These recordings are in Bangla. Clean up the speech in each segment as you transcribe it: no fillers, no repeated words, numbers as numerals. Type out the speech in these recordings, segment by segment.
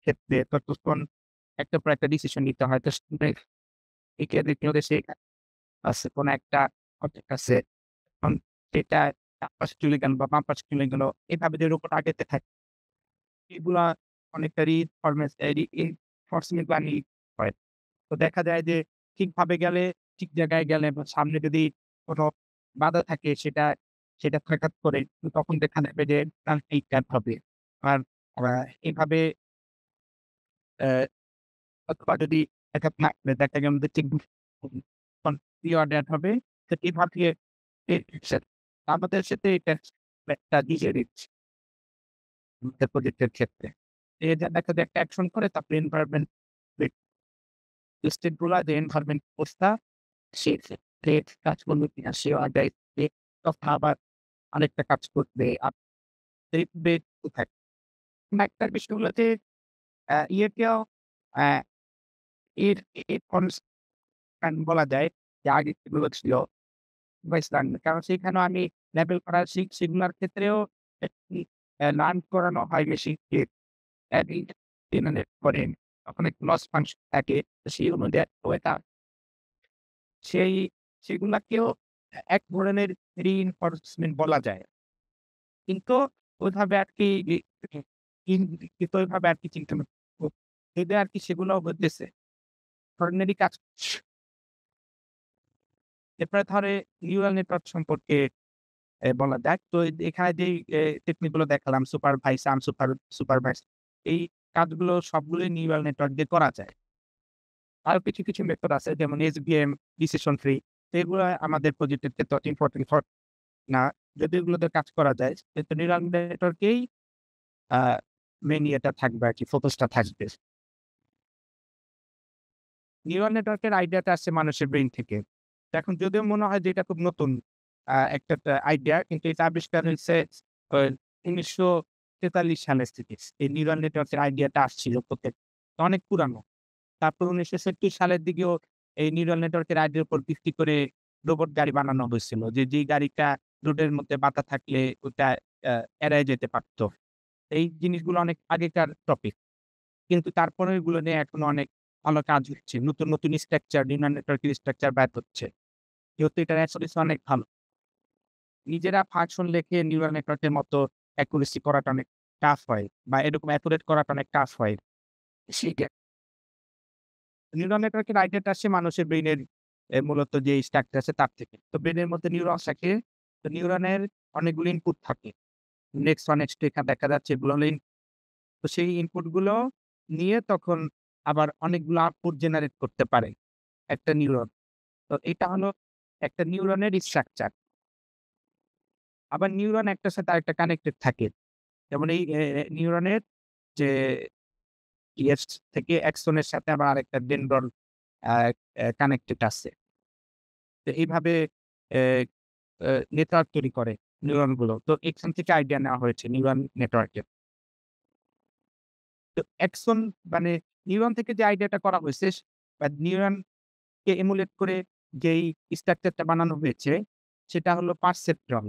ক্ষেত্রে ততক্ষণ একটা পর একটা ডিসিশন নিতে হয়। তো একে দ্বিতীয় দেশে আছে কোন একটা অবজেক্ট আছে। এখন সেটা ডান পাশে চলে গেল বা বাম পাশে চলে গেল। এভাবে যে রোবট আগাতে থাকে এগুলা অনেকটা reinforcement লার্নিং হয়। তো দেখা যায় যে ঠিকভাবে গেলে ঠিক জায়গায় গেলে বা সামনে যদি কোন বাধা থাকে সেটা ঠেকাত করে তখন দেখা যাবে যে তার ঠিকঠাক হবে। আর আ এভাবে অ্যা অথবা যদি একটা থাকলে দেখা গেল যে ঠিক অর্ডার হবে। তো এভাবে আমাদের সাথে এটা একটা দিয়ে দিচ্ছে প্রজেক্টের ক্ষেত্রে। এটা দেখা যায় একটা অ্যাকশন করে তারপরে এনভায়রনমেন্ট স্টেট গুলা যে এনভায়রনমেন্ট অবস্থা সেক্ষেত্রে কাজ করবে কিনা সেও আগে তখন আবার আরেকটা কাজ করবে। দেখবে কোথায় একটা বিষয় হলো যে ইয়েকেও অ্যা এর এর বলা যায় যে আগে যেগুলো ছিল ওয়েস্টার্ন কারণ সেখানেও আমি লেভেল করা সেগুলার ক্ষেত্রেও একটি লার্ন করানো হয় বেশি যে অ্যাডি করেন তখন একটু লস ফাংশন থাকে। তো সেই অনুযায়ী ওয়েটা সেই সেগুলাকেও এক ধরনের রিইনফোর্সমেন্ট বলা যায়। কিন্তু ওইভাবে আরকি কিন্তু ওইভাবে আরকি চিন্তা ভেবে আরকি সেগুলোও হইতেছে। অর্ডিনারি কাজ এরপরে ধরে নিউরাল নেটওয়ার্ক সম্পর্কে বলা যাক। তো এখানে যেই টেকনিক গুলো দেখালাম সুপারভাইজ, সুপারভাইজ এই কাজগুলো সবগুলোই নিউরাল নেটওয়ার্ক দিয়ে করা যায়। আরো কিছু মেথড আছে যেমন SVM, ডিসিশন ট্রি। তো এগুলা আমাদের প্রজেক্টের ক্ষেত্রে অত ইম্পোর্টেন্ট না। যদি এগুলোতে কাজ করা যায় কিন্তু নিউরাল নেটওয়ার্কেই আ মেইন ইয়েটা থাকবে আরকি ফোকাসটা থাকবে। নিউরাল নেটওয়ার্কের আইডিয়াটা আসছে মানুষের ব্রেইন থেকে। তো এখন যদিও মনে হয় যে এটা খুব নতুন একটা আইডিয়া কিন্তু এটা আবিষ্কার হইছে অ ১৯৪৩ সালের থেকে। এই নিউরাল নেটওয়ার্কের আইডিয়াটা আসছিল অনেক পুরানো। তারপর ১৯৭০ সালের দিকেও এই নিউরাল নেটওয়ার্কের আইডিয়ার উপর ভিত্তি করে রোবট গাড়ি বানানো হয়েছিল। যেই গাড়িটা রোডের মধ্যে বাধা থাকলে ওটা আ এড়ায় যেতে পারত। এই জিনিসগুলো অনেক আগেকার টপিক। কিন্তু তারপরেও এগুলো নিয়ে এখনো অনেক ভালো কাজ হচ্ছে। নতুন স্ট্রাকচার, নিউরাল নেটওয়ার্কের স্ট্রাকচার বের হচ্ছে। যেহেতু এটার অ্যাকুরেসি অনেক ভালো। নিজেরা ফাংশন লেখে নিউরাল নেটওয়ার্কের মতো অ্যাকুরেসি করাটা অনেক টাফ হয় বা এরকম অ্যাকুরেট করাটা অনেক টাফ হয়। সেইটা নিউরাল নেটওয়ার্কের আইডিয়াটা আসে মানুষের ব্রেইনের মূলত যে স্ট্রাকচার আছে তার থেকে। তো ব্রেইনের মধ্যে নিউরন থাকে। তো নিউরনের অনেকগুলো ইনপুট থাকে। নেক্সট 1, নেক্সট 2 এখানে দেখা যাচ্ছে এগুলো হলো তো সেই ইনপুট গুলো নিয়ে তখন আবার অনেকগুলো আউটপুট জেনারেট করতে পারে একটা নিউরন। তো এটা হলো একটা নিউরনের স্ট্রাকচার। আবার নিউরন একটার সাথে আরেকটা কানেক্টেড থাকে। যেমন এই নিউরনের যে ইয়েস থেকে এক্সনের সাথে আবার আরেকটা ডেনড্রন আ কানেক্টেড আছে। তো এইভাবে এ এ নেটওয়ার্ক তৈরি করে নিউরন গুলো। তো এখান থেকে আইডিয়া নেওয়া হয়েছে নিউরাল নেটওয়ার্কের। তো অ্যাক্সন মানে নিউরন থেকে যে আইডিয়াটা করা হয়েছে বা নিউরনকে এমুলেট করে যেই স্ট্রাকচারটা বানানো হয়েছে সেটা হলো পারসেপ্ট্রন।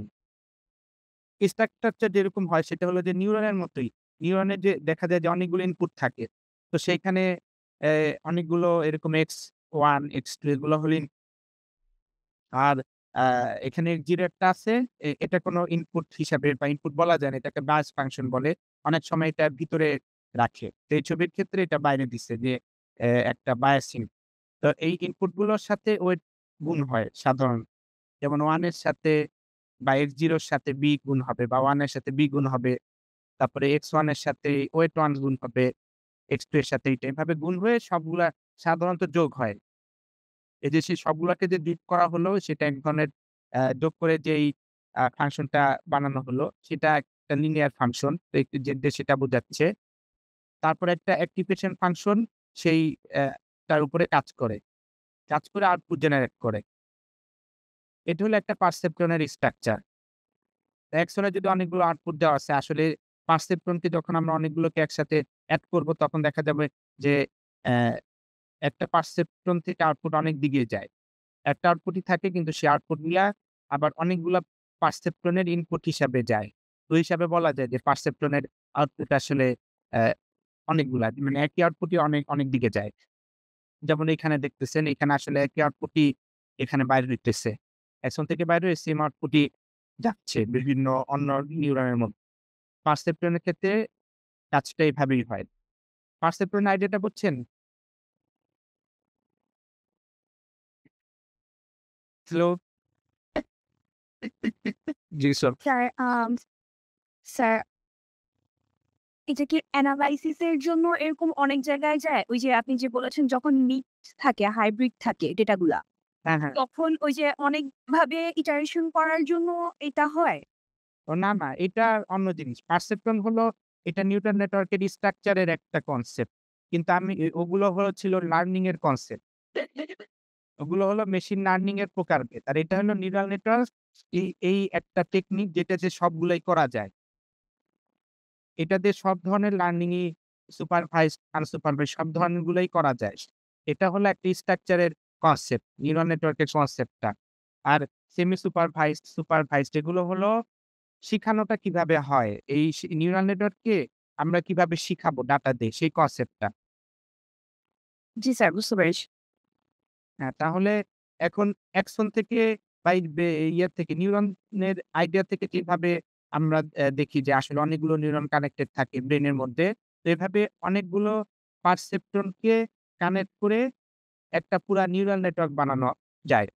স্ট্রাকচারটা যেরকম হয় সেটা হলো যে নিউরনের মতোই। নিউরনের যে দেখা যায় যে অনেকগুলো ইনপুট থাকে। তো সেইখানে এ অনেকগুলো এরকম X1, X2 এগুলো হলো আর আ এখানে X0 একটা আছে। এটা কোনো ইনপুট হিসাবে বা ইনপুট বলা যায় না। এটাকে বায়াস ফাংশন বলে। অনেক সময় এটা ভিতরে রাখে। তো এই ছবির ক্ষেত্রে এটা বাইরে দিছে যে একটা বায়াসিং। তো এই ইনপুট গুলোর সাথে ওয়েট গুণ হয় সাধারণত। যেমন 1 এর সাথে বা X0 এর সাথে B গুণ হবে বা 1 এর সাথে B গুণ হবে। তারপরে X1 এর সাথে ওয়েট 1 গুণ হবে। X2 এর সাথে এইটা। এভাবে গুণ হয়ে সবগুলা সাধারণত যোগ হয়। এই যে সেই সবগুলাকে যে ডিপ করা হলো সেটা এক ধরনের যোগ করে যেই ফাংশনটা বানানো হলো সেটা একটা লিনিয়ার ফাংশন। তো একটু যে সেটা বোঝাচ্ছে। তারপরে একটা অ্যাক্টিভেশন ফাংশন সেই তার উপরে কাজ করে। কাজ করে আউটপুট জেনারেট করে। এটা হলো একটা পারসেপট্রন এর স্ট্রাকচার। একসনে যদি অনেকগুলো আউটপুট দেওয়া আছে আসলে পারসেপট্রনকে যখন আমরা অনেকগুলোকে একসাথে এড করব তখন দেখা যাবে যে অ্যা একটা পারসেপট্রন থেকে আউটপুট অনেক দিকে যায়। একটা আউটপুটই থাকে কিন্তু সেই আউটপুট গুলা আবার অনেকগুলা পারসেপট্রন এর ইনপুট হিসাবে যায়। তো হিসাবে বলা যায় যে পারসেপট্রন এর আউটপুট আসলে অ্যা অনেকগুলা মানে একই আউটপুটই অনেক দিকে যায়। যেমন এখানে দেখতেছেন এখানে আসলে একই আউটপুটই এখানে বাইর হইতেছে। এখন থেকে বাইর হয়ে সেম আউটপুটই যাচ্ছে বিভিন্ন অন্য নিউরনের মধ্যে। পারসেপ্ট্রনের ক্ষেত্রে কাজটা এভাবেই হয়। পারসেপ্ট্রন আইডিয়াটা বুঝছেন? হ্যালো? জি স্যার। স্যার স্যার এটা কি এনালাইসিস এর জন্য এরকম অনেক জায়গায় যায়? ওই যে আপনি যে বলেছেন যখন মিক্স থাকে, হাইব্রিড থাকে ডেটাগুলা, হ্যাঁ, হ্যাঁ। তখন ওই যে অনেকভাবে ইটারেশন করার জন্য এটা হয়? না, এটা অন্য জিনিস। পারসেপট্রন হলো এটা নিউটন নেটওয়ার্কের স্ট্রাকচারের একটা কনসেপ্ট। কিন্তু আমি ওগুলো ছিল লার্নিং এর কনসেপ্ট। ওগুলো হলো মেশিন লার্নিং এর প্রকারভেদ। আর এটা হলো নিউরাল নেটওয়ার্ক এই একটা টেকনিক যেটা যে সবগুলাই করা যায়। এটা দিয়ে সব ধরনের লার্নিংই সুপারভাইজড, আনসুপারভাইজড সব ধরনের গুলাই করা যায়। এটা হলো একটা স্ট্রাকচারের কনসেপ্ট, নিউরাল নেটওয়ার্কের কনসেপ্টটা। আর সেমি সুপারভাইজড, সুপারভাইজড এগুলো হলো শিখানোটা কিভাবে হয়? এই নিউরাল নেটওয়ার্ককে আমরা কিভাবে শিখাবো ডাটা দিয়ে সেই কনসেপ্টটা। জি স্যার, বুঝতে পেরেছি। হ্যাঁ, তাহলে এখন অ্যাকশন থেকে বা এই ইয়ে থেকে নিউরনের আইডিয়া থেকে কিভাবে আমরা দেখি যে আসলে অনেকগুলো নিউরন কানেক্টেড থাকে ব্রেইনের মধ্যে। তো এভাবে অনেকগুলো পারসেপ্ট্রনকে কানেক্ট করে একটা পুরা নিউরাল নেটওয়ার্ক বানানো যায়।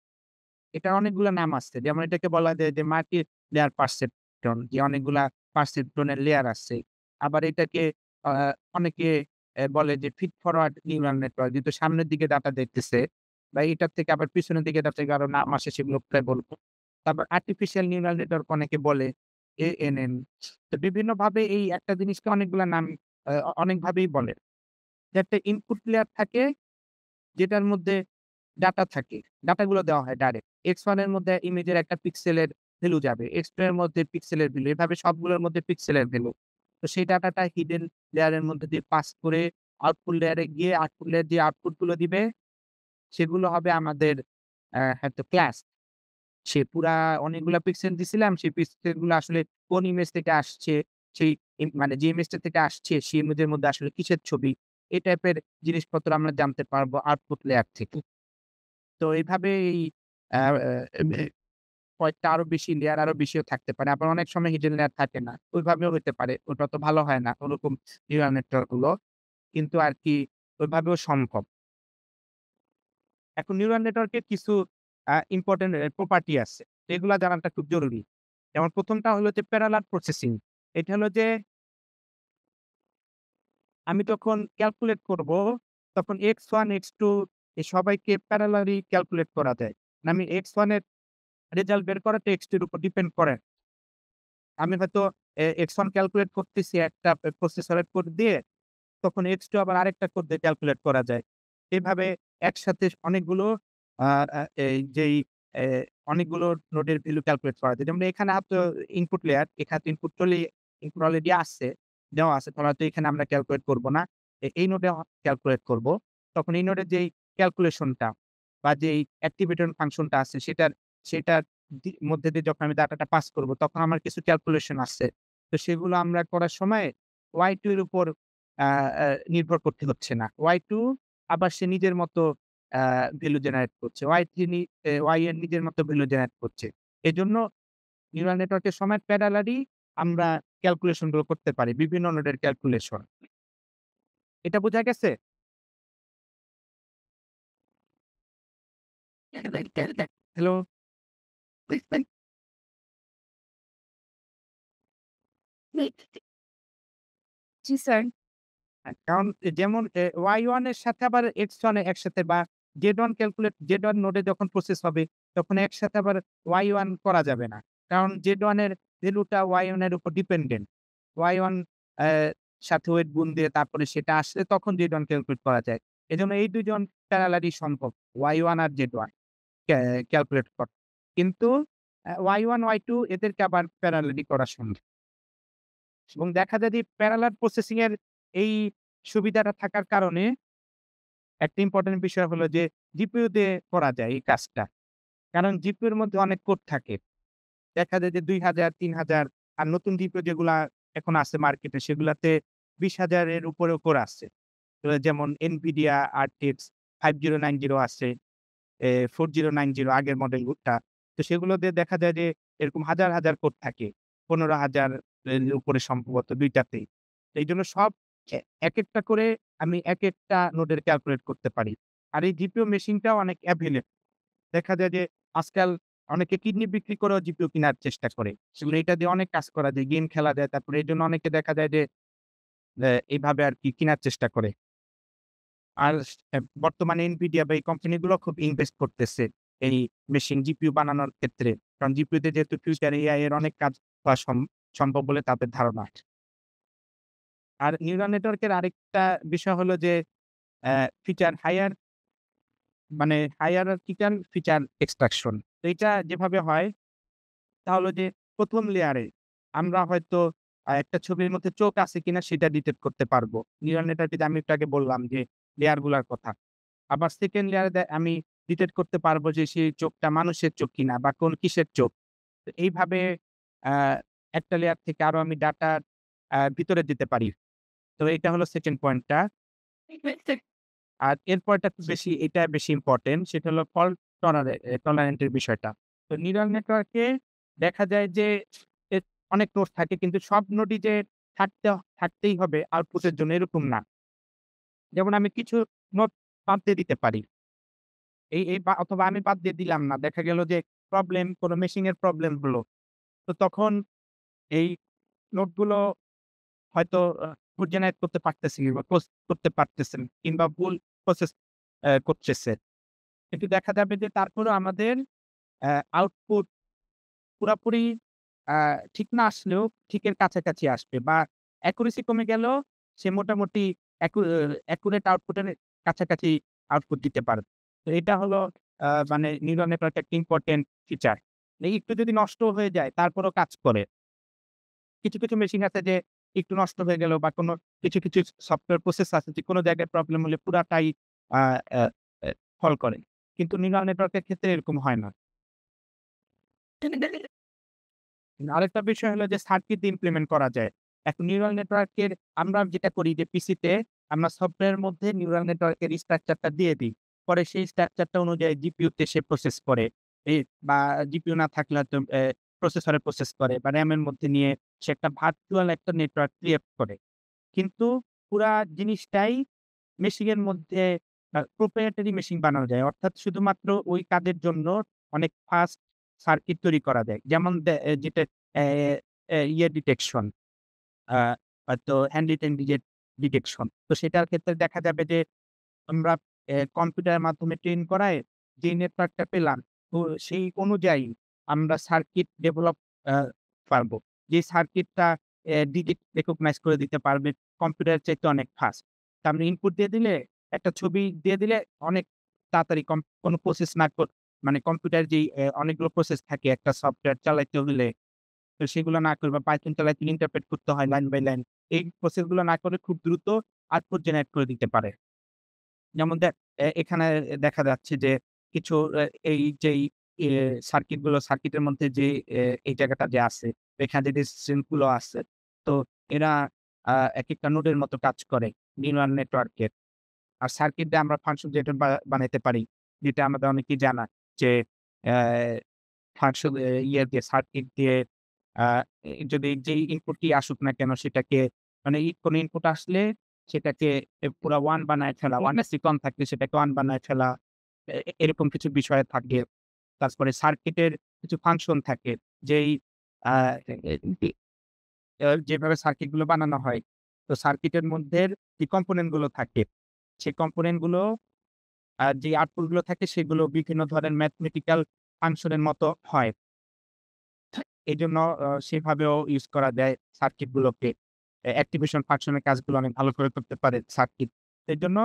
এটার অনেকগুলা নাম আছে। যেমন এটাকে বলা যায় যে মাল্টি লেয়ার পারসেপট্রন, যে অনেকগুলা পারসেপট্রনের লেয়ার আছে। আবার এটাকে আ অনেকে বলে যে ফিড ফরওয়ার্ড নিউরাল নেটওয়ার্ক, যেহেতু সামনের দিকে ডাটা দেখতেছে বা এটার থেকে আবার পিছনের দিকে ডাটা আরো নাম আসে, সেগুলো পরে বলব। তারপর আর্টিফিশিয়াল নিউরাল নেটওয়ার্ক অনেকে বলে ANN। তো বিভিন্নভাবে এই একটা জিনিসকে অনেকগুলা নাম অনেকভাবেই বলে। যে একটা ইনপুট লেয়ার থাকে যেটার মধ্যে ডাটা থাকে। ডাটাগুলো দেওয়া হয় ডাইরেক্ট। X1 এর মধ্যে ইমেজের একটা পিক্সেলের ভ্যালু যাবে। X2 এর মধ্যে পিক্সেলের ভ্যালু। এভাবে সবগুলোর মধ্যে পিক্সেলের ভ্যালু। তো সেই ডাটাটা হিডেন লেয়ারের মধ্যে দিয়ে পাস করে আউটপুট লেয়ারে গিয়ে আউটপুট লেয়ার যে আউটপুট গুলো দিবে সেগুলো হবে আমাদের হয়তো ক্লাস। সে পুরা অনেকগুলা পিক্সেল দিছিলাম। সেই পিক্সেল গুলো আসলে কোন ইমেজ থেকে আসছে, সেই মানে যে ইমেজটা থেকে আসছে সেই ইমেজের মধ্যে আসলে কিসের ছবি, এই টাইপের জিনিসপত্র আমরা জানতে পারবো আউটপুট লেয়ার থেকে। তো এইভাবে এই আ এ কয়েকটা আরো বেশি লেয়ার আরো বেশিও থাকতে পারে। আবার অনেক সময় হিডেন লেয়ার থাকে না। ওইভাবেও হইতে পারে। ওটা অত ভালো হয় না ওরকম নিউরাল নেটওয়ার্ক গুলো। কিন্তু আরকি ওইভাবেও সম্ভব। এখন নিউরাল নেটওয়ার্কের কিছু ইম্পোর্টেন্ট প্রপার্টি আছে। এগুলা জানাটা খুব জরুরি। যেমন ১ম টা হলো যে প্যারালাল প্রসেসিং। এটা হলো যে আমি যখন ক্যালকুলেট করব, তখন x1, x2 এই সবাইকে প্যারালালি ক্যালকুলেট করা যায়। আমি x1 এর রেজাল্ট বের করাটা x2 এর উপর ডিপেন্ড করে। আমি হয়তো x1 ক্যালকুলেট করতেছি একটা প্রসেসরের কোড দিয়ে, তখন x2 আবার আরেকটা কোড দিয়ে ক্যালকুলেট করা যায়। এভাবে একসাথে অনেকগুলো আ আ এই যেই এ অনেকগুলো নোডের ভ্যালু ক্যালকুলেট করা যায়। যেমন এখানে ইনপুট লেয়ার, এখানে ইনপুট অলরেডি আছে, দেওয়া আছে। ধরা হয়তো এখানে আমরা ক্যালকুলেট করব না। এই নোডে ক্যালকুলেট করব। তখন এই নোডের যেই ক্যালকুলেশনটা বা যেই অ্যাক্টিভেটর ফাংশনটা আছে সেটার মধ্যে দিয়ে যখন আমি ডাটাটা পাস করব, তখন আমার কিছু ক্যালকুলেশন আছে। তো সেগুলো আমরা করার সময় Y2 এর উপর আ আ নির্ভর করতে হচ্ছে না। Y2 আবার সে নিজের মতো আ ভ্যালু জেনারেট করছে। Y3 Y এর নিজের মতো ভ্যালু জেনারেট করছে। এজন্য নিউরাল নেটওয়ার্কের সময় প্যারালালি আমরা ক্যালকুলেশন গুলো করতে পারি। বিভিন্ন নোডের ক্যালকুলেশন। এটা বোঝা গেছে? হ্যালো? জি স্যার। কারণ যেমন Y1 এর সাথে আবার X1 একসাথে বা Z1 নোডে যখন প্রসেস হবে, তখন একসাথে আবার Y1 করা যাবে না। কারণ Z1 এর ভ্যালুটা Y1 এর উপর ডিপেন্ডেন্ট। Y1 অ্যা সাথে ওয়েট গুণ দিয়ে তারপরে সেটা আসলে তখন Z1 ক্যালকুলেট করা যায়। এজন্য এই ২ জন প্যারালালি সম্ভব। Y1 আর Z1 ক্যালকুলেট করা। কিন্তু Y1, Y2 এদেরকে আবার প্যারালালি করা সম্ভব। এবং দেখা যায় যে প্যারালাল প্রসেসিং এর এই সুবিধাটা থাকার কারণে একটা ইম্পোর্টেন্ট বিষয় হলো যে জিপিইউ দিয়ে করা যায় এই কাজটা। কারণ জিপিইউ এর মধ্যে অনেক কোড থাকে। দেখা যায় যে ২,০০০, ৩,০০০ আর নতুন জিপিইউ যেগুলা এখন আছে মার্কেটে সেগুলাতে 20,000 এর উপরে আছে। তো যেমন NVIDIA RTX 5090 আছে, 4090 আগের মডেলটা। তো সেগুলো দিয়ে দেখা যায় যে এরকম হাজার কোড থাকে। 15,000 এর উপরে সম্ভবত ২ টাতেই। তো এইজন্য সব একেকটা করে আমি একেকটা নোডের ক্যালকুলেট করতে পারি। আর এই GPU মেশিনটাও অনেক এভেইলেবল। দেখা যায় যে আজকাল অনেকে কিডনি বিক্রি করেও GPU কিনার চেষ্টা করে। সেগুলো এটা দিয়ে অনেক কাজ করা যায়, গেম খেলা যায়। তারপরে এজন্য অনেকে দেখা যায় যে এইভাবে আরকি কিনার চেষ্টা করে। আর বর্তমানে NVIDIA বা এই কোম্পানিগুলো খুব ইনভেস্ট করতেছে এই মেশিন GPU বানানোর ক্ষেত্রে। কারণ GPU তে যেহেতু ফিউচার AI এর অনেক কাজ হওয়া সম্ভব বলে তাদের ধারণা। আর নিউরাল নেটওয়ার্কের আরেকটা বিষয় হলো যে ফিচার হায়ারার্কিক্যাল ফিচার এক্সট্রাকশন। তো এটা যেভাবে হয় তা হলো যে ১ম লেয়ারে আমরা হয়তো একটা ছবির মধ্যে চোখ আছে কিনা সেটা ডিটেক্ট করতে পারবো। নিউরাল নেটওয়ার্কে আমি একটু আগে বললাম যে লেয়ার গুলার কথা। আবার 2nd লেয়ারে আমি ডিটেক্ট করতে পারবো যে সেই চোখটা মানুষের চোখ কিনা বা কিসের চোখ। তো এইভাবে আ একটা লেয়ার থেকে আরো আমি ডাটা ভিতরে দিতে পারি। তো এটা হলো 2nd পয়েন্টটা। আর এরপরটা একটু এটা বেশি ইম্পোর্টেন্ট সেটা হলো ফল্ট টলারেন্ট এর বিষয়টা। তো নিউরাল নেটওয়ার্কে দেখা যায় যে এ অনেক নোড থাকে কিন্তু সব নোডই যে থাকতে থাকতেই হবে আউটপুটের জন্য এরকম না। যেমন আমি কিছু নোড বাদ দিয়ে দিতে পারি। এই এই বা অথবা আমি বাদ দিয়ে দিলাম না। দেখা গেল যে কোন মেশিন এর প্রবলেম হলো। তো তখন এই নোটগুলো হয়তো কোড জেনারেট করতে পারতেছি বা করতে পারতেছেন কিংবা ভুল প্রসেস করতেছে। কিন্তু দেখা যাবে যে তারপরেও আমাদের আউটপুট পুরাপুরি আ ঠিক না আসলেও ঠিকের কাছাকাছি আসবে বা অ্যাকুরেসি কমে গেলেও সে মোটামুটি অ্যাকুরেট আউটপুটের কাছাকাছি আউটপুট দিতে পারবে। তো এটা হলো মানে নিউরাল নেটওয়ার্কের একটা ইম্পোর্টেন্ট ফিচার। একটু যদি নষ্ট হয়ে যায় তারপরেও কাজ করে। কিছু মেশিন আছে যে একটু নষ্ট হয়ে গেল বা কিছু সফটওয়্যার প্রসেস আছে যে কোন জায়গায় প্রবলেম হলে পুরাটাই আ আ আ ফল করে। কিন্তু নিউরাল নেটওয়ার্কের ক্ষেত্রে এরকম হয় না। আরেকটা বিষয় হলো যে সার্কিট ইমপ্লিমেন্ট করা যায়। এখন নিউরাল নেটওয়ার্কের আমরা যেটা করি যে পিসিতে আমরা সফটওয়্যারের মধ্যে নিউরাল নেটওয়ার্কের স্ট্রাকচারটা দিয়ে দিই। পরে সেই স্ট্রাকচারটা অনুযায়ী জিপিইউতে সে প্রসেস করে। বা জিপিইউ না থাকলে হয়তো প্রসেসরে প্রসেস করে বা র‍্যাম এর মধ্যে নিয়ে সে একটা ভার্চুয়াল একটা নেটওয়ার্ক ক্রিয়েট করে। কিন্তু পুরা জিনিসটাই মেশিনের মধ্যে প্রপ্রাইটারি মেশিন বানানো যায়। অর্থাৎ শুধুমাত্র ওই কাজের জন্য অনেক ফাস্ট সার্কিট তৈরি করা যায়। যেমন যেটা অ্যা ডিটেকশন আ হয়তো হ্যান্ড রিটেন ডিটেকশন। তো সেটার ক্ষেত্রে দেখা যাবে যে আমরা কম্পিউটারের মাধ্যমে ট্রেন করায় যে নেটওয়ার্কটা পেলাম, তো সেই অনুযায়ী আমরা সার্কিট ডেভেলপ আ পারবো। যে সার্কিটটা ডিজিট রেকগনাইজ করে দিতে পারবে কম্পিউটারের চাইতে অনেক ফাস্ট। তো আপনি ইনপুট দিয়ে দিলে, একটা ছবি দিয়ে দিলে অনেক তাড়াতাড়ি কোন প্রসেস না মানে কম্পিউটার যেই অনেকগুলো প্রসেস থাকে একটা সফটওয়্যার চালাইতে হলে, তো সেগুলো না করে বা পাইথন চালাইতে ইন্টারপ্রেট করতে হয় লাইন বাই লাইন। এই প্রসেস গুলো না করে খুব দ্রুত আউটপুট জেনারেট করে দিতে পারে। যেমন এখানে দেখা যাচ্ছে যে কিছু এই যেই এ সার্কিটের মধ্যে যে এই জায়গাটা যে আছে, এখানে যে সেল গুলো আছে। তো এরা একেকটা নোডের মতো কাজ করে নিউরাল নেটওয়ার্কের। আর সার্কিট দিয়ে আমরা ফাংশন জেনারেটর বানাইতে পারি। যেটা আমাদের অনেকেই জানা যে অ্যা ফাংশন দিয়ে সার্কিট দিয়ে আ যদি যেই ইনপুটই আসুক না কেন সেটাকে মানে কোন ইনপুট আসলে সেটাকে পুরা 1 বানায় ফেলা। 1 এর চেয়ে কম থাকলে সেটাকে 1 বানায় ফেলা। এরকম কিছু বিষয় থাকে। তারপরে সার্কিটের কিছু ফাংশন থাকে। যেই আ এ যেভাবে সার্কিট গুলো বানানো হয়। তো সার্কিটের মধ্যে যে কম্পোনেন্ট গুলো থাকে, সেই কম্পোনেন্ট গুলো যে আউটপুট গুলো থাকে সেগুলো বিভিন্ন ধরনের ম্যাথমেটিক্যাল ফাংশন এর মতো হয়। এজন্য সেভাবেও ইউজ করা যায় সার্কিট গুলোকে। অ্যাক্টিভেশন ফাংশন এর কাজগুলো অনেক ভালো করে করতে পারে সার্কিট। এজন্য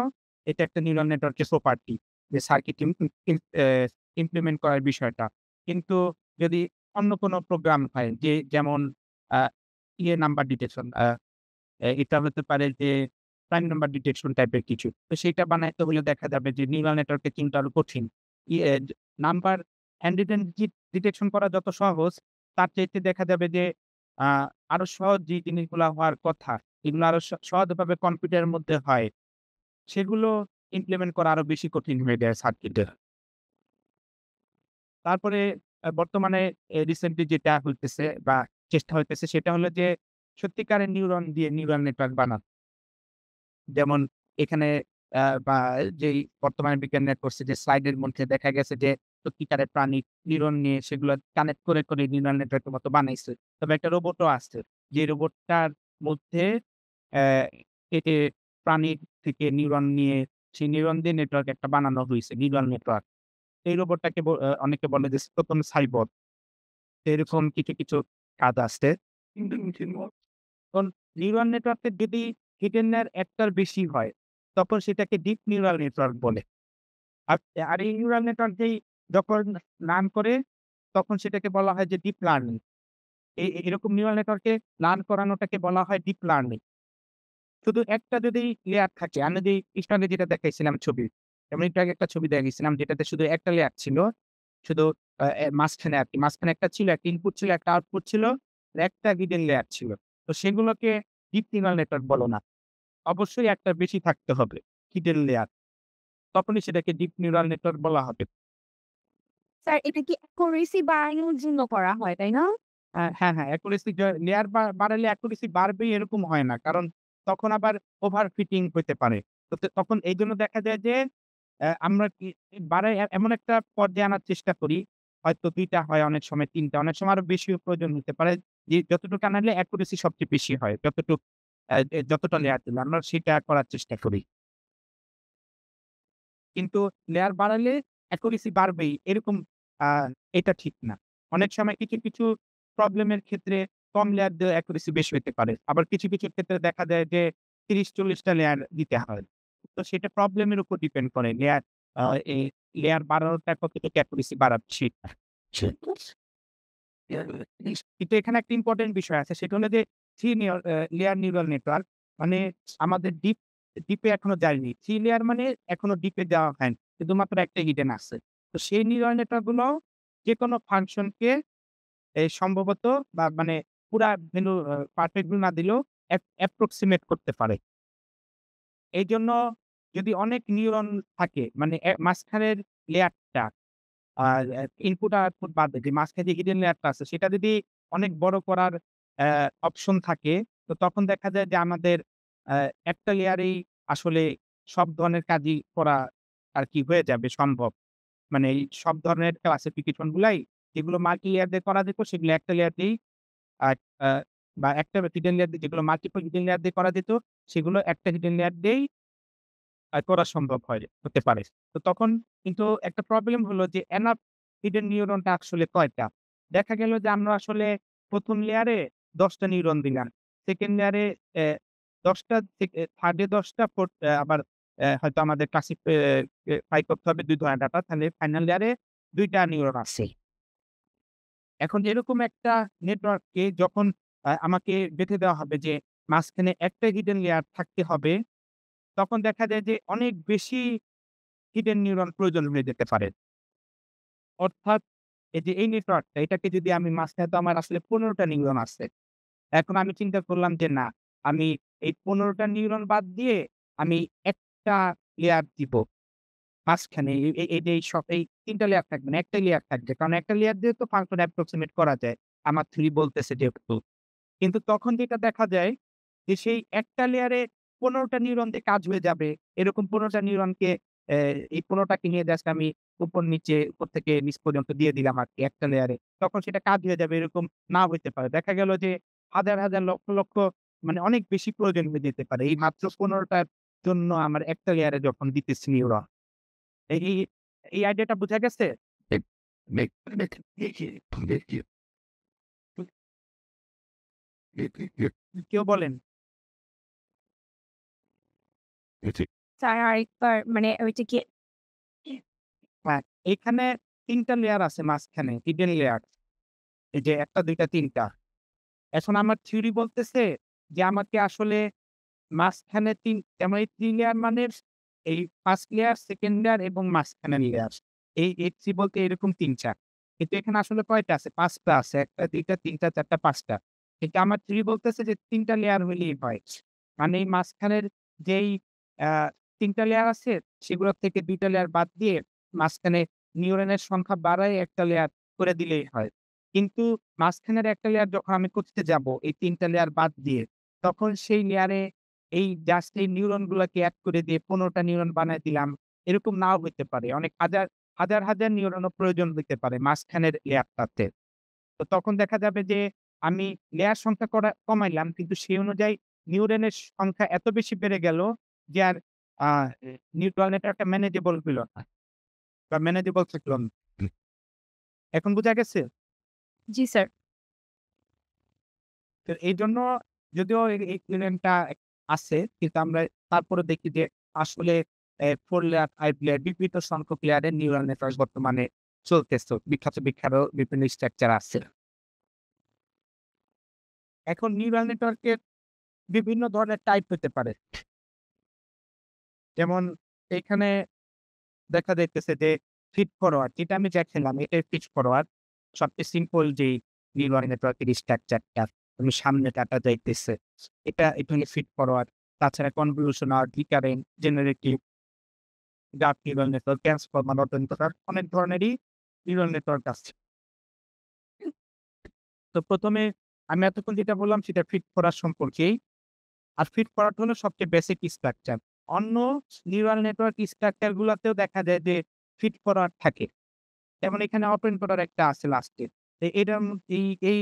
এটা একটা নিউরাল নেটওয়ার্কের প্রপার্টি যে সার্কিট ইম ইম ইম অ্যা ইমপ্লিমেন্ট করার বিষয়টা। কিন্তু যদি অন্য কোনো প্রোগ্রাম হয় যেমন আ নাম্বার ডিটেকশন এটা হতে পারে যে প্রাইম নাম্বার ডিটেকশন টাইপের কিছু। তো সেইটা বানাইতে হলে দেখা যাবে যে নিউরাল নেটওয়ার্কের কিন্তু আরো কঠিন। ইয়ে নাম্বার হ্যান্ড রিটেন ডিটেকশন করা যত সহজ, তার চাইতে দেখা যাবে যে আ আরো সহজ যে জিনিসগুলা হওয়ার কথা, এগুলো আরো সহজভাবে কম্পিউটারের মধ্যে হয়, সেগুলো ইমপ্লিমেন্ট করা আরো বেশি কঠিন হয়ে যায় সার্কিটের। তারপরে বর্তমানে রিসেন্টলি যেটা হইতেছে বা চেষ্টা হইতেছে সেটা হলো যে সত্যিকারের নিউরন দিয়ে নিউরাল নেটওয়ার্ক বানানো। যেমন এখানে বা যেই বর্তমানে বিজ্ঞানীরা করছে যে স্লাইডের মধ্যে দেখা গেছে যে সত্যিকারের প্রাণী নিউরন নিয়ে সেগুলো কানেক্ট করে নিউরাল নেটওয়ার্কের মতো বানাইছে। তবে একটা রোবটও আছে। যে রোবটটার মধ্যে অ্যা এ প্রাণীর থেকে নিউরন নিয়ে সেই নিউরন দিয়ে নেটওয়ার্ক একটা বানানো হইছে, নিউরাল নেটওয়ার্ক। এই রোবটটাকে অনেকে বলে যে ১ম সাইবর। এরকম কিছু কাজ আছে। এখন নিউরাল নেটওয়ার্কের যদি হিডেন লেয়ার ১ টার বেশি হয়, তখন সেটাকে ডিপ নিউরাল নেটওয়ার্ক বলে। আর আর এই নিউরাল নেটওয়ার্ক যখন লার্ন করে, তখন সেটাকে বলা হয় যে ডিপ লার্নিং। এরকম নিউরাল নেটওয়ার্ককে লার্ন করানোটাকে বলা হয় ডিপ লার্নিং। শুধু একটা যদি লেয়ার থাকে, আমি যদি স্টার্টে যেটা দেখাইছিলাম ছবি, যেমন একটু আগে একটা ছবি দেখাইছিলাম যেটাতে শুধু একটা লেয়ার ছিল। শুধু মাঝখানে আরকি। মাঝখানে একটা ছিল, একটা ইনপুট ছিল, একটা আউটপুট ছিল, আর একটা হিডেন লেয়ার ছিল। তো সেগুলোকে ডিপ নিউরাল নেটওয়ার্ক বলে না। অবশ্যই একটা বেশি থাকতে হবে হিডেন লেয়ার। তখনই সেটাকে ডিপ নিউরাল নেটওয়ার্ক বলা হবে। স্যার এটা কি অ্যাকুরেসি বাড়ানোর জন্য করা হয়, তাই না? হ্যাঁ, অ্যাকুরেসি লেয়ার বাড়ালে অ্যাকুরেসি বাড়বেই এরকম হয় না। কারণ তখন আবার ওভার ফিটিং হইতে পারে। তখন এইজন্য দেখা যায় যে আমরা কি বাড়াই এমন একটা পর্যায়ে আনার চেষ্টা করি। হয়তো ২ টা হয়, অনেক সময় ৩ টা, অনেক সময় আরো বেশিও প্রয়োজন হতে পারে। যে যতটুকু আনাইলে অ্যাকুরেসি সবচেয়ে বেশি হয়। যতটা লেয়ার দিলাম আমরা সেটা করার চেষ্টা করি। কিন্তু লেয়ার বাড়ালে অ্যাকুরেসি বাড়বেই এরকম আ এটা ঠিক না। অনেক সময় কিছু প্রবলেমের ক্ষেত্রে কম লেয়ার দিয়েও অ্যাকুরেসি বেশি হইতে পারে। আবার কিছু ক্ষেত্রে দেখা যায় যে ৩০-৪০ টা লেয়ার দিতে হয়। তো সেটা প্রবলেমের উপর ডিপেন্ড করে। আ এ লেয়ার বাড়ানোটা কতটুকু অ্যাকুরেসি বাড়াচ্ছে সেটা। কিন্তু এখানে একটা ইম্পোর্টেন্ট বিষয় আছে। সেটা হলো যে 3 লেয়ার নিউরাল নেটওয়ার্ক মানে আমাদের ডিপে এখনো যায়নি। 3 লেয়ার মানে এখনো ডিপে যাওয়া হয়নি। শুধুমাত্র একটা হিডেন আছে। তো সেই নিউরাল নেটওয়ার্ক গুলো যেকোনো ফাংশনকে সম্ভবত বা মানে পুরা ভ্যালু পারফেক্ট ভ্যালু না দিলেও অ্যাপ্রক্সিমেট করতে পারে। এইজন্য যদি অনেক নিউরন থাকে মানে মাঝখানের লেয়ারটা আর ইনপুট আর আউটপুট বাদ দিয়ে যে মাঝখানে যে হিডেন লেয়ারটা আছে সেটা যদি অনেক বড় করার অ্যা অপশন থাকে, তো তখন দেখা যায় যে আমাদের অ্যা একটা লেয়ারেই আসলে সব ধরনের কাজই করা আরকি হয়ে যাবে সম্ভব। মানে এই সব ধরনের ক্লাসিফিকেশন গুলাই যেগুলো মাল্টি লেয়ার দিয়ে করা যেত সেগুলো একটা লেয়ার দিয়েই আর বা একটা হিডেন লেয়ার দিয়ে যেগুলো মাল্টিপল হিডেন লেয়ার দিয়ে করা যেত সেগুলো একটা হিডেন লেয়ার দিয়েই করা সম্ভব হতে পারে। তো তখন কিন্তু একটা প্রবলেম হলো যে এনাফ হিডেন নিউরনটা আসলে কয়টা? দেখা গেল যে আমরা আসলে ১ম লেয়ারে ১০ টা নিউরন দিলাম। 2nd লেয়ারে ১০ টা থেকে 3rd এ ১০ টা, 4th আবার হয়তো আমাদের ক্লাসিফাই করতে হবে ২ ধরনের ডাটা। তাহলে ফাইনাল লেয়ারে ২ টা নিউরন আছে। এখন এরকম একটা নেটওয়ার্ককে যখন আমাকে বেঁধে দেওয়া হবে যে মাঝখানে একটা হিডেন লেয়ার থাকতে হবে, তখন দেখা যায় যে অনেক বেশি হিডেন নিউরন প্রয়োজন হয়ে যেতে পারে। অর্থাৎ এই যে এই নেটওয়ার্কটা এটাকে যদি আমি মাঝখানে তো আমার আসলে ১৫ টা নিউরন আছে। এখন আমি চিন্তা করলাম যে না, আমি এই ১৫ টা নিউরন বাদ দিয়ে আমি একটা লেয়ার দিব মাঝখানে। এ এ এই যে এই ৩ টা লেয়ার থাকবে না, একটা লেয়ার থাকবে। কারণ একটা লেয়ার দিয়ে তো ফাংশন অ্যাপ্রক্সিমেট করা যায়। আমার থিওরি বলতেছে যেহেতু। কিন্তু তখন যেটা দেখা যায় যে সেই একটা লেয়ারে ১৫ টা নিউরন দিয়ে কাজ হয়ে যাবে। এরকম ১৫ টা নিউরনকে এই ১৫ টাকে নিয়ে জাস্ট আমি উপর থেকে নিচ পর্যন্ত দিয়ে দিলাম আরকি একটা লেয়ারে। তখন সেটা কাজ হয়ে যাবে এরকম নাও হইতে পারে। দেখা গেল যে হাজার লক্ষ মানে অনেক বেশি প্রয়োজন হয়ে যেতে পারে। এই মাত্র ১৫ টার জন্য আমার একটা লেয়ারে যখন দিতেছি নিউরন। এই এই এই আইডিয়াটা বুঝা গেছে? কেউ বলেন? স্যার আরেকবার মানে ওইটা কি হ্যাঁ, এখানে ৩ টা লেয়ার আছে মাঝখানে, হিডেন লেয়ার। এই যে ১ টা, ২ টা, ৩ টা। এখন আমার থিওরি বলতেছে যে আমাকে আসলে মাঝখানে যেমন এই ৩ লেয়ার মানে এই 1st লেয়ার, 2nd লেয়ার এবং মাঝখানের লেয়ার। এই 3 বলতে এরকম ৩ টা। কিন্তু এখানে আসলে কয়টা আছে? ৫ টা আছে। ১ টা, ২ টা, ৩ টা, ৪ টা, ৫ টা। কিন্তু আমার থিওরি বলতেছে যে ৩ টা লেয়ার হইলেই হয়। মানে এই মাঝখানের যেই আ ৩ টা লেয়ার আছে সেগুলোর থেকে ২ টা লেয়ার বাদ দিয়ে মাঝখানে নিউরনের সংখ্যা বাড়ায় ১ টা লেয়ার করে দিলেই হয়। কিন্তু মাঝখানের একটা লেয়ার যখন আমি করতে যাব এই ৩ টা লেয়ার বাদ দিয়ে, তখন সেই লেয়ারে এই জাস্ট এই নিউরন গুলাকে এড করে দিয়ে ১৫ টা নিউরন বানায় দিলাম। এরকম নাও হইতে পারে। অনেক হাজার নিউরনও প্রয়োজন হইতে পারে মাঝখানের লেয়ারটাতে। তো তখন দেখা যাবে যে আমি লেয়ার সংখ্যা কমাইলাম কিন্তু সেই অনুযায়ী নিউরনের সংখ্যা এত বেশি বেড়ে গেল যে আর আ নিউরাল নেটওয়ার্কটা ম্যানেজেবল হইল না বা ম্যানেজেবল থাকল না। এখন বুঝা গেছে? জি স্যার। তো এইজন্য যদিও এই এক্সপেরিমেন্টটা আছে কিন্তু আমরা তারপরে দেখি যে আসলে 4 লেয়ার, 5 লেয়ার বিভিন্ন সংখ্যক লেয়ারের নিউরাল নেটওয়ার্ক বর্তমানে চলতেছে। বিখ্যাত বিভিন্ন স্ট্রাকচার আছে। এখন নিউরাল নেটওয়ার্কের বিভিন্ন ধরনের টাইপ হতে পারে। যেমন এখানে দেখা যাইতেছে যে ফিড ফরওয়ার্ড যেটা আমি দেখাইলাম এটাই ফিড ফরওয়ার্ড। সবচেয়ে সিম্পল যেই নিউরাল নেটওয়ার্কের স্ট্রাকচারটা তুমি সামনে ডাটা যাইতেছে। এটা হলো ফিড ফরওয়ার্ড। তাছাড়া convolutional, recurrent, generative, dark neural network, transformer, অনেক ধরনেরই নিউরাল নেটওয়ার্ক আছে। তো ১ম এ আমি এতক্ষণ যেটা বললাম সেটা ফিড ফরওয়ার্ড সম্পর্কেই। আর ফিড ফরওয়ার্ড হলো সবচেয়ে বেসিক স্ট্রাকচার। অন্য নিউরাল নেটওয়ার্ক স্ট্রাকচার গুলাতেও দেখা যায় যে ফিড ফরওয়ার্ড থাকে। যেমন এখানে ওপেন করার একটা আছে লাস্টে। এটার এই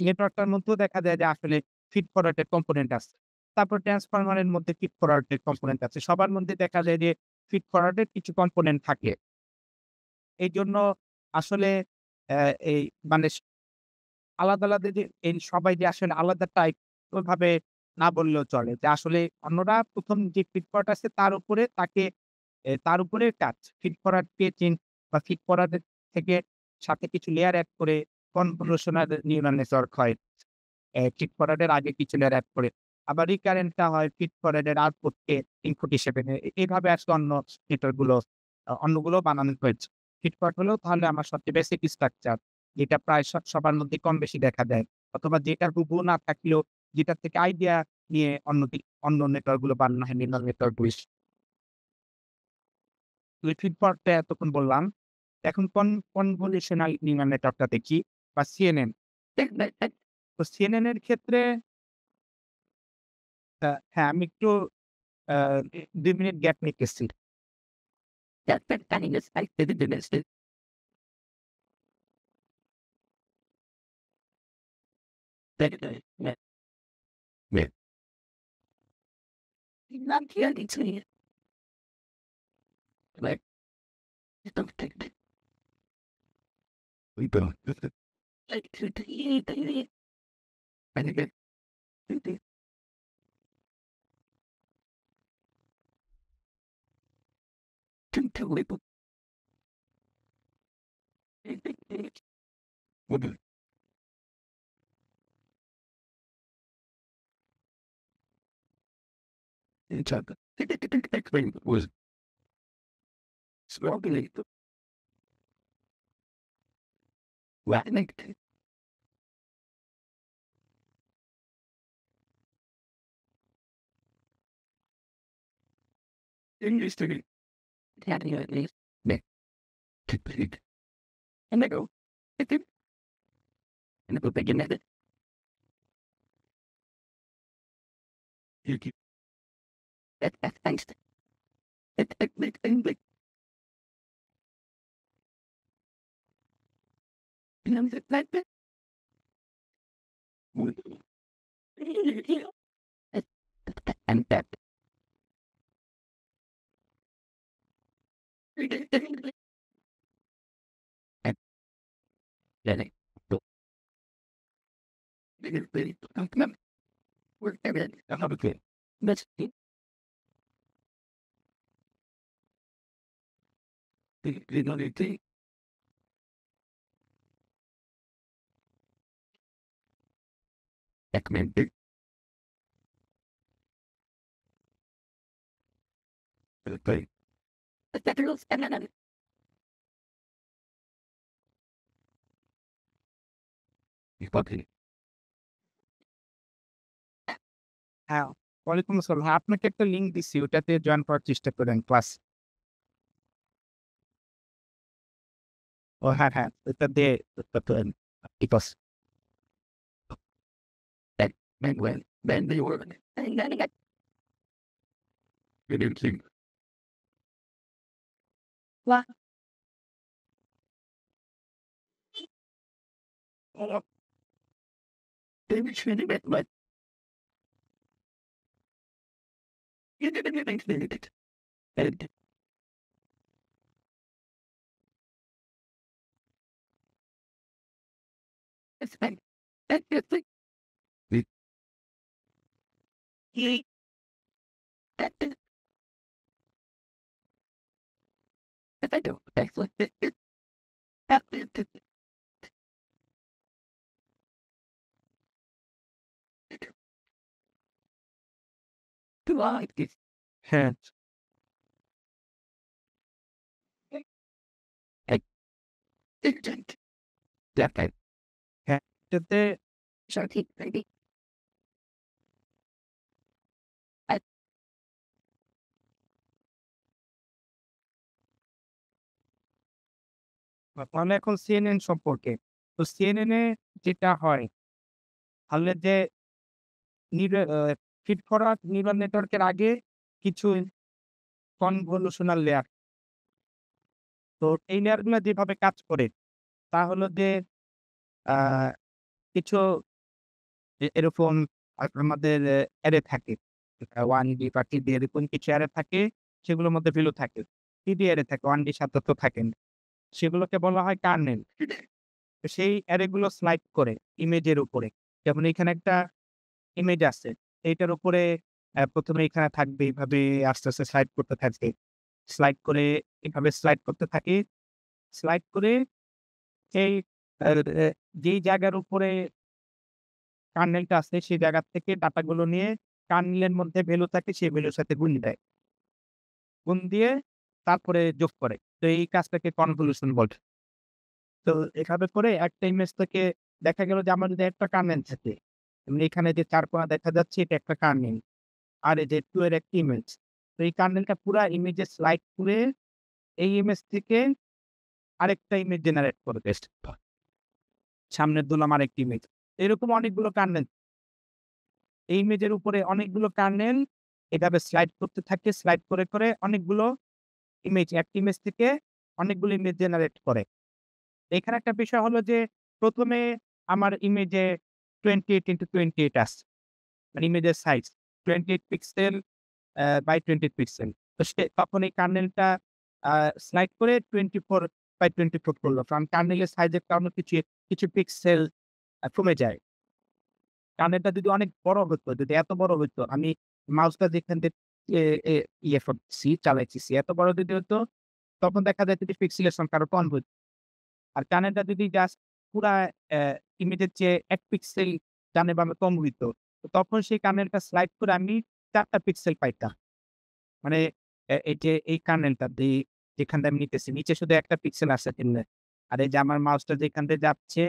নেটওয়ার্কটার মধ্যেও দেখা যায় যে আসলে ফিড ফরওয়ার্ড এর কম্পোনেন্ট আছে। তারপর ট্রান্সফরমার এর মধ্যে ফিড ফরওয়ার্ড এর কম্পোনেন্ট আছে। সবার মধ্যে দেখা যায় যে ফিড ফরওয়ার্ড এর কিছু কম্পোনেন্ট থাকে। এইজন্য আসলে এই মানে আলাদা যে এই সবাই যে আসলে আলাদা টাইপ ওইভাবে না বললেও চলে। যে আসলে অন্যরা ১ম যে ফিড ফরওয়ার্ড আছে তার উপরে কাজ। ফিড ফরওয়ার্ড পেচিং বা ফিড ফরওয়ার্ড এর থেকে সাথে কিছু লেয়ার এড করে কনভলিউশনাল নিউরাল নেটওয়ার্ক হয়। ফিড ফরওয়ার্ড এর আগে কিছু লেয়ার এড করে। আবার রিকারেন্ট টা হয় ফিড ফরওয়ার্ড এর আউটপুটকে ইনপুট হিসেবে নেয়। এভাবে আসলে অন্য নেটওয়ার্ক গুলো অন্যগুলো বানানো হয়েছে। ফিড ফরওয়ার্ড হলেও তাহলে আমার সবচেয়ে বেসিক স্ট্রাকচার। যেটা প্রায় সবার মধ্যে কম বেশি দেখা যায়। অথবা যেটার হুবহু না থাকলেও যেটার থেকে আইডিয়া নিয়ে অন্য নেটওয়ার্ক গুলো বানানো হয় নিউরাল নেটওয়ার্ক গুলি। ফিড ফরওয়ার্ডটা এতক্ষণ বললাম। এখন কনভলিউশনাল নিউরাল নেটওয়ার্কটা দেখি বা সিএনএন। তো সিএনএন এর ক্ষেত্রে হ্যাঁ, আমি একটু আ ২ মিনিট গ্যাপ নিতেছি। হ্যাঁ, ওয়ালাইকুম আসসালাম। হ্যাঁ, আপনাকে একটা লিঙ্ক দিচ্ছি। ওটাতে জয়েন করার চেষ্টা করেন ক্লাস। ও হ্যাঁ, হ্যাঁ। ওটা দিয়ে করতে পারেন। বিকজ when they were বাহ! হ্যাঁ, হ্যাঁ, এটাতে তাহলে এখন CNN সম্পর্কে। তো CNN এ যেটা হয়, তাহলে যে নিউরা ফিড করা নিউরাল নেটওয়ার্কের আগে কিছু কনভলিউশনাল লেয়ার। তো এই লেয়ার গুলা যেভাবে কাজ করে তা হলো যে আ কিছু এরকম আমাদের অ্যারে থাকে। 1D বা 2D এরকম কিছু অ্যারে থাকে, সেগুলোর মধ্যে ভ্যালু থাকে। 3D অ্যারে থাকে, 1D সাথে তো থাকেন। সেগুলোকে বলা হয় কার্নেল। তো সেই অ্যারে গুলো স্লাইড করে ইমেজের উপরে। যেমন এখানে একটা ইমেজ আছে। এইটার উপরে ১ম এ এখানে থাকবে, এভাবে আস্তে, আস্তে স্লাইড করতে থাকবে। স্লাইড করে এভাবে স্লাইড করতে থাকে। স্লাইড করে সেই আ এ যেই জায়গার উপরে কার্নেলটা আছে সেই জায়গা থেকে ডাটাগুলো নিয়ে কার্নেলের মধ্যে ভ্যালু থাকে সেই ভ্যালুর সাথে গুণ দেয়। গুণ দিয়ে তারপরে যোগ করে। তো এই কাজটাকে কনভলিউশন বলে। তো এভাবে করে একটা ইমেজ থেকে দেখা গেল যে আমার যদি একটা কার্নেল থাকে, যেমন এখানে যে ৪ কোণা দেখা যাচ্ছে এটা একটা কার্নেল। আর এই যে 2 এর একটা ইমেজ। তো এই কার্নেলটা পুরা ইমেজে স্লাইড করে এই ইমেজ থেকে আরেকটা ইমেজ জেনারেট করবে। সামনের দিলাম আরেকটি ইমেজ। এরকম অনেকগুলো কার্নেল, এই ইমেজের উপরে অনেকগুলো কার্নেল এভাবে স্লাইড করতে থাকে। স্লাইড করে, করে অনেকগুলো ইমেজ, একটা ইমেজ থেকে অনেকগুলো ইমেজ জেনারেট করে। এখানে একটা বিষয় হলো যে ১ম এ আমার ইমেজে 28x28 আসছে। মানে ইমেজের সাইজ 28 পিক্সেল বাই 28 পিক্সেল। তো তখন এই কার্নেলটা আ স্লাইড করে 24x24 করল। কারণ কার্নেলের সাইজের কারণে কিছু পিক্সেল কমে যায়। কার্নেলটা যদি অনেক বড় হতো, যদি এত বড় হইতো, আমি মাউসটা যেখান থেকে এ এ ইয়ে করতেছি, চালাইতেছি, এত বড় যদি হতো, তখন দেখা যাইত যে পিক্সেলের সংখ্যা আরো কম হইত। আর কানেরটা যদি জাস্ট পুরা অ্যা ইমেজের চেয়ে ১ পিক্সেল ডানে বামে কম হইতো, তো তখন সেই কানেরটা স্লাইড করে আমি ৪ টা পিক্সেল পাইতাম। মানে এই যে এই কার্নেলটা যেখানটা আমি নিতেছি, নিচে শুধু ১ টা পিক্সেল আছে কিনলে। আর এই যে আমার মাউসটা যেখান দিয়ে যাচ্ছে,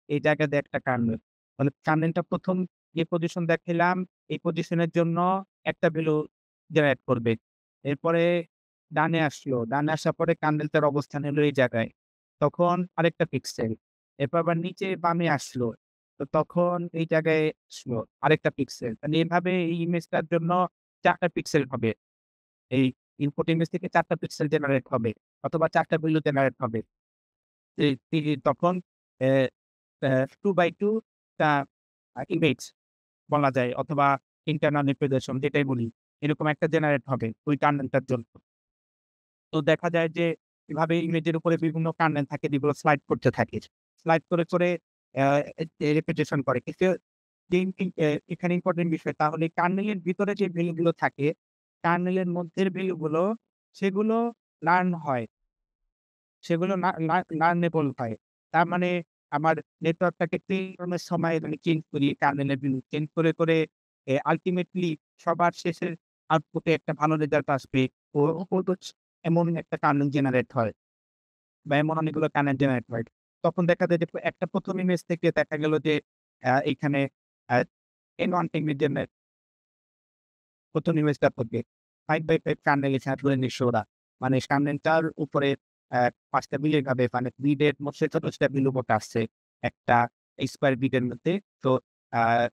এই জায়গাতে একটা কার্নেল। মানে কার্নেলটা ১ম যে পজিশন দেখাইলাম, এই পজিশনের জন্য একটা ভ্যালু জেনারেট করবে। এরপরে ডানে আসলো। ডানে আসার পরে কার্নেলটার অবস্থান হলো এই জায়গায়। তখন আরেকটা পিক্সেল। এরপর আবার নিচে বামে আসলো। তো তখন এই জায়গায় আসলো আরেকটা পিক্সেল। মানে এভাবে এই ইমেজটার জন্য ৪ টা পিক্সেল হবে। এই ইনপুট ইমেজ থেকে ৪ টা পিক্সেল জেনারেট হবে অথবা ৪ টা ভ্যালু জেনারেট হবে। তখন অ্যা অ্যা 2 বাই 2 টা ইমেজ বলা যায় অথবা ইন্টারনাল রিপ্রেজেন্টেশন যেটাই বলি। এরকম একটা জেনারেট হবে ওই কার্নেলটার জন্য। তো দেখা যায় যে এভাবে ইমেজের উপরে বিভিন্ন কার্নেল থাকে যেগুলো স্লাইড করতে থাকে। স্লাইড করে, করে অ্যা রিপিটেশন করে। কিন্তু এখানে ইম্পোর্টেন্ট বিষয় তাহলে কার্নেলের ভিতরে যে ভ্যালু গুলো থাকে, কার্নেলের মধ্যের ভ্যালু গুলো সেগুলো লার্ন হয়। সেগুলো লার্নেবল হয়। তার মানে আমার নেটওয়ার্কটাকে ক্লিনের সময় মানে চেঞ্জ করি, কার্নেলের ভ্যালু চেঞ্জ করে, করে আল্টিমেটলি সবার শেষের আউটপুটে একটা ভালো রেজাল্ট আসবে। ও ও তো এমন একটা কার্নেল জেনারেট হয় বা এমন অনেকগুলো কার্নেল জেনারেট হয়। তখন দেখা যায় যে একটা ১ম ইমেজ থেকে দেখা গেল যে এখানে আ N1 ইমেজ জেনারেট প্রথম ইমেজটা থেকে 5x5 কার্নেল এখানে ধরে নিচ্ছে ওরা। মানে কার্নেলটার উপরে 5টা বিলিয়ন হবে, মানে গ্রিডের মধ্যে ছোট ছোট বিলুপট আসছে একটা স্কোয়ার গ্রিডের মধ্যে। তো আহ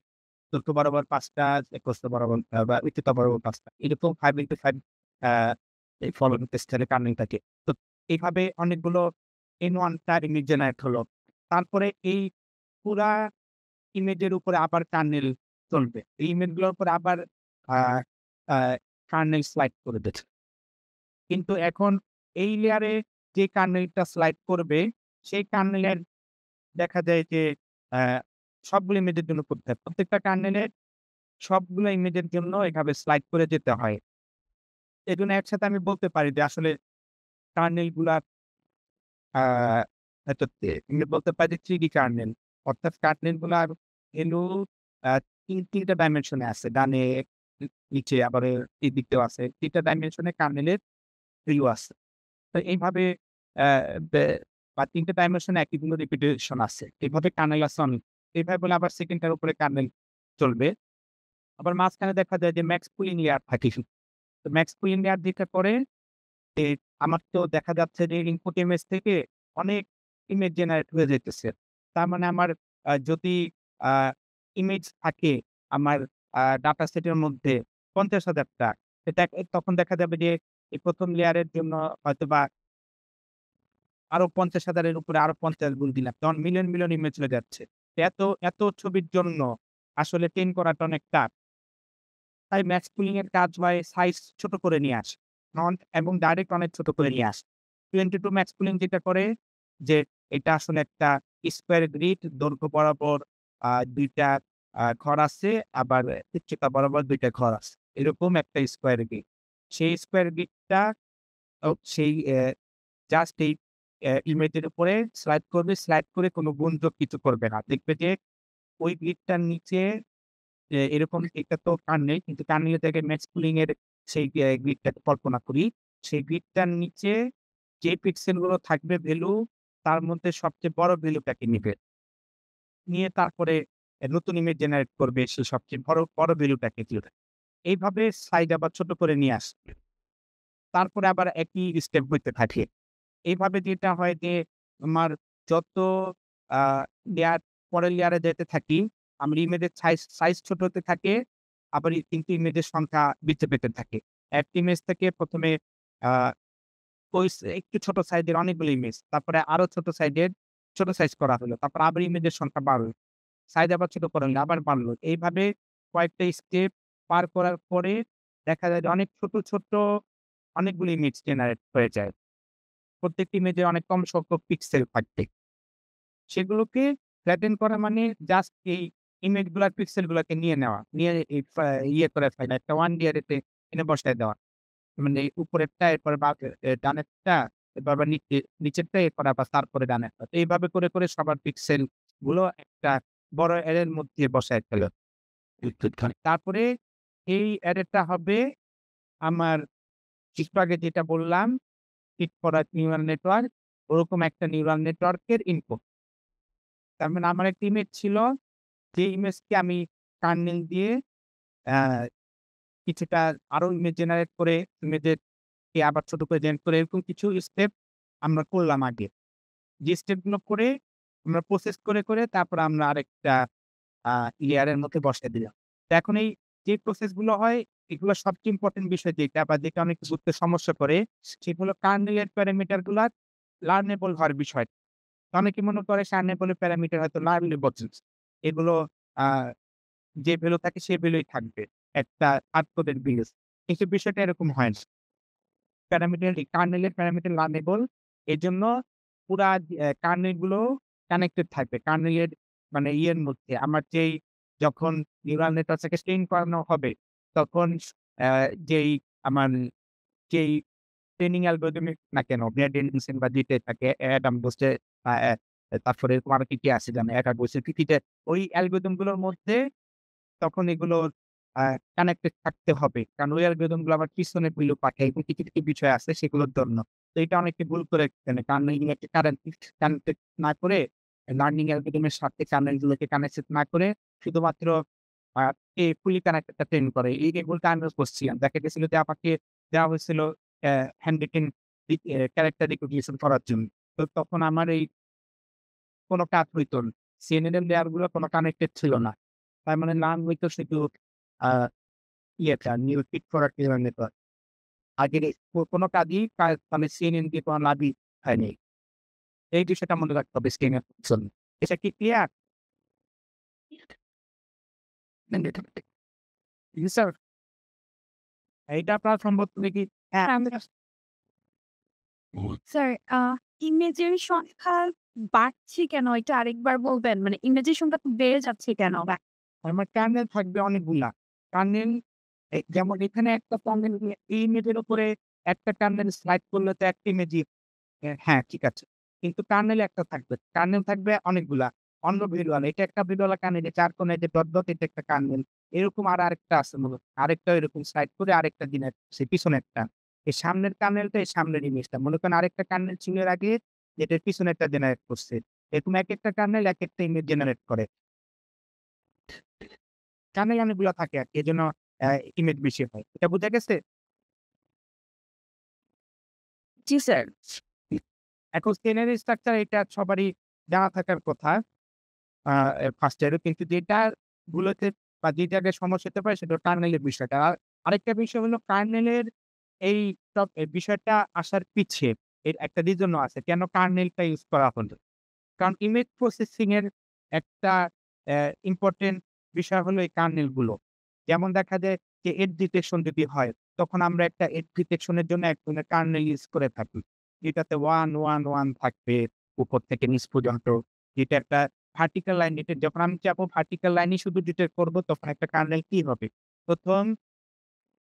দৈর্ঘ্য বরাবর 5টা, প্রস্থ বরাবর বা উচ্চতা বরাবর 5টা। এরকম 5x5 আহ এই ফলোইং টেস্টারে কার্নেল থাকে। তো এইভাবে অনেকগুলো N1 টা ইমেজ জেনারেট হলো। তারপরে এই পুরা ইমেজের উপরে আবার কার্নেল চলবে। এই ইমেজগুলোর উপরে আবার আ আ কার্নেল স্লাইড করে দিচ্ছে। কিন্তু এখন এই লেয়ারে যে কার্নেলটা স্লাইড করবে, সেই কার্নেলের দেখা যায় যে আ সবগুলো ইমেজের জন্য করতে হয়। প্রত্যেকটা কার্নেলের সবগুলো ইমেজের জন্য এভাবে স্লাইড করে যেতে হয়। এজন্য একসাথে আমি বলতে পারি যে আসলে কার্নেল গুলা আ হয়তো আমি বলতে পারি 3D কার্নেল। অর্থাৎ কার্নেল গুলা ভ্যালু আ ৩ টা ডাইমেনশনে আছে। ডানে, নিচে আবার এদিকেও আছে। ৩ টা ডাইমেনশনে কার্নেলের ভ্যালু আছে। তো এইভাবে অ্যা বে বা ৩ টা ডাইমেনশনে একইগুলো রিপিটেশন আছে। এভাবে কার্নেল আছে অনেক। এভাবে বলে আবার 2nd টার উপরে কার্নেল চলবে। আবার মাঝখানে দেখা যায় যে ম্যাক্স পুলিং লেয়ার থাকে। তো ম্যাক্স পুলিং লেয়ার যেটা করে যে আমার তো দেখা যাচ্ছে যে ইনপুট ইমেজ থেকে অনেক ইমেজ জেনারেট হয়ে যাইতেছে। তার মানে আমার যদি আ ইমেজ থাকে আমার ডাটা সেটের মধ্যে ৫০,০০০ টা, সেটা তখন দেখা যাবে যে এই ১ম লেয়ারের জন্য হয়তোবা আরো ৫০,০০০ এর উপরে আরো ৫০ গুণ দিলাম। তখন মিলিয়ন, মিলিয়ন ইমেজ চলে যাচ্ছে। এত ছবির জন্য আসলে ট্রেন করাটা অনেক টাফ। তাই ম্যাক্স পুলিং এর কাজ হয় সাইজ ছোট করে নিয়ে আসে। এবং ডাইরেক্ট অনেক ছোট করে নিয়ে আসে। 22 ম্যাক্স পুলিং যেটা করে যে এটা আসলে একটা স্কোয়ার গ্রিড, দৈর্ঘ্য বরাবর ২ টা ঘর আছে, আবার উচ্চতা বরাবর ২ টা ঘর আছে। এরকম একটা স্কোয়ার গ্রিড। সেই স্কোয়ার গ্রিডটা সেই জাস্ট এই ইমেজের উপরে স্লাইড করবে। স্লাইড করে কোনো গুণযোগ কিছু করবে না। দেখবে যে ওই গ্রিডটার নিচে এরকম এটা তো কার নেই। কিন্তু কার্নেলের জায়গায় ম্যাক্স পুলিং এর সেই গ্রিডটাকে কল্পনা করি। সেই গ্রিডটার নিচে যে পিক্সেল গুলো থাকবে ভ্যালু, তার মধ্যে সবচেয়ে বড় ভ্যালুটাকে নিবে। নিয়ে তারপরে নতুন ইমেজ জেনারেট করবে সে সবচেয়ে বড় ভ্যালুটাকে দিবে। এইভাবে সাইজ আবার ছোট করে নিয়ে আসবে। তারপরে আবার একই স্টেপ হইতে থাকে। এইভাবে যেটা হয় যে আমার যত আ লেয়ার পরের লেয়ারে যেতে থাকি, আমার ইমেজের সাইজ ছোট হতে থাকে। আবার কিন্তু ইমেজের সংখ্যা বৃদ্ধি পেতে থাকে। একটা ইমেজ থেকে ১ম এ আ ওই একটু ছোট সাইজের অনেকগুলো ইমেজ। তারপরে আরো ছোট সাইজ করা হলো। তারপর আবার ইমেজের সংখ্যা বাড়লো। সাইজ আবার ছোট করা হলো, আবার বাড়লো। এইভাবে কয়েকটা স্টেপ পার করার পরে দেখা যায় যে অনেক ছোট, ছোট অনেকগুলো ইমেজ জেনারেট হয়ে যায়। প্রত্যেকটি ইমেজে অনেক কম সংখ্যক পিক্সেল থাকবে। সেগুলোকে ফ্ল্যাটেন করা মানে জাস্ট এই ইমেজ গুলার পিক্সেল গুলাকে নিয়ে নেওয়া। নিয়ে এই ইয়ে করে ফেলা, একটা 1 লেয়ারেতে এনে বসায় দেওয়া। মানে এই উপরেরটা, এরপরে ডানেরটা, এরপর আবার নিচেরটা, এরপর আবার তারপরে ডানেরটা। তো এইভাবে করে, করে সবার পিক্সেল গুলো একটা বড় অ্যারের মধ্যে বসায় ফেলে। তারপরে এই অ্যারেটা হবে আমার একটু আগে যেটা বললাম, ফিট করা নিউরাল নেটওয়ার্ক, ওরকম একটা নিউরাল নেটওয়ার্কের ইনপুট। তার মানে আমার একটা ইমেজ ছিল, যে ইমেজকে আমি কার্নেল দিয়ে আ কিছুটা আরো ইমেজ জেনারেট করে, ইমেজেরকে আবার ছোট করে জেনারেট করে, এরকম কিছু স্টেপ আমরা করলাম আগে। যে স্টেপগুলো করে আমরা প্রসেস করে, করে তারপর আমরা আরেকটা আ লেয়ারের মধ্যে বসায় দিলাম। তো এখন এই যে প্রসেস গুলো হয়, এগুলো সবচেয়ে ইম্পোর্টেন্ট বিষয় যেটা বা যেটা অনেক বুঝতে সমস্যা করে, সেগুলো কার্নেলের প্যারামিটার গুলা লার্নেবল হওয়ার বিষয়। অনেকে মনে করে সামনে বলে প্যারামিটার হয়তো লার্নেবল। এগুলো আ যে ভ্যালু থাকে সে ভ্যালুই থাকবে। একটা হার্ডকোডের ভ্যালু। কিন্তু বিষয়টা এরকম হয় না। কার্নেলের প্যারামিটার লার্নেবল। এজন্য পুরা কার্নেল গুলো কানেক্টেড থাকবে। কার্নেলের মানে ইয়ের মধ্যে আমার যখন নিউরাল নেটওয়ার্কটাকে ট্রেন করানো হবে, তখন অ্যা যেই আমার যেই ট্রেনিং অ্যালগরিদমিক না কেন, গ্রেডিয়েন্ট বা যেটাই থাকে, অ্যাডাম বসছে আ অ্যা তারপরে আরো কি, কি আছে জানি, অ্যাডাম বসছে পৃথিবীতে ওই অ্যালগরিদম গুলোর মধ্যে তখন এগুলো আ কানেক্টেড থাকতে হবে। কারণ ওই অ্যালগরিদম গুলো আবার পিছনে ভ্যালু পাঠায়, এবং কিছু, কিছু বিষয় আছে সেগুলোর জন্য। তো এটা অনেকে ভুল করে ফেলে। কার্নেল গুলোকে কানেক্টেড না করে লার্নিং অ্যালগরিদম এর সাথে কার্নেল গুলোকে কানেক্টেড না করে শুধুমাত্র এ ফুলি কানেক্টেডটা ট্রেন করে। এগুলোতে আমিও করছিলাম। দেখা গেছিল যে আমাকে দেওয়া হয়েছিল হ্যান্ডরিটেন ক্যারেক্টার রিকগনিশন করার জন্য। তো তখন আমার এই কোন কাজ হইতো না। CNN এর লেয়ার গুলো কোন কানেক্টেড ছিল না। তার মানে নাম হইতো শুধু আ ইয়েটা নিউজ ফিড করার নেটওয়ার্ক। আগের কোন কাজই মানে CNN দিয়ে কোন লাভই হয়নি। এই বিষয়টা মনে রাখতে হবে স্ক্রিনের জন্য। এটা কি ক্লিয়ার? জি স্যার। এইটা আপনার সম্ভবত দেখি হ্যাঁ, স্যার ইমেজের সংখ্যা বাড়ছে কেন? এটা আরেকবার বলবেন? মানে ইমেজের সংখ্যা তো বেড়ে যাচ্ছে কেন? আমার কার্নেল থাকবে অনেকগুলা। কার্নেল যেমন এখানে একটা কার্নেল এই ইমেজের উপরে একটা কার্নেল স্লাইড করলে তো একটা ইমেজই হ্যাঁ, ঠিক আছে। কিন্তু কার্নেল একটা থাকবে। কার্নেল থাকবে অনেকগুলা। অন্য ভিডিওয়ালা। এটা একটা ভিডিওয়ালা কার্নেল, ৪ কোণে যে ডট, ডট এটা একটা কার্নেল। এরকম আরেকটা আছে মূলত। আরেকটা এরকম স্লাইড করে আরেকটা দিনের সে পিছনেরটা। এই সামনের কার্নেলটা এই সামনের ইমেজটা। মনে করেন আরেকটা কার্নেল ছিল এর আগে যেটার পিছনেরটা জেনারেট করছে। এরকম একেকটা কার্নেল একেকটা ইমেজ জেনারেট করে। কার্নেল অনেকগুলা থাকে আরকি। এজন্য ইমেজ বেশি হয়। এটা বুঝা গেছে? জি স্যার। এখন চেইনের স্ট্রাকচার এটা সবারই জানা থাকার কথা। আ ফার্স্ট ইয়ারে কিন্তু যেটা গুলোতে বা যে জায়গায় সমস্যা হতে পারে সেটা কার্নেলের বিষয়টা। আর আরেকটা বিষয় হলো কার্নেলের এই বিষয়টা আসার পিছে এর একটা রিজনও আছে। কেন কার্নেলটা ইউজ করা হলো? কারণ ইমেজ প্রসেসিং এর একটা ইম্পোর্টেন্ট বিষয় হলো এই কার্নেল গুলো। যেমন দেখা যায় যে এজ ডিটেকশন যদি হয়, তখন আমরা একটা এজ ডিটেকশন এর জন্য এক ধরনের কার্নেল ইউজ করে থাকি। যেটাতে 1, 1, 1 থাকবে উপর থেকে নিচ পর্যন্ত। যেটা একটা ভার্টিক্যাল লাইন ডিটেক্ট যখন আমি চাবো ভার্টিক্যাল লাইনই শুধু ডিটেক্ট করব তখন একটা কার্নেল কি হবে? ১ম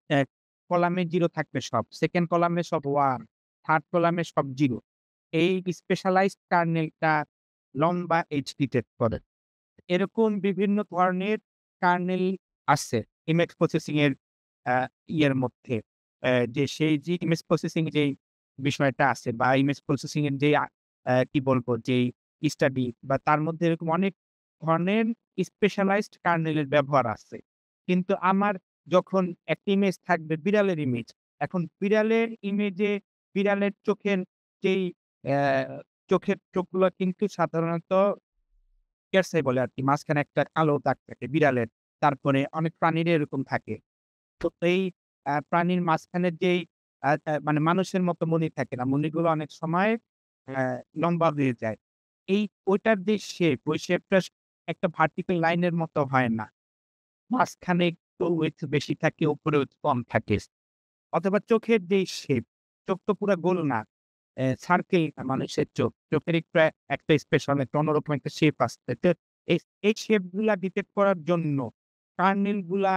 এক কলামে 0 থাকবে সব। 2nd কলামে সব 1, 3rd কলামে সব 0 এই স্পেশালাইজড কার্নেলটা লম্বা এজ ডিটেক্ট করে। এরকম বিভিন্ন ধরনের কার্নেল আছে ইমেজ প্রসেসিং এর আ ইয়ের মধ্যে। যে সেই যে ইমেজ প্রসেসিং যেই বিষয়টা আছে বা ইমেজ প্রসেসিং এর যেই কি বলবো যেই স্টাডি বা তার মধ্যে এরকম অনেক ধরনের স্পেশালাইজড কার্নেলের ব্যবহার আছে। কিন্তু আমার যখন একটা ইমেজ থাকবে বিড়ালের ইমেজ। এখন বিড়ালের ইমেজে বিড়ালের চোখের যেই অ্যা চোখের চোখগুলা কিন্তু সাধারণত কেরসাই বলে আরকি। মাঝখানে একটা কালো দাগ থাকে বিড়ালের। তারপরে অনেক প্রাণীরই এরকম থাকে। তো এই প্রাণীর মাঝখানের যেই মানে মানুষের মতো মণি থাকে না। মণিগুলো অনেক সময় অ্যা লম্বা হয়ে যায়। এই ওইটার যে শেপ, ওই শেপটা একটা ভার্টিক্যাল লাইনের মতো হয় না। মাঝখানে একটু উইডথ বেশি থাকে, উপরে উইডথ কম থাকে। অথবা চোখের যেই শেপ, চোখ তো পুরা গোল না। সার্কেল না মানুষের চোখ। চোখের একটু একটা স্পেশাল একটা অন্যরকম একটা শেপ আছে। তো এই এই শেপ গুলা ডিটেক্ট করার জন্য কার্নেল গুলা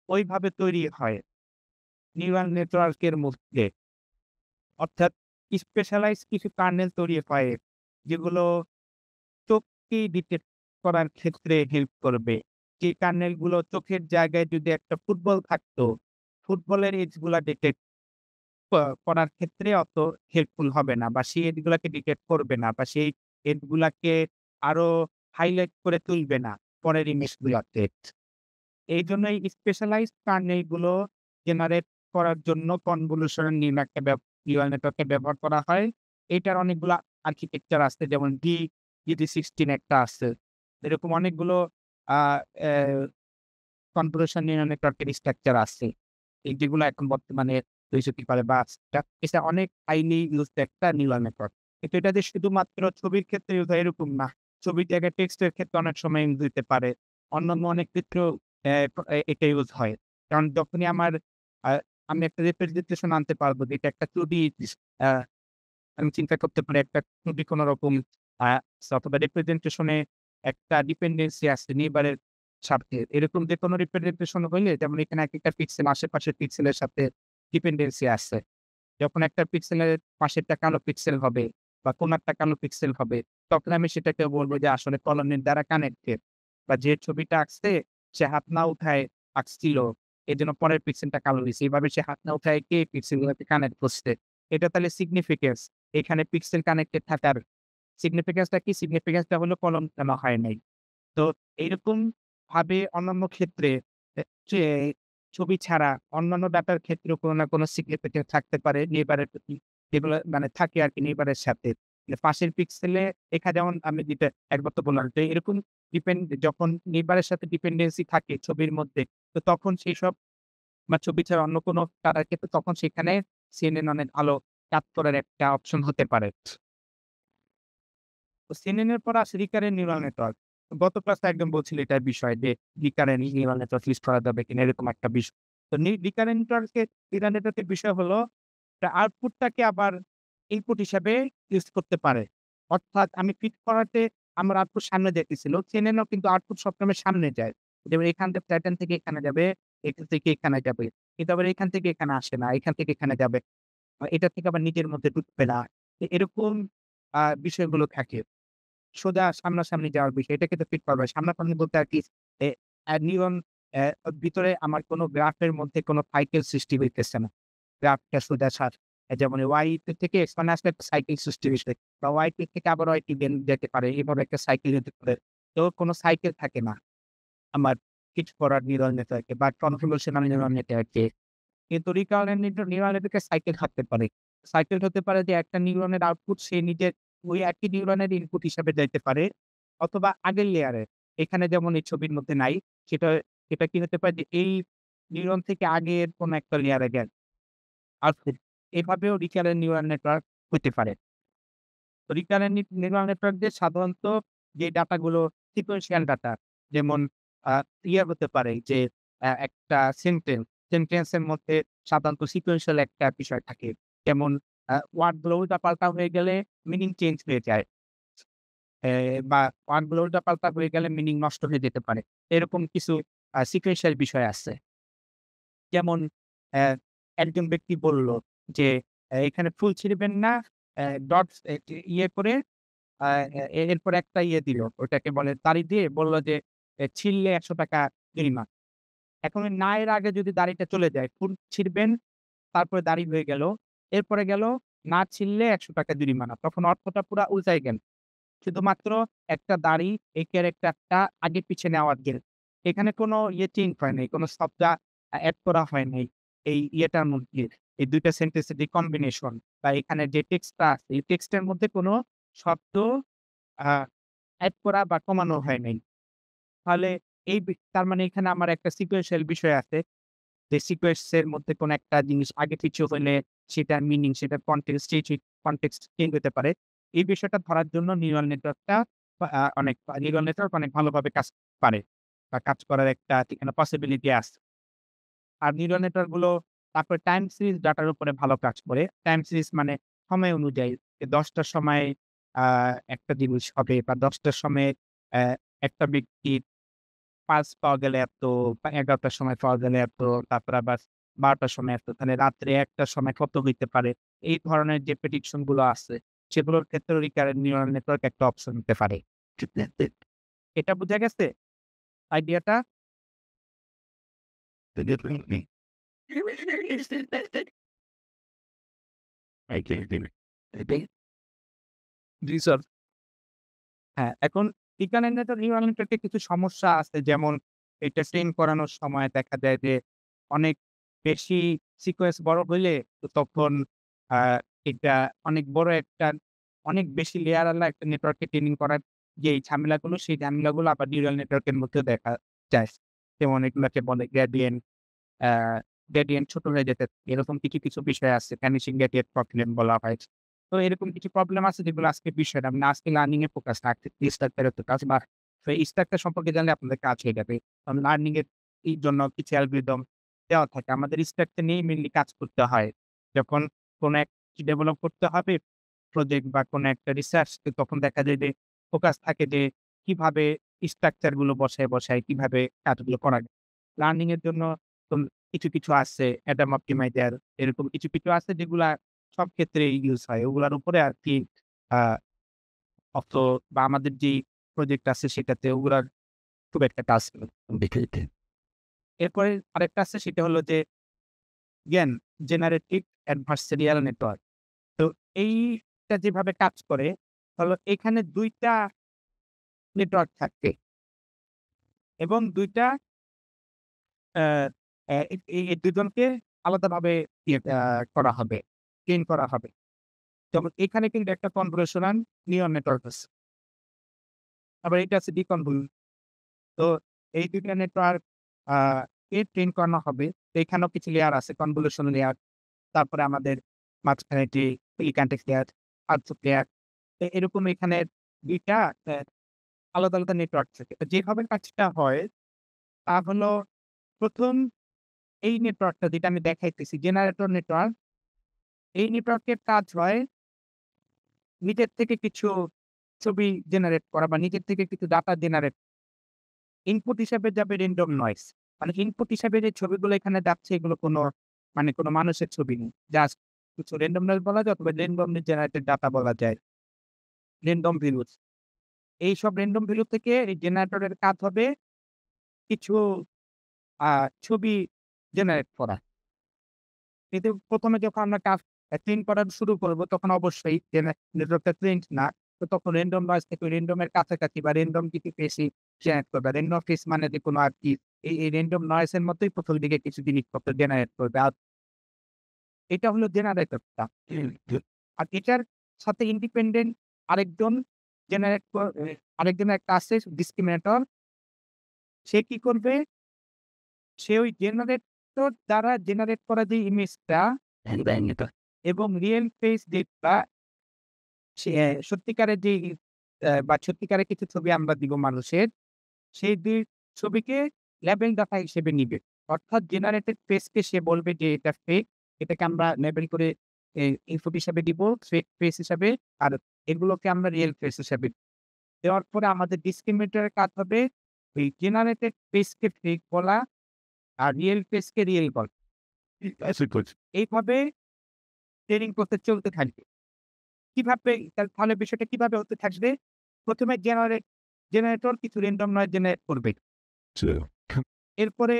ওইভাবে তৈরি হয় নিউরাল নেটওয়ার্কের মধ্যে। অর্থাৎ স্পেশালাইজ কিছু কার্নেল তৈরি হয় যেগুলো চোখকে ডিটেক্ট করার ক্ষেত্রে হেল্প করবে। যে কার্নেল গুলো চোখের জায়গায় যদি একটা ফুটবল থাকতো, ফুটবলের এজ গুলা ডিটেক্ট ক করার ক্ষেত্রে অত হেল্পফুল হবে না বা সে এগুলাকে ডিটেক্ট করবে না বা সেই এগুলাকে আরো হাইলাইট করে তুলবে না পরের ইমেজগুলাতে। এইজন্য এই স্পেশালাইজড কার্নেল গুলো জেনারেট করার জন্য কনভলিউশন নিউরাল নেটওয়ার্ককে ব্যবহার করা হয়। এটার অনেকগুলা আর্কিটেকচার আছে যেমন GD16 একটা আছে। এরকম অনেকগুলো আ অ্যা কনভলিউশন নিউরাল নেটওয়ার্কের স্ট্রাকচার আছে। এই যেগুলো এখন বর্তমানে তৈরি পারে বা এটা অনেক হাইলি ইউজড একটা নিউরাল নেটওয়ার্ক। কিন্তু এটা যে শুধুমাত্র ছবির ক্ষেত্রে ইউজ হয় এরকম না। ছবির জায়গায় টেক্সটের ক্ষেত্রে অনেক সময় ইউজ হইতে পারে। অন্যান্য অনেক ক্ষেত্রেও এটা ইউজ হয়। কারণ যখনই আমার আ আমি একটা রিপ্রেজেন্টেশন আনতে পারবো যে এটা একটা 2D আ আমি চিন্তা করতে পারি একটা 2D কোনরকম আ অথবা রিপ্রেজেন্টেশন এ একটা ডিপেন্ডেন্সি আছে নেইবার এর সাথে। এরকম যেকোনো রিপ্রেজেন্টেশন হইলে যেমন এখানে একেকটা পিক্সেল আশেপাশের পিক্সেলের সাথে ডিপেন্ডেন্সি আছে। যখন একটা পিক্সেলের পাশেরটা কালো পিক্সেল হবে বা কোণারটা কালো পিক্সেল হবে, তখন আমি সেটাকে বলব যে আসলে কলোনির দ্বারা কানেক্টেড বা যে ছবিটা আঁকছে সে হাত না উঠায় আঁকছিল। এজন্য পরের পিক্সেলটা কালো হইছে। এভাবে সে হাত না উঠায় কে পিক্সেলগুলোকে কানেক্ট করছে। এটা তাহলে সিগনিফিক্যান্স। এখানে পিক্সেল কানেক্টেড থাকার সিগনিফিক্যান্স টা কি? সিগনিফিক্যান্স টা হলো কলম কেন হয় নাই। তো এইরকম ভাবে অন্যান্য ক্ষেত্রে যে ছবি ছাড়া অন্যান্য ডাটার ক্ষেত্রেও কোনো না কোনো সিগনিফিকেন্স থাকতে পারে নেইবারের প্রতি, যেগুলো মানে থাকে আরকি নেইবারের সাথে। পাশের পিক্সেলে যেমন আমি যেটা একবার তো বললাম যে এরকম যখন নেইবারের সাথে ডিপেন্ডেন্সি থাকে ছবির মধ্যে, তো তখন সেইসব বা ছবি ছাড়া অন্য কোনো ডাটার ক্ষেত্রে তখন সেখানে CNN অনেক ভালো কাজ করার একটা অপশন হতে পারে। তো CNN এর পর আসে রিকারেন্ট নিউরাল নেটওয়ার্ক। গত ক্লাসে একদম বলছিল এটার বিষয় যে রিকারেন্ট নিউরাল নেটওয়ার্ক লিস্ট করা যাবে কিনা এরকম একটা বিষয়। তো রিকারেন্ট নিউরাল নেটওয়ার্কের বিষয় হলো আউটপুটটাকে আবার ইনপুট হিসাবে ইউজ করতে পারে। অর্থাৎ আমি ফিট করাতে আমার আউটপুট সামনে যাইতেছিল। CNN ও কিন্তু আউটপুট সবসময় সামনে যায়। যেমন এখান থেকে প্যাটার্ন থেকে এখানে যাবে, এখান থেকে এখানে যাবে। কিন্তু আবার এখান থেকে এখানে আসে না, এখান থেকে এখানে যাবে। এটা থেকে আবার নিজের মধ্যে ঢুকবে না। এরকম বিষয়গুলো থাকে। সোজা সামনাসামনি যাওয়ার বিষয়। এটা কিন্তু ফিট করবে। সামনাসামনি বলতে আরকি এ নিউরন ভিতরে আমার কোনো গ্রাফের মধ্যে কোনো সাইকেল সৃষ্টি হইতেছে না। গ্রাফটা সোজা যেমন Y থেকে X মানে আসলে একটা সাইকেল সৃষ্টি হইছে। বা Y থেকে আবার Y যেতে পারে। এভাবে একটা সাইকেল হতে পারে। তো কোনো সাইকেল থাকে না আমার ফিট করার নিউরাল নেটওয়ার্কে বা কনভলিউশনাল নিউরাল নেটওয়ার্কে। কিন্তু রিকারেন্ট নিউরাল নেটওয়ার্কে সাইকেল থাকতে পারে। সাইকেল হতে পারে যে একটা নিউরনের আউটপুট সে নিজের ওই একই নিউরনের ইনপুট হিসাবে যাইতে পারে অথবা আগের লেয়ারে। এখানে যেমন এই ছবির মধ্যে নাই সেটা সেটা কি হতে পারে যে এই নিউরন থেকে আগের কোনো একটা লেয়ারে গেল আউটপুট। এভাবেও রিকারেন্ট নিউরাল নেটওয়ার্ক হতে পারে। তো রিকারেন্ট নিউরাল নেটওয়ার্ক দিয়ে সাধারণত যে ডাটাগুলো সিকোয়েন্সিয়াল ডাটা যেমন আ হতে পারে যে একটা সেন্টেন্সের মধ্যে সাধারণত সিকোয়েন্সিয়াল একটা বিষয় থাকে। যেমন ওয়ার্ডগুলো উল্টাপাল্টা হয়ে গেলে মিনিং চেঞ্জ হয়ে যায়। বা ওয়ার্ডগুলো উল্টাপাল্টা হয়ে গেলে মিনিং নষ্ট হয়ে যেতে পারে। এরকম কিছু সিকোয়েন্সিয়াল বিষয় আছে। যেমন অ্যা একজন ব্যক্তি বলল যে, "এখানে ফুল ছিঁড়বেন না।" ডটস করে আ এরপর একটা দিল। ওটাকে বলে তাড়ি দিয়ে বলল যে, "ছিঁড়লে ৳১০০ জরিমানা।" এখন ওই না এর আগে যদি দাড়িটা চলে যায়, ফুল ছিঁড়বেন, তারপরে দাড়ি হয়ে গেল। এরপরে গেল, "না ছিঁড়লে ৳১০০ জরিমানা।" তখন অর্থটা পুরা উল্টাই গেল। শুধুমাত্র একটা দাড়ি, এই ক্যারেক্টারটা আগে পিছে নেওয়ার জন্য। এখানে কোনো চেঞ্জ হয় নাই। কোনো শব্দ এড করা হয় নাই। এই ইয়েটার মধ্যে। এই ২ টা সেন্টেন্সের যে কম্বিনেশন বা এখানে যে টেক্সটটা আছে, এই টেক্সটের মধ্যে কোনো শব্দ আ এড করা বা কমানো হয় নাই। তাহলে তার মানে এখানে আমার একটা সিকোয়েন্সিয়াল বিষয় আছে। যে সিকোয়েন্সের মধ্যে কোনো একটা জিনিস আগে পিছে হইলে সেটার মিনিং, সেটার কনটেক্সট চেঞ্জ হতে পারে। এই বিষয়টা ধরার জন্য নিউরাল নেটওয়ার্ক অনেক ভালোভাবে কাজ পারে বা কাজ করার একটা এখানে পসিবিলিটি আছে। আর নিউরাল নেটওয়ার্ক গুলো তারপরে টাইম সিরিজ ডাটার উপরে ভালো কাজ করে। টাইম সিরিজ মানে সময় অনুযায়ী যে ১০ টার সময় আ একটা জিনিস হবে বা ১০ টার সময়ে অ্যা একটা ব্যক্তির পালস পাওয়া গেলে এত, বা ১১ টার সময় পাওয়া গেলে এত, তারপরে আবার ১২ টার সময় এত, তাহলে রাত্রে ১ টার সময় কত হইতে পারে? এই ধরনের যে প্রেডিকশন গুলো আছে, সেগুলোর ক্ষেত্রেও রিকারেন্ট নিউরাল নেটওয়ার্ক একটা অপশন হতে পারে। এটা বুঝা গেছে আইডিয়াটা? জি, স্যার। হ্যাঁ, এখন রিকারেন্ট নিউরাল নেটওয়ার্কের কিছু সমস্যা আছে। যেমন এটা ট্রেন করানোর সময় দেখা যায় যে অনেক বেশি সিকোয়েন্স বড় হইলে তো তখন আ এটা অনেক বড় একটা অনেক বেশি লেয়ার আলা একটা নেটওয়ার্ককে ট্রেনিং করার যেই ঝামেলাগুলো, সেই ঝামেলাগুলো আবার নিউরাল নেটওয়ার্কের মধ্যেও দেখা যায়। যেমন এগুলাকে বলে গ্রেডিয়েন্ট, আ গ্রেডিয়েন্ট ছোট হয়ে যেতে এরকম কিছু বিষয় আছে। ভ্যানিশিং গ্রেডিয়েন্ট প্রবলেম বলা হয়। তো এরকম কিছু প্রবলেম আছে যেগুলো আজকের বিষয় না। মানে আজকে লার্নিং এ ফোকাস রাখতে স্ট্রাকচার এর তো কাজ বা স্ট্রাকচার সম্পর্কে জানলে আপনাদের কাজ হয়ে যাবে। কারণ লার্নিং এর জন্য কিছু অ্যালগরিদম দেওয়া থাকে। আমাদের স্ট্রাকচার নিয়েই মেইনলি কাজ করতে হয়। যখন কোন এক কিছু ডেভেলপ করতে হবে প্রজেক্ট বা কোন একটা রিসার্চ, তখন দেখা যায় যে ফোকাস থাকে যে কিভাবে স্ট্রাকচার গুলো বসায় কিভাবে কাজগুলো করা যায়। লার্নিং এর জন্য তো কিছু আছে অ্যাডাম অপ্টিমাইজার, এরকম কিছু আছে যেগুলা সব ক্ষেত্রেই ইউজ হয়। ওগুলার উপরে আরকি আ অত বা আমাদের যেই প্রজেক্ট আছে সেটাতে ওগুলার খুব একটা কাজ এরপরে আরেকটা আছে সেটা হলো যে জ্ঞান জেনারেটিভ অ্যাডভার্সারিয়াল নেটওয়ার্ক। তো এইটা যেভাবে কাজ করে হলো এখানে ২ টা নেটওয়ার্ক থাকে। এবং ২ টা অ্যা অ্যা এই দুজনকে আলাদাভাবে করা হবে, ট্রেন করা হবে। যেমন এখানে কিন্তু একটা কনভলিউশনাল নিউরাল নেটওয়ার্ক আছে। আবার এটা আছে ডিকনভলিউশন। তো এই ২ টা নেটওয়ার্ক আ কে ট্রেন করানো হবে। তো এখানেও কিছু লেয়ার আছে, কনভলিউশন লেয়ার। তারপরে আমাদের মাঝখানে যে প্রিকন্টেক্সট লেয়ার, আউটপুট লেয়ার। এরকম এখানে ২ টা আলাদা, আলাদা নেটওয়ার্ক থাকে। তো যেভাবে কাজটা হয় তা হলো ১ম এই নেটওয়ার্কটা যেটা আমি দেখাইতেছি জেনারেটর নেটওয়ার্ক, এই নেটওয়ার্কের কাজ হয় নিজের থেকে কিছু ছবি জেনারেট করা বা নিজের থেকে কিছু ডাটা জেনারেট। ইনপুট হিসাবে যাবে র‍্যান্ডম নয়েজ। মানে ইনপুট হিসাবে যে ছবিগুলো এখানে যাচ্ছে এগুলো কোনো মানুষের ছবি নেই। জাস্ট কিছু র‍্যান্ডম নয়েজ বলা যায় অথবা র‍্যান্ডমলি জেনারেটেড ডাটা বলা যায়। Random values. এইসব র‍্যান্ডম ভ্যালু থেকে এই জেনারেটরের কাজ হবে কিছু আ ছবি জেনারেট করা। কিন্তু ১ম এ যখন আমরা কাজ ট্রেন করা শুরু করব তখন অবশ্যই নেটওয়ার্কটা ট্রেন্ড না। তো তখন র‍্যান্ডম নয়েজ থেকে র‍্যান্ডম এর কাছাকাছি বা র‍্যান্ডম কিছু ফেসই জেনারেট করবে। র‍্যান্ডম ফেস মানে যেকোনো আরকি এই র‍্যান্ডম নয়েজ এর মতোই ১ম দিকে কিছু জিনিসপত্র জেনারেট করবে। আর এটা হলো জেনারেটরটা। আর এটার সাথে ইন্ডিপেন্ডেন্ট আরেকজন জেনারেট ক এ আরেকজনের একটা আছে ডিসক্রিমিনেটর। সে কি করবে? সে ওই জেনারেটর দ্বারা জেনারেট করা যে ইমেজটা এবং রিয়াল ফেস যেটা সত্যিকারের যেই বা সত্যিকারের কিছু ছবি আমরা দিব মানুষের, সেই ২ ছবিকে লেবেল ডাটা হিসেবে নিবে। অর্থাৎ জেনারেটেড ফেসকে সে বলবে যে এটা ফেক। এটাকে আমরা লেবেল করে ইনপুট হিসাবে দিব, ফেক ফেস হিসাবে। আর এগুলোকে আমরা রিয়াল ফেস হিসাবে দেওয়ার পরে আমাদের ডিসক্রিমিনেটর এর কাজ হবে এই জেনারেটেড ফেসকে ফেক বলা আর রিয়াল ফেসকে রিয়াল বলা। এইভাবে ট্রেনিং প্রসেস চলতে থাকবে। কিভাবে তাহলে বিষয়টা কিভাবে হতে থাকবে? ১ম এ জেনারেটর কিছু র‍্যান্ডম নয়েজ জেনারেট করবে। এরপরে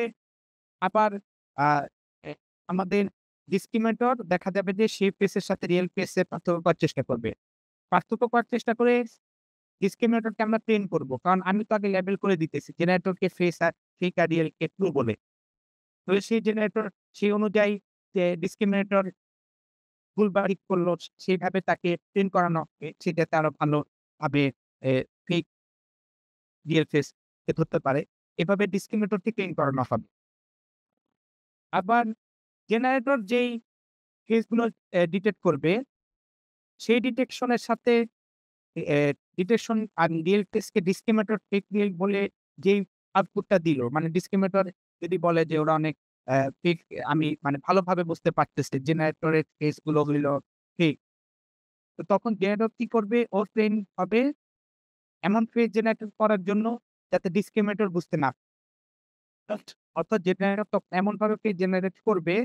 আবার আ এ আমাদের ডিসক্রিমিনেটর দেখা যাবে যে সেই ফেসের সাথে রিয়াল ফেসের পার্থক্য করার চেষ্টা করবে। পার্থক্য করার চেষ্টা করে ডিসক্রিমিনেটরকে আমরা ট্রেন করব। কারণ আমি তো আগে লেবেল করে দিতেছি। জেনারেটরকে ফেক আর রিয়াল কে ট্রু বলে। তো সেই জেনারেটর সেই অনুযায়ী যে ডিসক্রিমিনেটর ভুল বা ঠিক করলো সেভাবে তাকে ট্রেন করানো হবে। সে যাতে আরো ভালোভাবে এ ফেক রিয়াল ফেস কে ধরতে পারে। এভাবে ডিসক্রিমিনেটরকে ট্রেন করানো হবে। আবার জেনারেটর যেই ফেসগুলো ডিটেক্ট করবে, সেই ডিটেকশন এর সাথে এ ডিটেকশন আর রিয়াল ফেসকে ডিসক্রিমিনেটর ফেক রিয়াল বলে যেই আউটপুটটা দিল, মানে ডিসক্রিমিনেটর যদি বলে যে ওরা অনেক ফেক আমি মানে ভালোভাবে বুঝতে পারতেছি জেনারেটরের ফেসগুলো হইল ফেক। তো তখন জেনারেটর কি করবে? ও ট্রেন হবে এমন ফেস জেনারেট করার জন্য যাতে ডিসক্রিমিনেটর বুঝতে না অর্থাৎ জেনারেটর তখন এমনভাবে ফেস জেনারেট করবে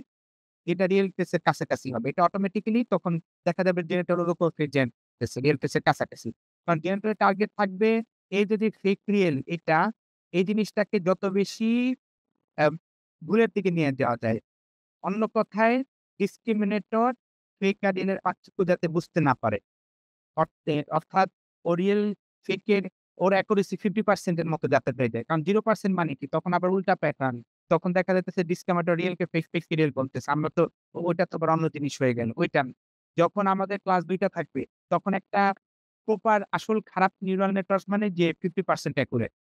যেটা রিয়াল ফেস এর কাছাকাছি হবে। এটা অটোমেটিক্যালি তখন দেখা যাবে জেনারেটর ওর উপর ফেস জেনারেট রিয়াল ফেস এর কাছাকাছি। কারণ জেনারেটরের টার্গেট থাকবে এই যদি ফেক রিয়াল এটা এই জিনিসটাকে যত বেশি আ ভুলের দিকে নিয়ে যাওয়া যায়। অন্য কথায় ডিসক্রিমিনেটর ফেক আর রিয়াল এর পার্থক্য যাতে বুঝতে না পারে। অর্থাৎ ও রিয়েল ফেকের ওর অ্যাকুরেসি 50% এর মতো যাতে হয়ে যায়। কারণ 0% মানে কি? তখন আবার উল্টা প্যাটার্ন। তখন দেখা যাইতেছে ডিসক্রিমিনেটর রিয়েলকে ফেক, ফেককে রিয়েল বলতেছে। আমরা তো ওইটা তো আবার অন্য জিনিস হয়ে গেল। ওইটা না। যখন আমাদের ক্লাস ২ টা থাকবে, তখন একটা প্রপার আসল খারাপ নিউরাল নেটওয়ার্ক মানে যে 50% অ্যাকুরেট।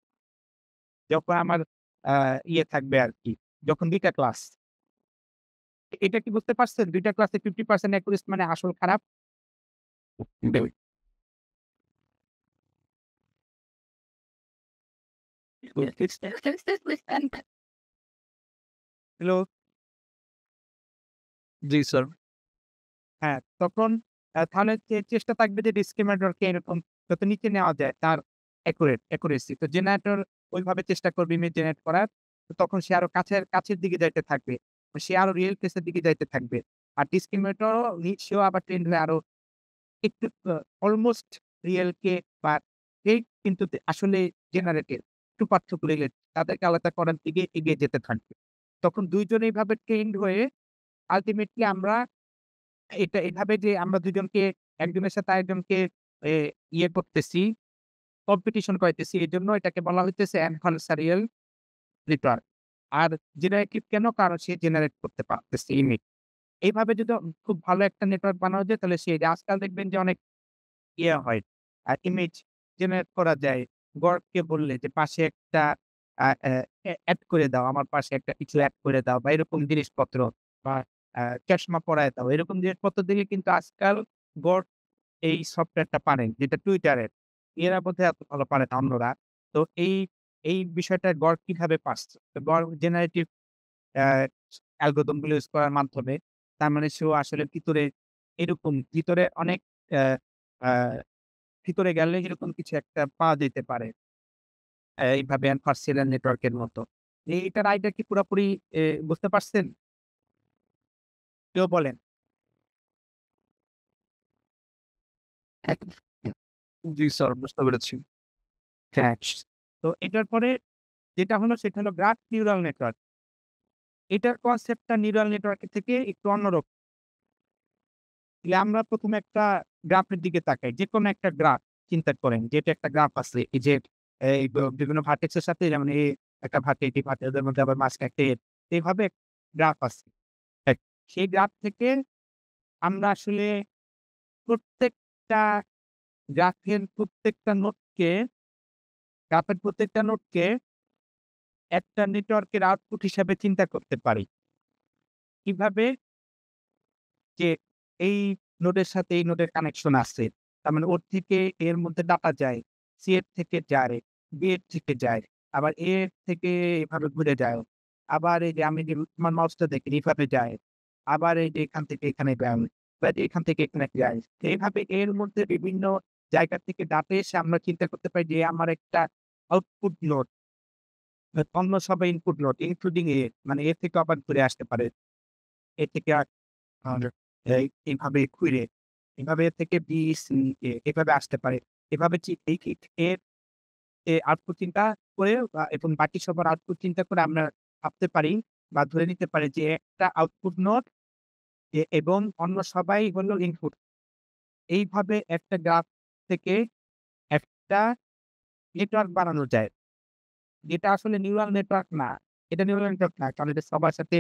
যখন আমার আ ইয়ে থাকবে আরকি, যখন ২ টা ক্লাস। এটা কি বুঝতে পারছেন? ২ টা ক্লাসে 50% অ্যাকুরেট মানে আসল খারাপ? হ্যালো? জি, স্যার। হ্যাঁ, তখন তাহলে চেষ্টা থাকবে যে ডিসক্রিমিনেটরকে এরকম যত নিচে নেওয়া যায় তার অ্যাকুরেসি। তো জেনারেটর ওইভাবে চেষ্টা করবে ইমেজ জেনারেট করার। তো তখন সে আরো কাছের দিকে যাইতে থাকবে। সে আরো রিয়াল ফেস এর দিকে যাইতে থাকবে। আর ডিসক্রিমিনেটরও সেও আবার ট্রেন্ড হয়ে আরো একটু অলমোস্ট রিয়াল কে বা ফেক কিন্তু আসলে জেনারেটেড একটু পার্থক্য রিলেট তাদেরকে আলাদা করার দিকে এগিয়ে যেতে থাকবে। তখন ২ জন এইভাবে ট্রেন্ড হয়ে আল্টিমেটলি আমরা এটা এভাবে যে আমরা ২ জনকে একজনের সাথে আরেকজনকে এ ইয়ে করতেছি, কম্পিটিশন করাইতেছি। এজন্য এটাকে বলা হইতেছে অ্যাডভার্সারিয়াল নেটওয়ার্ক। আর জেনারেটিভ কেন? কারণ সে জেনারেট করতে পারতেছে ইমেজ। এইভাবে যদি খুব ভালো একটা নেটওয়ার্ক বানানো যায় তাহলে সে আজকাল দেখবেন যে অনেক হয়। ইমেজ জেনারেট করা যায়। গড়কে বললে যে পাশে একটা আ অ্যা এড করে দাও। আমার পাশে একটা কিছু এড করে দাও বা এরকম জিনিসপত্র বা চশমা পরায় দাও। এরকম জিনিসপত্র দিলে কিন্তু আজকাল গড় এই সফটওয়্যারটা পারেন যেটা Twitter এর। এরা বোধহয় এত ভালো পারে না অন্যরা। তো এই বিষয়টা গড় কিভাবে পারছে? তো গড় জেনারেটিভ অ্যা অ্যালগরিদম গুলো ইউজ করার মাধ্যমে তার মানে সেও আসলে ভিতরে অনেক অ্যা আ ভিতরে গেলে এরকম কিছু একটা পাওয়া যেতে পারে। এইভাবে adversarial নেটওয়ার্ক এর মতো। এটার আইডিয়া কি পুরাপুরি বুঝতে পারছেন? কেউ বলেন? এক জি স্যার, বুঝতে পেরেছি। হ্যাঁ। তো এটার পরে যেটা হলো সেটা হলো গ্রাফ নিউরাল নেটওয়ার্ক। এটার কনসেপ্টটা নিউরাল নেটওয়ার্কের থেকে একটু অন্যরকম। আমরা ১ম এ একটা গ্রাফের দিকে তাকাই। যেকোনো একটা গ্রাফ চিন্তা করেন যে এটা একটা গ্রাফ আছে। এই যে এই বিভিন্ন ভার্টেক্স এর সাথে যেমন একটা ভার্টেক্স, এই ভার্টেক্স এর মধ্যে আবার মাঝখানে একটা এভাবে গ্রাফ আছে। এক সেই গ্রাফ থেকে আমরা আসলে প্রত্যেকটা গ্রাফের প্রত্যেকটা নোডকে গ্রাফের প্রত্যেকটা নোডকে একটা নেটওয়ার্কের আউটপুট হিসাবে চিন্তা করতে পারি। কিভাবে? যে এই নোডের সাথে এই নোডের কানেকশন আছে। তার মানে ওর থেকে এর মধ্যে ডাটা যায়। সি এর থেকে যায়, বি এর থেকে যায়। আবার এ এর থেকে এভাবে ঘুরে যায়। আবার এই যে আমি যে আমার মাউসটা দেখি এভাবে যায়। আবার এই যে এখান থেকে এখানে যায়। বা এখান থেকে এখানে যায়। তো এভাবে এর মধ্যে বিভিন্ন জায়গা থেকে ডাটা এসে আমরা চিন্তা করতে পারি যে আমার একটা আউটপুট নোড। অন্য সবাই ইনপুট নোড ইনক্লুডিং এ মানে এ থেকে আবার ঘুরে আসতে পারে। এ থেকে আর এইভাবে ঘুরে, এভাবে থেকে B, C, A এভাবে আসতে পারে। এভাবে এই এর আউটপুট চিন্তা করে এবং বাকি সবার আউটপুট চিন্তা করে আমরা ভাবতে পারি বা ধরে নিতে পারি যে একটা আউটপুট নোড এবং অন্য সবাই হলো ইনপুট। এইভাবে একটা গ্রাফ থেকে একটা নেটওয়ার্ক বানানো যায়। যেটা আসলে নিউরাল নেটওয়ার্ক না। এটা নিউরাল নেটওয়ার্ক না। কারণ এটা সবার সাথে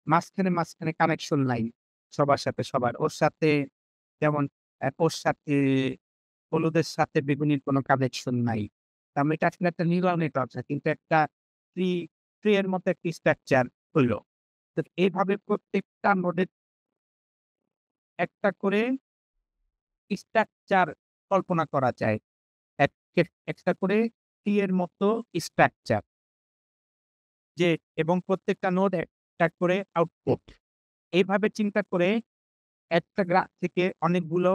মাঝখানে কানেকশন নাই। সবার সাথে সবার। ওর সাথে যেমন ওর সাথে হলুদের সাথে বেগুনির কোনো কানেকশন নাই। তার মানে এটা আসলে একটা নিউরাল নেটওয়ার্ক না। কিন্তু একটা ট্রি ট্রি এর মতো একটি স্ট্রাকচার হইলো। তো এভাবে প্রত্যেকটা নোডের একটা করে স্ট্রাকচার কল্পনা করা যায়। এক একটা করে ট্রি এর মতো স্ট্রাকচার। যে এবং প্রত্যেকটা নোড একটা করে আউটপুট। এইভাবে চিন্তা করে একটা গ্রাফ থেকে অনেকগুলো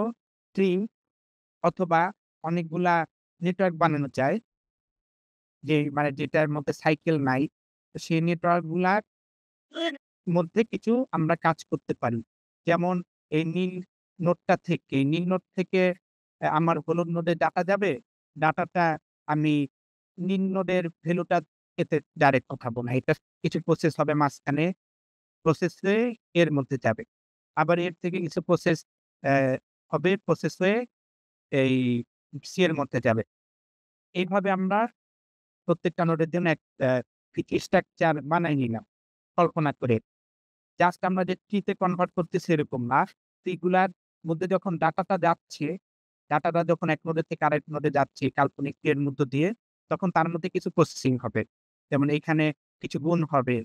ট্রি অথবা অনেকগুলা নেটওয়ার্ক বানানো যায়। যে মানে যেটার মধ্যে সাইকেল নাই। তো সেই নেটওয়ার্ক গুলার মধ্যে কিছু আমরা কাজ করতে পারি। যেমন এই নীল নোড থেকে আমার হলুদ নোডে ডাটা যাবে। ডাটাটা আমি নীল নোডের ভ্যালুটা এতে ডাইরেক্ট পাঠাবো না। এটা কিছু প্রসেস হবে মাঝখানে। প্রসেস হয়ে এর মধ্যে যাবে। আবার এর থেকে কিছু প্রসেস অ্যা হবে প্রসেস হয়ে এই সি এর মধ্যে যাবে। এইভাবে আমরা প্রত্যেকটা নোডের জন্য এক স্ট্রাকচার বানাই নিলাম কল্পনা করে। জাস্ট আমরা যে ট্রিতে কনভার্ট করতেছি এরকম না। ট্রি গুলার মধ্যে যখন ডাটাটা যাচ্ছে, ডাটাটা যখন এক নোডের থেকে আরেক নোডে যাচ্ছে কাল্পনিক ট্রি এর মধ্য দিয়ে, তখন তার মধ্যে কিছু প্রসেসিং হবে। যেমন এইখানে কিছু গুণ হবে।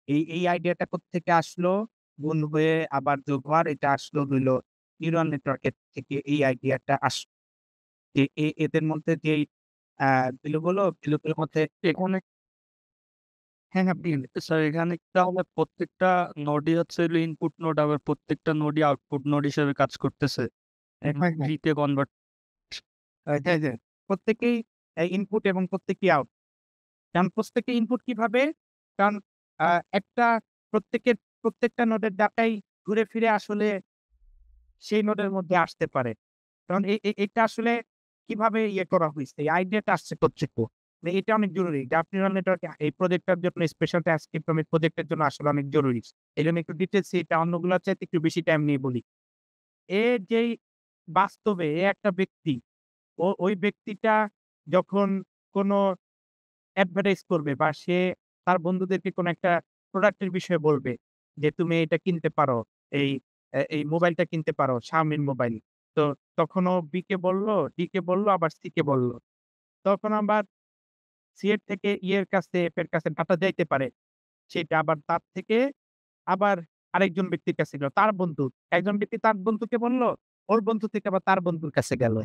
এই আইডিয়াটা কোত্থেকে আসলো? গুণ হয়ে আবার যোগ হওয়ার এটা আসলো হইলো নিউরাল নেটওয়ার্কের থেকে এই আইডিয়াটা যে এদের মধ্যে যেই আ বিলুগুলোর মধ্যে এখানে হ্যাঁ, হ্যাঁ, প্লিজ। স্যার, এখানে তাহলে প্রত্যেকটা নোডই হচ্ছে হলো ইনপুট নোড, আবার প্রত্যেকটা নোডই আউটপুট নোড হিসেবে কাজ করতেছে। হ্যাঁ, হ্যাঁ। ট্রিতে কনভার্ট। হ্যাঁ, হ্যাঁ। প্রত্যেকেই ইনপুট এবং প্রত্যেকেই আউট। কারণ প্রত্যেকের ইনপুট কিভাবে? কারণ আ একটা প্রত্যেকটা নোডের ডাটাই ঘুরে ফিরে আসলে সেই নোডের মধ্যে আসতে পারে। কারণ এটা আসলে কিভাবে করা হইছে? এই আইডিয়াটা আসছে কোত্থেকে? এটা অনেক জরুরি। গ্রাফ নিউরাল নেটওয়ার্ক এই প্রজেক্টটার জন্য স্পেশাল ট্রান্সক্রিপ্টম এই প্রজেক্টের জন্য আসলে অনেক জরুরি। এজন্য একটু ডিটেইলস এটা অন্যগুলার চাইতে একটু বেশি টাইম নিয়ে বলি। যেই বাস্তবে একটা ব্যক্তি, ওই ব্যক্তিটা যখন কোনো অ্যাডভার্টাইজ করবে বা সে তার বন্ধুদেরকে কোনো একটা প্রোডাক্টের বিষয়ে বলবে যে, "তুমি এটা কিনতে পারো। এই এই মোবাইলটা কিনতে পারো, Xiaomi র মোবাইল।" তো তখন ও B কে বলল, D কে বলল, আবার C কে বলল। তখন আবার C এর থেকে E এর কাছে, F এর কাছে ডাটা যাইতে পারে। সেটা আবার তার থেকে আবার আরেকজন ব্যক্তির কাছে গেল। তার বন্ধু। একজন ব্যক্তি তার বন্ধুকে বলল, ওর বন্ধু থেকে আবার তার বন্ধুর কাছে গেল।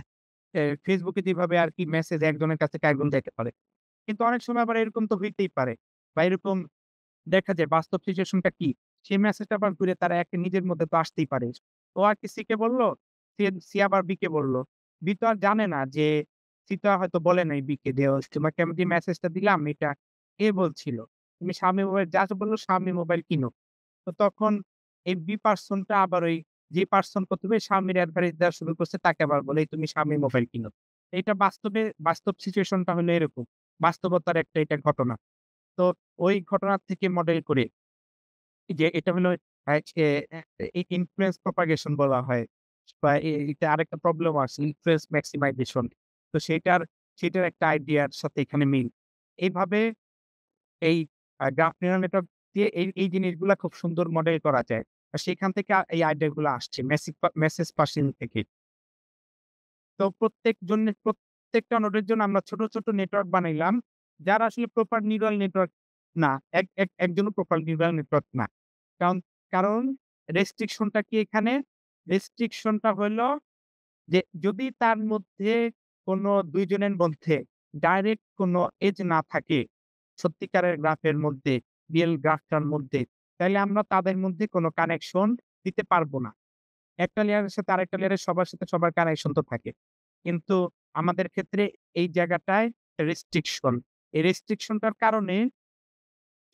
Facebook এ যেভাবে আরকি মেসেজ একজনের কাছে থেকে আরেকজন যাইতে পারে। কিন্তু অনেক সময় আবার এরকম তো হইতেই পারে। বা এরকম দেখা যায় বাস্তব সিচুয়েশনটা কি? সেই মেসেজটা আবার ঘুরে তারা নিজের মধ্যে তো আসতেই পারে। ও আরকি C কে বলল, সি আবার B কে বলল। B তো আর জানে না যে C তো হয়তো বলে নাই B কে যে, "তোমাকে আমি যে মেসেজটা দিলাম এটা এ বলছিল। তুমি Xiaomi মোবাইল জাস্ট বলল Xiaomi মোবাইল কিনো।" তো তখন এই B পারসনটা আবার ওই যে পারসন ১ম এ Xiaomi র অ্যাডভাইস দেওয়া শুরু করছে তাকে আবার বলে, "তুমি Xiaomi মোবাইল কিনো।" এটা বাস্তব সিচুয়েশনটা হলো এরকম। বাস্তবতার একটা এটা ঘটনা। তো ওই ঘটনা থেকে মডেল করে যে এটা হলো যে ইনফ্লুয়েন্স প্রপাগেশন বলা হয়। বা এটা আরেকটা প্রবলেম আছে ইনফ্লুয়েন্স ম্যাক্সিমাইজেশন। তো সেটার একটা আইডিয়ার সাথে এখানে মিল। এইভাবে এই গ্রাফ নিউরাল নেটওয়ার্ক দিয়ে এই জিনিসগুলা খুব সুন্দর মডেল করা যায়। আর সেখান থেকে এই আইডিয়া গুলো আসছে মেসেজ পাসিং থেকে। তো প্রত্যেকটা নোডের জন্য আমরা ছোট, ছোট নেটওয়ার্ক বানাইলাম। যারা আসলে প্রপার নিউরাল নেটওয়ার্ক না। একজনও প্রপার নিউরাল নেটওয়ার্ক না। কারণ কারণ রেস্ট্রিকশন টা কি এখানে? রেস্ট্রিকশন টা হইলো যে যদি তার মধ্যে কোনো ২ জনের মধ্যে ডাইরেক্ট কোনো এজ না থাকে, সত্যিকারের গ্রাফের মধ্যে, রিয়াল গ্রাফটার মধ্যে, তাইলে আমরা তাদের মধ্যে কোনো কানেকশন দিতে পারব না। একটা লেয়ারের সাথে আরেকটা লেয়ারের সবার সাথে সবার কানেকশন তো থাকে। কিন্তু আমাদের ক্ষেত্রে এই জায়গাটায় রেস্ট্রিকশন। এই রেস্ট্রিকশনটার কারণে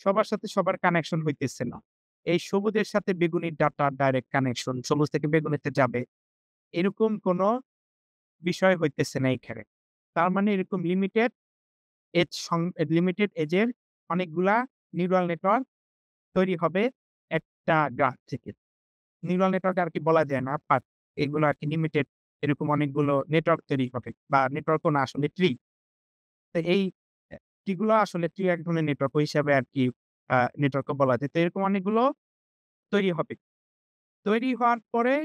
সবার সাথে সবার কানেকশন হইতেছে না। এই সবুজের সাথে বেগুনির ডাটা ডাইরেক্ট কানেকশন, সবুজ থেকে বেগুনিতে যাবে। এরকম কোনো বিষয় হইতেছে না এইখানে। তার মানে এরকম লিমিটেড এজের অনেকগুলা নিউরাল নেটওয়ার্ক তৈরি হবে একটা গ্রাফ থেকে। নিউরাল নেটওয়ার্ক আরকি বলা যায় না। বাট এগুলো আরকি লিমিটেড এরকম অনেকগুলো নেটওয়ার্ক তৈরি হবে। বা নেটওয়ার্কও না আসলে ট্রি। তো এই ট্রি গুলো আসলে ট্রি এক ধরনের নেটওয়ার্ক ওই হিসাবে আরকি নেটওয়ার্কও বলা যায়। তো এরকম অনেকগুলো তৈরি হবে। তৈরি হওয়ার পরে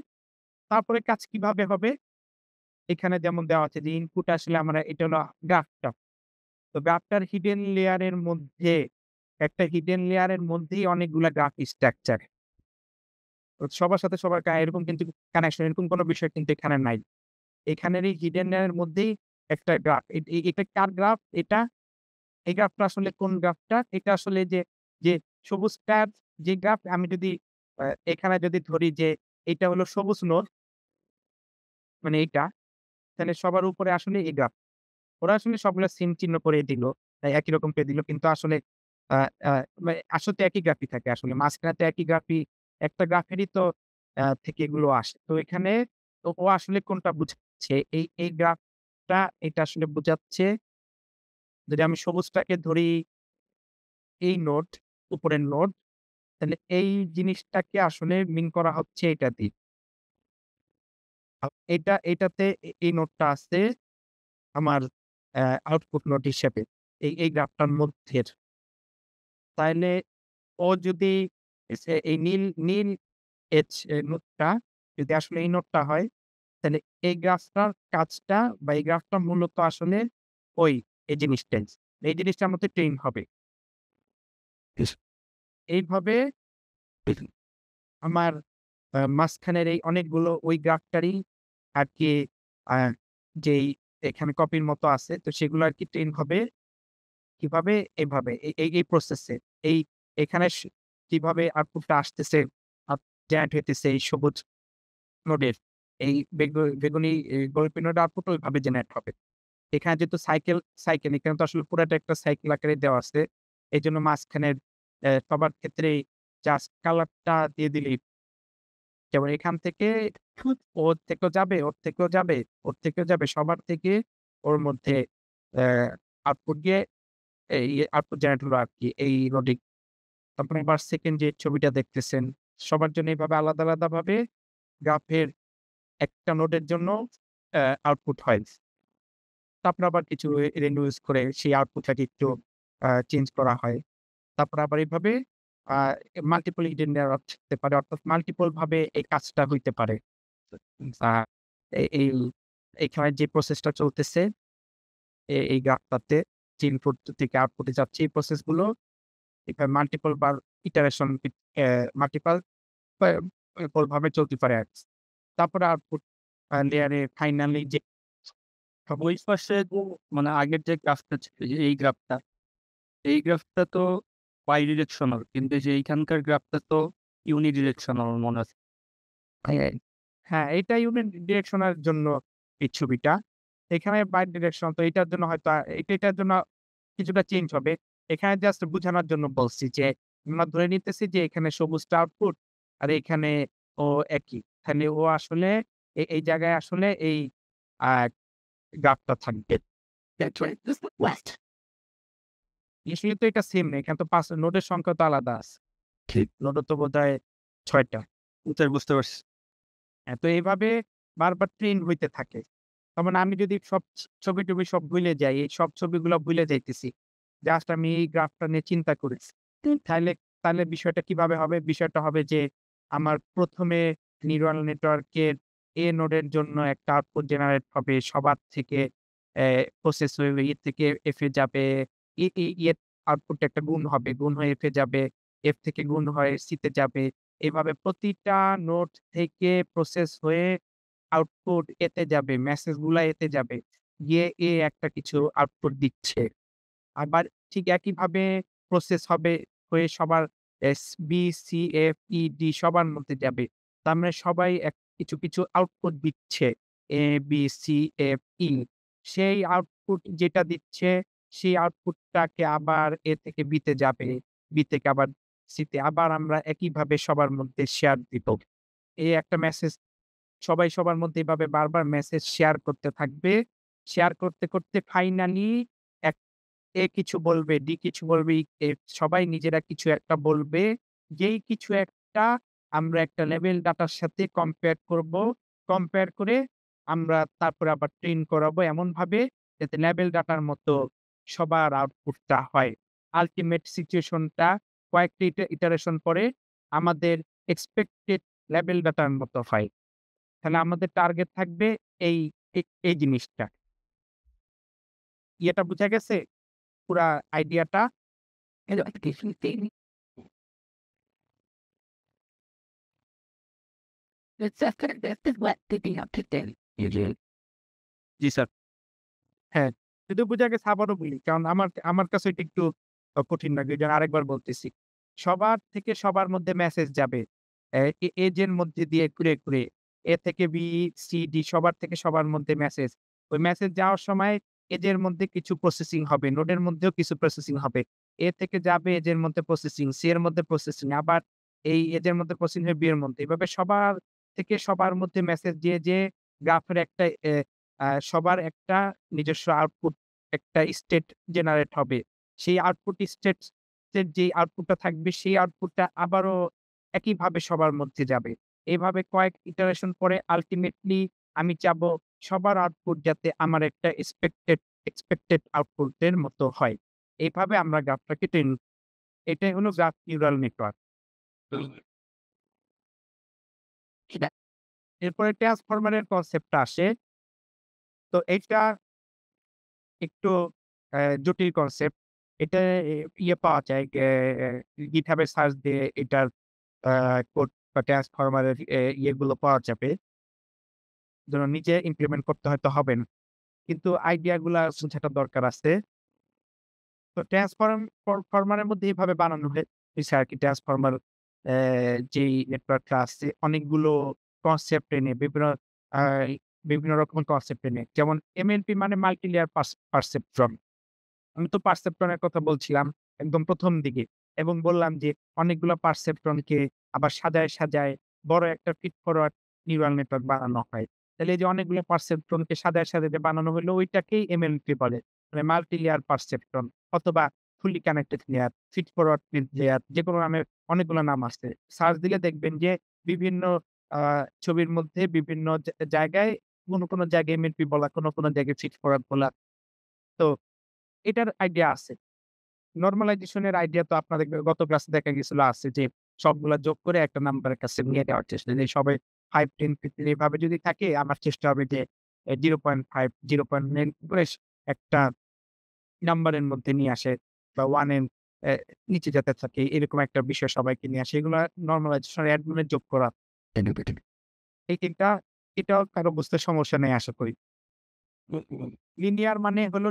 তারপরে কাজ কিভাবে হবে? এখানে যেমন দেওয়া আছে যে ইনপুট আসলে আমরা এটা হলো গ্রাফটা। তো গ্রাফটার হিডেন লেয়ারের মধ্যে একটা হিডেন লেয়ারের মধ্যেই অনেকগুলা গ্রাফ স্ট্রাকচার। তো সবার সাথে সবার এরকম কিন্তু কানেকশন এরকম কোনো বিষয় কিন্তু এখানে নাই। এখানের এই হিডেন লেয়ারের মধ্যেই একটা গ্রাফ। এটা কার গ্রাফ? এই গ্রাফটা আসলে কোন গ্রাফটা? এটা আসলে যে সবুজটার যে গ্রাফ আমি যদি এখানে যদি ধরি যে এইটা হলো সবুজ নোড মানে এইটা, তাহলে সবার উপরে আসলে এই গ্রাফ। ওরা আসলে সবগুলা সিন চিহ্ন করে দিল। একই রকম করে দিল। কিন্তু আসলে আ আ আসলে তো একই গ্রাফই থাকে আসলে। মাঝখানে তো একই গ্রাফই একটা গ্রাফেরই তো থেকে এগুলো আসে। তো এখানে ও আসলে কোনটা বুঝাচ্ছে? এই গ্রাফটা এটা আসলে বুঝাচ্ছে যদি আমি সবুজটাকে ধরি এই নোড, উপরের নোড, তাহলে এই জিনিসটাকে আসলে মিন করা হচ্ছে এটা দিয়ে। এটাতে এই নোডটা আছে আমার আউটপুট নোড হিসেবে। এই গ্রাফটার মধ্যের। তাইলে ও যদি এই নীল নোডটা যদি আসলে এই নোডটা হয়, তাহলে এই গ্রাফটার কাজটা বা এই গ্রাফটা মূলত আসলে ওই এই জিনিসটাই। এই জিনিসটার মধ্যে ট্রেন হবে। এইভাবে আমার মাঝখানের এই অনেকগুলো ওই গ্রাফটারই আরকি আ যেই এখানে কপির মতো আছে, তো সেগুলো আরকি ট্রেন হবে কিভাবে? এভাবে এই প্রসেসে। এই এখানে কিভাবে আউটপুটটা আসতেছে, আপ জেনারেট হইতেছে এই সবুজ নোডের। এই বেগুনি গোলাপি নোডের আউটপুট ওইভাবে জেনারেট হবে। এখানে যেহেতু সাইকেল এখানে তো আসলে পুরাটা একটা সাইকেল আকারে দেওয়া আছে। এজন্য মাঝখানের সবার ক্ষেত্রেই জাস্ট কালারটা দিয়ে দিলেই যেমন এখান থেকে ওর থেকেও যাবে, ওর থেকেও যাবে, ওর থেকেও যাবে। সবার থেকে ওর মধ্যে অ্যা আউটপুট গিয়ে এই আউটপুট জেনারেট হলো আরকি এই লজিক। তারপরে আবার 2nd যে ছবিটা দেখতেছেন, সবার জন্য এভাবে আলাদা, আলাদাভাবে গ্রাফের একটা নোডের জন্য আউটপুট হয়। তারপরে আবার কিছু রেন্ডো ইউজ করে সেই আউটপুটটাকে একটু চেঞ্জ করা হয়। তারপর আবার এইভাবে মাল্টিপল হিডেন নেটওয়ার্ক থাকতে পারে, অর্থাৎ মাল্টিপল ভাবে এই কাজটা হইতে পারে। আ এ এই এখানে যে প্রসেসটা চলতেছে এই গ্রাফটাতে যে ইনপুট থেকে আউটপুটে যাচ্ছে এই প্রসেসগুলো এখানে মাল্টিপল বার ইটারেশন মাল্টিপল ভাবে চলতে পারে আরকি। তারপরে আউটপুট লেয়ারে ফাইনালি যে ওই পাশে মানে আগের যে গ্রাফটা ছিল যে এই গ্রাফটা তো বাইডিরেকশনাল, কিন্তু এই যে এইখানকার গ্রাফটা তো ইউনিডিরেকশনাল মনে হচ্ছে। হ্যাঁ, এটা ইউনিট ডিরেকশনের জন্য এই ছবিটা। এখানে বাই ডিরেকশন তো এটার জন্য হয়তো এটার জন্য কিছুটা চেঞ্জ হবে। এখানে জাস্ট বুঝানোর জন্য বলছি যে, আমরা ধরে নিতেছি যে এখানে সবুজটা আউটপুট আর এখানে ও একই। তাহলে ও আসলে এই জায়গায় আসলে এই আ গ্রাফটা থাকবে। আসলে তো এটা সেম না। এখানে তো ৫ নোডের সংখ্যা তো আলাদা আছে। নোডও তো বোধহয় ৬ টা। বুঝতে পারছি। হ্যাঁ, তো এভাবে বারবার ট্রেন হইতে থাকে। তার মানে আমি যদি সব ছবি-টবি সব ভুলে যাই, এই সব ছবিগুলা ভুলে যাইতেছি। জাস্ট আমি এই গ্রাফটা নিয়ে চিন্তা করেছি। তাইলে তাইলে বিষয়টা কিভাবে হবে? বিষয়টা হবে যে আমার ১ম এ নিউরাল নেটওয়ার্কের A নোডের জন্য একটা আউটপুট জেনারেট হবে সবার থেকে প্রসেস হয়ে E থেকে F এ যাবে। এর আউটপুটটা একটা গুণ হবে। গুণ হয়ে F এ যাবে। F থেকে গুণ হয়ে C তে যাবে। এভাবে প্রতিটা নোড থেকে প্রসেস হয়ে আউটপুট এতে যাবে। মেসেজ গুলা এতে যাবে। গিয়ে এ একটা কিছু আউটপুট দিচ্ছে। আবার ঠিক একইভাবে প্রসেস হবে হয়ে সবার এস, বি, সি, এফ, ই, ডি সবার মধ্যে যাবে। তার মানে সবাই কিছু আউটপুট দিচ্ছে। এ, বি, সি, এফ, ই। সেই আউটপুট যেটা দিচ্ছে, সেই আউটপুটটাকে আবার এ থেকে বি তে যাবে। বি থেকে আবার সি তে। আবার আমরা একইভাবে সবার মধ্যে শেয়ার দিব। এই একটা মেসেজ সবাই সবার মধ্যে এভাবে বারবার মেসেজ শেয়ার করতে থাকবে। শেয়ার করতে ফাইনালি এক এ কিছু বলবে, ডি কিছু বলবে, সবাই নিজেরা কিছু একটা বলবে। যেই কিছু একটা আমরা একটা লেভেল ডাটার সাথে কম্পেয়ার করব। কম্পেয়ার করে আমরা তারপরে আবার ট্রেন করাবো এমনভাবে যাতে লেভেল ডাটার মতো সবার আউটপুটটা হয়। আল্টিমেট সিচুয়েশনটা কয়েকটি ইটারেশন পরে আমাদের এক্সপেক্টেড লেভেল ডাটার মতো হয়। তাহলে আমাদের টার্গেট থাকবে এই এই জিনিসটা। ইয়েটা বুঝা গেছে? পুরা আইডিয়াটা? জি স্যার। হ্যাঁ, যদি বুঝা গেছে আবারও বলি। কারণ আমার কাছে এটা একটু কঠিন লাগে। এইজন্য আরেকবার বলতেছি। সবার থেকে সবার মধ্যে মেসেজ যাবে। এজের মধ্যে দিয়ে ঘুরে। এ থেকে বি, সি, ডি সবার থেকে সবার মধ্যে মেসেজ। ওই মেসেজ যাওয়ার সময় এজের মধ্যে কিছু প্রসেসিং হবে। নোডের মধ্যেও কিছু প্রসেসিং হবে। এ থেকে যাবে এজের মধ্যে প্রসেসিং, সি এর মধ্যে প্রসেসিং, আবার এই এজের মধ্যে প্রসেসিং হয়ে বি এর মধ্যে। এভাবে সবার থেকে সবার মধ্যে মেসেজ যেয়ে গ্রাফের একটা সবার একটা নিজস্ব আউটপুট একটা স্টেট জেনারেট হবে। সেই আউটপুট স্টেট এর যেই আউটপুটটা থাকবে সেই আউটপুটটা আবারও একইভাবে সবার মধ্যে যাবে। এভাবে কয়েক ইটারেশন পরে আল্টিমেটলি আমি চাবো সবার আউটপুট যাতে আমার একটা এক্সপেক্টেড আউটপুট এর মতো হয়। এভাবে আমরা গ্রাফটাকে এটাই হলো গ্রাফ নিউরাল নেটওয়ার্ক। এরপরে ট্রান্সফরমার এর কনসেপ্টটা আসে। তো এইটা একটু জটিল কনসেপ্ট। এটা পাওয়া যায় GitHub এ সার্চ দিয়ে এটার আ কোড বা ট্রান্সফরমার এর ইয়েগুলো পাওয়া যাবে। যেন নিজে ইমপ্লিমেন্ট করতে হয়তো হবে না। কিন্তু আইডিয়া গুলা বোঝাটা দরকার আছে। তো ফরমারের মধ্যে এভাবে বানানো হইছে আরকি ট্রান্সফরমার যেই নেটওয়ার্কটা আছে অনেকগুলো কনসেপ্ট এনে আ বিভিন্ন রকমের কনসেপ্ট এনে। যেমন MLP মানে মাল্টি লেয়ার পারসেপট্রন। আমি তো পারসেপ্ট্রনের কথা বলছিলাম একদম ১ম দিকে এবং বললাম যে অনেকগুলো পারসেপ্ট্রনকে আবার সাজায় বড় একটা ফিড ফরওয়ার্ড নিউরাল নেটওয়ার্ক বানানো হয়। তাহলে এই যে অনেকগুলো পারসেপ্ট্রনকে সাজায় বানানো হইলো ওইটাকেই MLP বলে। মানে মাল্টি লেয়ার পারসেপ্ট্রন অথবা fully connected layer, feed forward layer যেকোনো নামে অনেকগুলো নাম আছে। সার্চ দিলে দেখবেন যে বিভিন্ন আ ছবির মধ্যে বিভিন্ন জায়গায় কোনো জায়গায় MLP বলা, কোনো জায়গায় ফিড ফরওয়ার্ড বলা। তো এটার আইডিয়া আছে। নরমালাইজেশনের আইডিয়া তো আপনাদের গত ক্লাসে দেখা গেছিল আছে যে সবগুলা যোগ করে একটা নাম্বারের কাছে নিয়ে যাওয়ার চেষ্টা। যে সবাই 5, 10, 15 এভাবে যদি থাকে আমার চেষ্টা হবে যে 0.5, 0.9 করে একটা নাম্বারের মধ্যে নিয়ে আসে বা 1 এর এ নিচে যাতে থাকে এরকম একটা বিষয় সবাইকে নিয়ে আসে। এগুলা নরমালাইজেশন অ্যাডমিনে যোগ করা। এই ৩ টা এটাও কারো বুঝতে সমস্যা নেই আশা করি। লিনিয়ার মানে হলো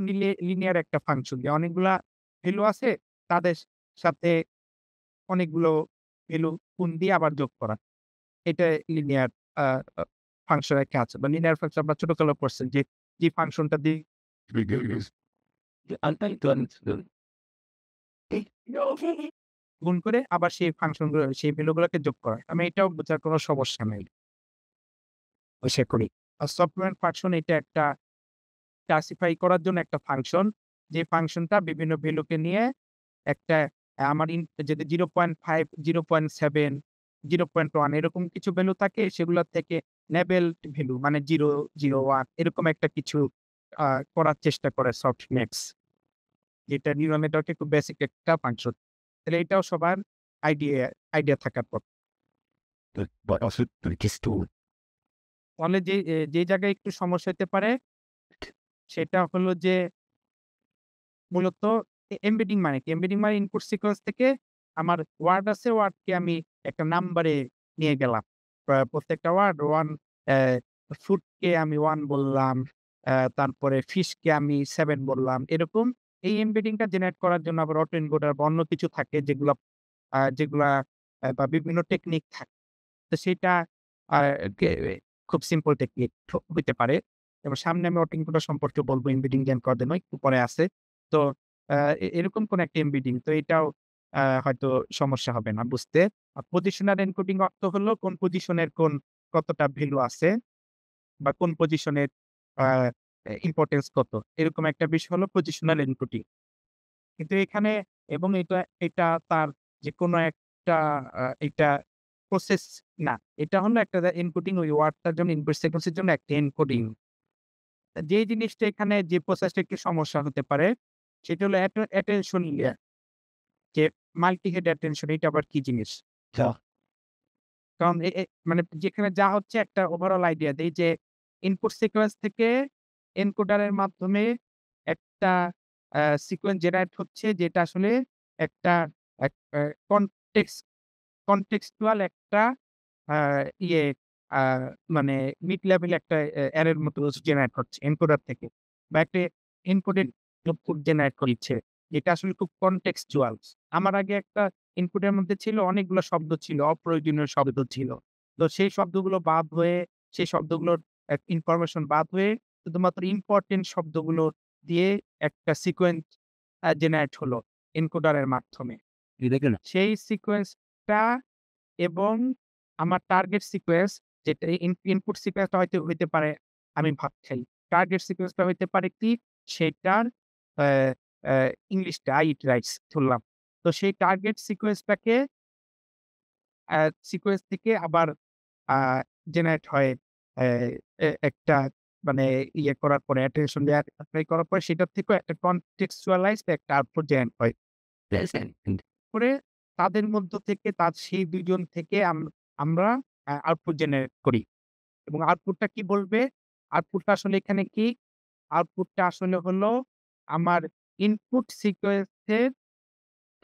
লিনিয়ার একটা ফাংশন যে অনেকগুলা ভ্যালু আছে তাদের সাথে অনেকগুলো ভ্যালু গুণ দিয়ে আবার যোগ করা। এটা লিনিয়ার আ আ ফাংশনের কাজ বা লিনিয়ার ফাংশন আমরা ছোটকালে পড়ছেন যে ফাংশনটা দিয়ে গুণ করে আবার সেই ফাংশনগুলো সেই ভ্যালুগুলোকে যোগ করা। আমি এটাও বোঝার কোনো সমস্যা নেই। আশা করি। আর সফটওয়্যার ফাংশন এটা একটা ক্লাসিফাই করার জন্য একটা ফাংশন। যে ফাংশনটা বিভিন্ন ভ্যালুকে নিয়ে একটা আমার যদি 0.5, 0.7, 0.1 এরকম কিছু ভ্যালু থাকে সেগুলোর থেকে লেবেলড ভ্যালু মানে 0, 0, 1 এরকম একটা কিছু আ করার চেষ্টা করে সফটম্যাক্স। যেটা নিউরাল নেটওয়ার্কের খুব বেসিক একটা ফাংশন। তাহলে এটাও সবার আইডিয়া থাকার কথা। ফলে যে জায়গায় একটু সমস্যা হতে পারে সেটা হলো যে মূলত এমবেডিং মানে কি? এমবেডিং মানে ইনপুট সিকোয়েন্স থেকে আমার ওয়ার্ড আছে, ওয়ার্ডকে আমি একটা নাম্বারে নিয়ে গেলাম। প্রত্যেকটা ওয়ার্ড 1 ফুডকে আমি 1 বললাম, তারপরে ফিশকে আমি 7 বললাম। এরকম এই এমবেডিংটা জেনারেট করার জন্য আবার অটো এনকোডার বা অন্য কিছু থাকে যেগুলা বা বিভিন্ন টেকনিক থাকে। তো সেটা আ কে খুব সিম্পল টেকনিক হইতে পারে। এবং সামনে আমি অটো এনকোডার সম্পর্কে বলব এমবেডিং জ্ঞান করার জন্য একটু পরে আছে। তো এরকম কোন একটা এমবেডিং। তো এটাও হয়তো সমস্যা হবে না বুঝতে। পজিশনাল এনকোডিং অর্থ হলো কোন পজিশনের কতটা ভ্যালু আছে বা কোন পজিশনের আ ইম্পোর্টেন্স কত। এরকম একটা বিষয় হলো পজিশনাল এনকোডিং। কিন্তু এখানে এবং এটা তার যেকোনো একটা এটা প্রসেস না। এটা হলো একটা এনকোডিং ওই ওয়ার্ডটার জন্য ইনপুট সিকোয়েন্স এর জন্য একটা এনকোডিং। যে জিনিসটা এখানে যে প্রসেসটা একটু সমস্যা হতে পারে সেটা হলো অ্যাটেনশন লেয়ার। যে মাল্টি হেড অ্যাটেনশন এটা আবার কি জিনিস? কারণ এ এ মানে যেখানে যা হচ্ছে একটা ওভারঅল আইডিয়া দেই যে ইনপুট সিকোয়েন্স থেকে এনকোডারের মাধ্যমে একটা সিকোয়েন্স জেনারেট হচ্ছে যেটা আসলে একটা এক কনটেক্সট কনটেক্সচুয়াল একটা আ ইয়ে আ মানে মিড লেভেল একটা অ্যারের মতো জেনারেট হচ্ছে এনকোডার থেকে। বা একটা এনকোডেড আউটপুট জেনারেট করছে। যেটা আসলে খুব কনটেক্সচুয়াল। আমার আগে একটা ইনপুটের মধ্যে ছিল অনেকগুলো শব্দ ছিল, অপ্রয়োজনীয় শব্দ ছিল। তো সেই শব্দগুলো বাদ হয়ে সেই শব্দগুলোর ইনফরমেশন বাদ হয়ে শুধুমাত্র ইম্পোর্টেন্ট শব্দগুলো দিয়ে একটা সিকোয়েন্স জেনারেট হলো এনকোডারের মাধ্যমে। সেই সিকোয়েন্সটা এবং আমার টার্গেট সিকোয়েন্স যেটা ইনপুট সিকোয়েন্সটা হয়তো হইতে পারে আমি ভাত খাই। টার্গেট সিকোয়েন্সটা হইতে পারে কি সেটার অ্যা অ্যা ইংলিশটা I eat rice ধরলাম। তো সেই টার্গেট সিকোয়েন্সটাকে সিকোয়েন্স থেকে আবার আ জেনারেট হয় অ্যা একটা মানে ইয়ে করার পরে অ্যাটেনশন লেয়ার এপ্লাই করার পরে সেটার থেকেও একটা কনটেক্সচুয়ালাইজড একটা আউটপুট জেনারেট হয়। করে তাদের মধ্য থেকে সেই ২ জন থেকে আমরা আউটপুট জেনারেট করি। এবং আউটপুটটা কি বলবে? আউটপুটটা আসলে এখানে কি? আউটপুটটা আসলে হলো আমার ইনপুট সিকোয়েন্সের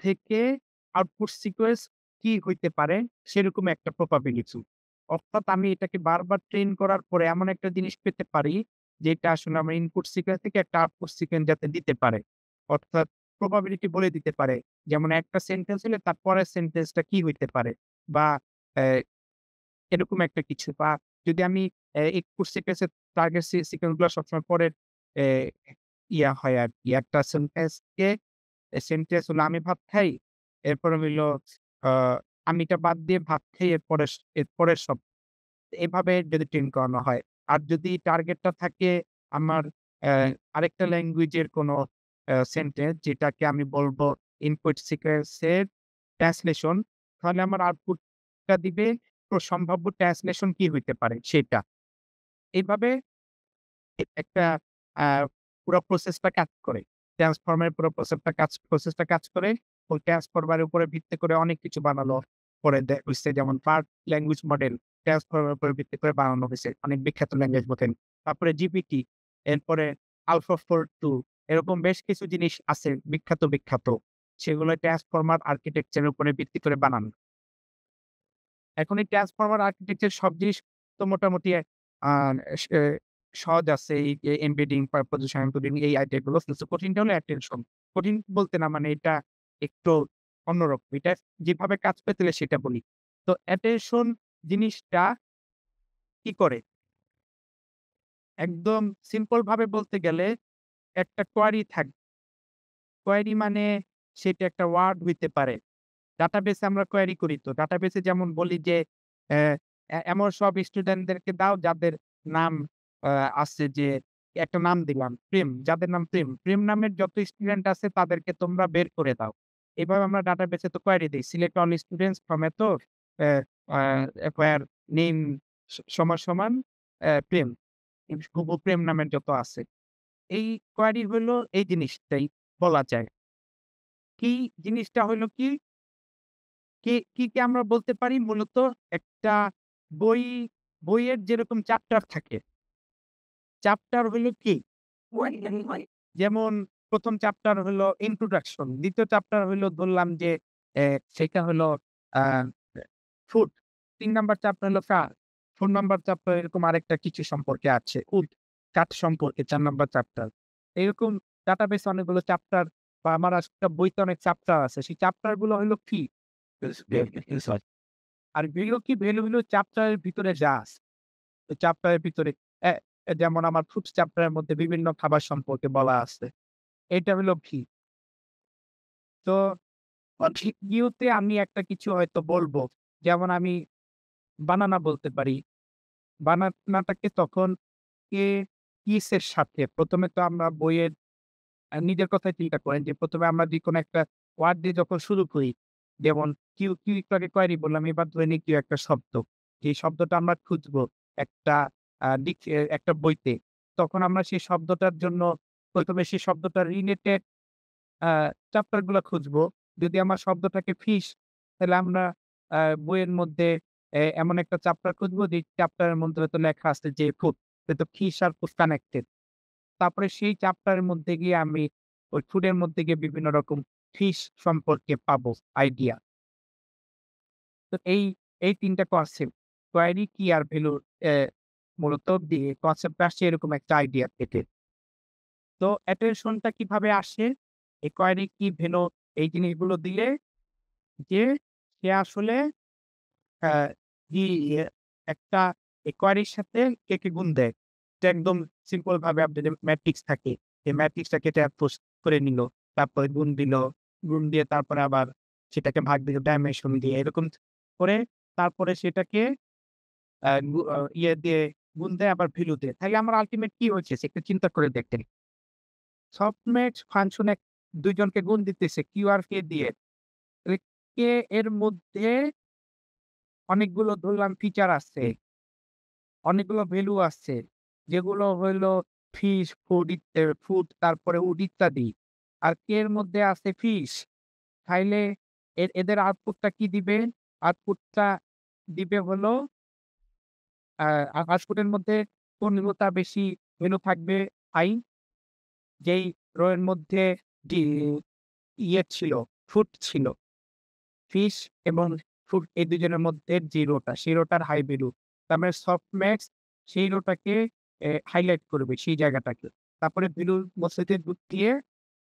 থেকে আউটপুট সিকোয়েন্স কি হইতে পারে সেরকম একটা প্রবাবিলিটি। অর্থাৎ আমি এটাকে বারবার ট্রেন করার পরে এমন একটা জিনিস পেতে পারি যেটা আসলে আমার ইনপুট সিকোয়েন্স থেকে একটা আউটপুট সিকোয়েন্স যাতে দিতে পারে। অর্থাৎ প্রবাবিলিটি বলে দিতে পারে। যেমন একটা সেন্টেন্স হলে তার পরের সেন্টেন্সটা কি হইতে পারে? বা অ্যা এরকম একটা কিছু বা যদি আমি ইনপুট সিকোয়েন্সের টার্গেট সিকোয়েন্স গুলা সবসময় পরের এ ইয়া হয় আরকি। একটা সেন্টেন্স হলো আমি ভাত খাই। এরপরে হইলো আ আমিটা বাদ দিয়ে ভাত খাই এর পরের শব্দ। এভাবে যদি ট্রেন করানো হয়। আর যদি টার্গেটটা থাকে আমার অ্যা আরেকটা ল্যাঙ্গুয়েজের কোনো সেন্টেন্স যেটাকে আমি বলব ইনপুট সিকোয়েন্স এর ট্রান্সলেশন, তাহলে আমার আউটপুটটা দিবে সম্ভাব্য ট্রান্সলেশন কি হইতে পারে সেটা। এভাবে একটা আ পুরা প্রসেসটা কাজ করে। ট্রান্সফর্মের পুরো প্রসেসটা কাজ করে ওই ট্রান্সফর্মারের উপরে ভিত্তি করে অনেক কিছু বানানো পরে হইছে, যেমন পার্ট ল্যাঙ্গুয়েজ মডেল ট্রান্সফর্মের উপরে ভিত্তি করে বানানো হয়েছে অনেক বিখ্যাত ল্যাঙ্গুয়েজ মডেল। তারপরে জিপিটি, এরপরে আলফা 4 এরকম বেশ কিছু জিনিস আছে বিখ্যাত সেগুলো ট্রান্সফর্মার আর্কিটেকচারের উপরে ভিত্তি করে বানানো। এখন এই ট্রান্সফর্মার আর্কিটেকচার সব জিনিস তো মোটামুটি সহজ আছে, এই এমবেডিং, পজিশন এনকোডিং, এই আইডিয়া গুলো। কিন্তু কঠিনটা হলো অ্যাটেনশন। কঠিন বলতে না, মানে এটা একটু অন্যরকম। এটা যেভাবে কাজ পেতে সেটা বলি। তো অ্যাটেনশন জিনিসটা কি করে? একদম সিম্পল ভাবে বলতে গেলে একটা কোয়েরি থাকবে। কোয়েরি মানে সেটা একটা ওয়ার্ড হইতে পারে। ডাটাবেসে আমরা কোয়েরি করি, তো ডাটাবেসে যেমন বলি যে এমন সব স্টুডেন্টদেরকে দাও যাদের নাম আছে, যে একটা নাম দিলাম প্রেম, যাদের নাম প্রেম। প্রেম নামের যত স্টুডেন্ট আছে তাদেরকে তোমরা বের করে দাও। এভাবে আমরা ডাটাবেসে তো কোয়েরি দেই। সিলেক্ট অল স্টুডেন্টস ফ্রম এত নেম সমান প্রেম। প্রেম নামের যত আছে। এই কোয়েরি হইলো এই জিনিসটাই বলা যায়। কি জিনিসটা হইলো কি আমরা বলতে পারি? মূলত একটা বই বইয়ের যেরকম চ্যাপ্টার থাকে, চ্যাপ্টার হইলো কি? যেমন ১ম চ্যাপ্টার হইলো ইন্ট্রোডাকশন, ২য় চ্যাপ্টার হইলো ধরলাম যে সেটা হইলো আ ফুড, ৩ নাম্বার চ্যাপ্টার হইলো কার, ৪ নাম্বার চ্যাপ্টার এরকম আরেকটা কিছু সম্পর্কে আছে। কাঠ সম্পর্কে ৪ নাম্বার চ্যাপ্টার। এরকম ডাটাবেসে অনেকগুলো চ্যাপ্টার, বা আমার একটা বইতে অনেক চ্যাপ্টার আছে। সেই চ্যাপ্টার গুলো হইলো কি? আর ভ্যালু হলো চ্যাপ্টারের ভিতরে যা আছে। ওই চ্যাপ্টারের ভিতরে অ্যা যেমন আমার ফুড চ্যাপ্টারের মধ্যে বিভিন্ন খাবার সম্পর্কে বলা আছে। এটা হলো ভি। তো ভিউতে আমি একটা কিছু হয়তো বলবো। যেমন আমি বানানা বলতে পারি। বানানাটাকে তখন কে কিসের সাথে ১ম এ তো আমরা বইয়ের নিজের কথাই চিন্তা করেন যে ১ম এ আমরা যেকোনো একটা ওয়ার্ড দিয়ে যখন শুরু করি, যেমন কিউ একটু আগে কোয়েরি বললাম, এবার ধরে নিই কিউ একটা শব্দ। যে শব্দটা আমরা খুঁজবো একটা একটা বইতে। তখন আমরা সেই শব্দটার জন্য ১ম এ সেই শব্দটার রিলেটেড আ চ্যাপ্টার গুলা খুঁজবো। যদি আমার শব্দটাকে ফিশ, তাহলে আমরা বইয়ের মধ্যে এমন একটা চ্যাপ্টার খুঁজবো যে চ্যাপ্টারের মধ্যে হয়তো লেখা আছে যে ফুড। তো ফিশ আর ফুড কানেক্টেড। তারপরে সেই চ্যাপ্টারের মধ্যে গিয়ে আমি ওই ফুডের মধ্যে গিয়ে বিভিন্ন রকম ফিশ সম্পর্কে পাবো আইডিয়া। তো এই ৩ টা কনসেপ্ট, কোয়েরি কি আর ভ্যালুর মূলত দিয়ে কনসেপ্ট আসছে এরকম একটা আইডিয়া থেকে। তো অ্যাটেনশনটা কিভাবে আসে? এই কোয়েরি কি, ভ্যালু, এই জিনিসগুলো দিলে যে সে আসলে আ ই এ একটা কোয়েরির সাথে কে গুণ দেয়। এটা একদম সিম্পল ভাবে আপনার যে ম্যাট্রিক্স থাকে, এই ম্যাট্রিক্সটাকে ট্রান্সপোজ করে নিল। তারপরে গুণ দিল। গুণ দিয়ে তারপরে আবার সেটাকে ভাগ দিল ডাইমেনশন দিয়ে। এরকম করে তারপরে সেটাকে ইয়ে দিয়ে গুণ দেয়, আবার ভ্যালু দেয়। তাইলে আমার আল্টিমেট কি হচ্ছে? একটু চিন্তা করে দেখতেন। সফটম্যাক্স ফাংশনে ২ জনকে গুণ দিতেছে কিউ আর কে দিয়ে। তাহলে কে এর মধ্যে অনেকগুলো ধরলাম ফিচার আছে, অনেকগুলো ভ্যালু আছে, যেগুলো হইলো ফিশ, ফুড, তারপরে উড ইত্যাদি। আর কে এর মধ্যে আছে ফিশ। তাইলে এদের আউটপুটটা কি দিবে? আউটপুটটা দিবে হলো আউটপুটের মধ্যে কোনগুলোটা বেশি ভ্যালু থাকবে? আই, যেই রো এর মধ্যে ডি ইয়ে ছিল, ফুড ছিল। ফিশ এবং ফুড এই ২ জনের মধ্যে যে রোটা, সেই রোটার হাই ভ্যালু। তার মানে সফটম্যাক্স সেই রোটাকে হাইলাইট করবে সেই জায়গাটাকে। তারপরে ভ্যালুর মধ্যে দিয়ে ঢুকিয়ে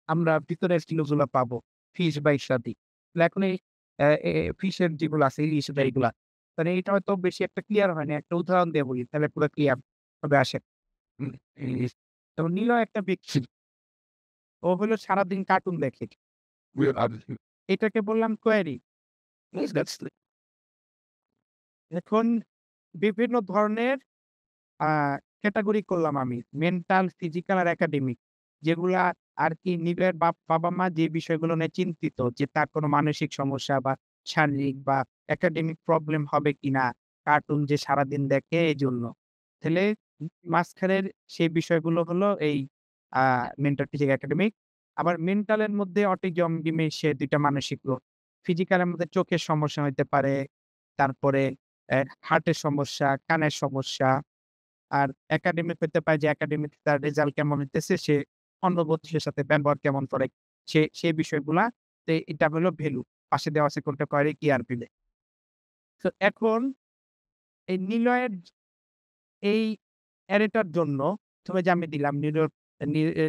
আমরা ভিতরের জিনিসগুলো পাবো। ফিশ বা ইত্যাদি। তাহলে এখন এই ফিশের যেগুলো আছে ইলিশ বা এগুলা। তাহলে এটা হয়তো বেশি একটা ক্লিয়ার হয়নি। একটা উদাহরণ দিয়ে বলি তাহলে পুরো ক্লিয়ার হবে আসেন। ইলিশ। তো নিল একটা ব্যক্তি। ও হলো সারাদিন কার্টুন দেখে। এটাকে বললাম কোয়েরি। এখন বিভিন্ন ধরনের আ ক্যাটেগরি করলাম আমি। মেন্টাল, ফিজিক্যাল আর একাডেমিক। যেগুলা আরকি নিজের বাবা-মা যে বিষয়গুলো নিয়ে চিন্তিত, যে তার কোনো মানসিক সমস্যা বা শারীরিক বা একাডেমিক প্রবলেম হবে কিনা, কার্টুন যে সারাদিন দেখে এজন্য। তাহলে মাঝখানের সেই বিষয়গুলো হলো এই আ মেন্টাল, ফিজিক্যাল, একাডেমিক। আবার মেন্টালের মধ্যে অটিজম, ডিমেনশিয়া ২ টা মানসিক রোগ। ফিজিক্যালের মধ্যে চোখের সমস্যা হইতে পারে, তারপরে হার্টের সমস্যা, কানের সমস্যা। আর একাডেমিক হইতে পারে যে একাডেমিক তার রেজাল্ট কেমন হইতেছে, সে অন্য বন্ধুদের সাথে ব্যবহার কেমন করে, সে বিষয়গুলা। তো এটা হলো ভ্যালু। পাশে দেওয়া আছে কোনটা করে কি আর পেলে। তো এখন এই নিলয়ের এই অ্যারেটার জন্য প্রথমে যে আমি দিলাম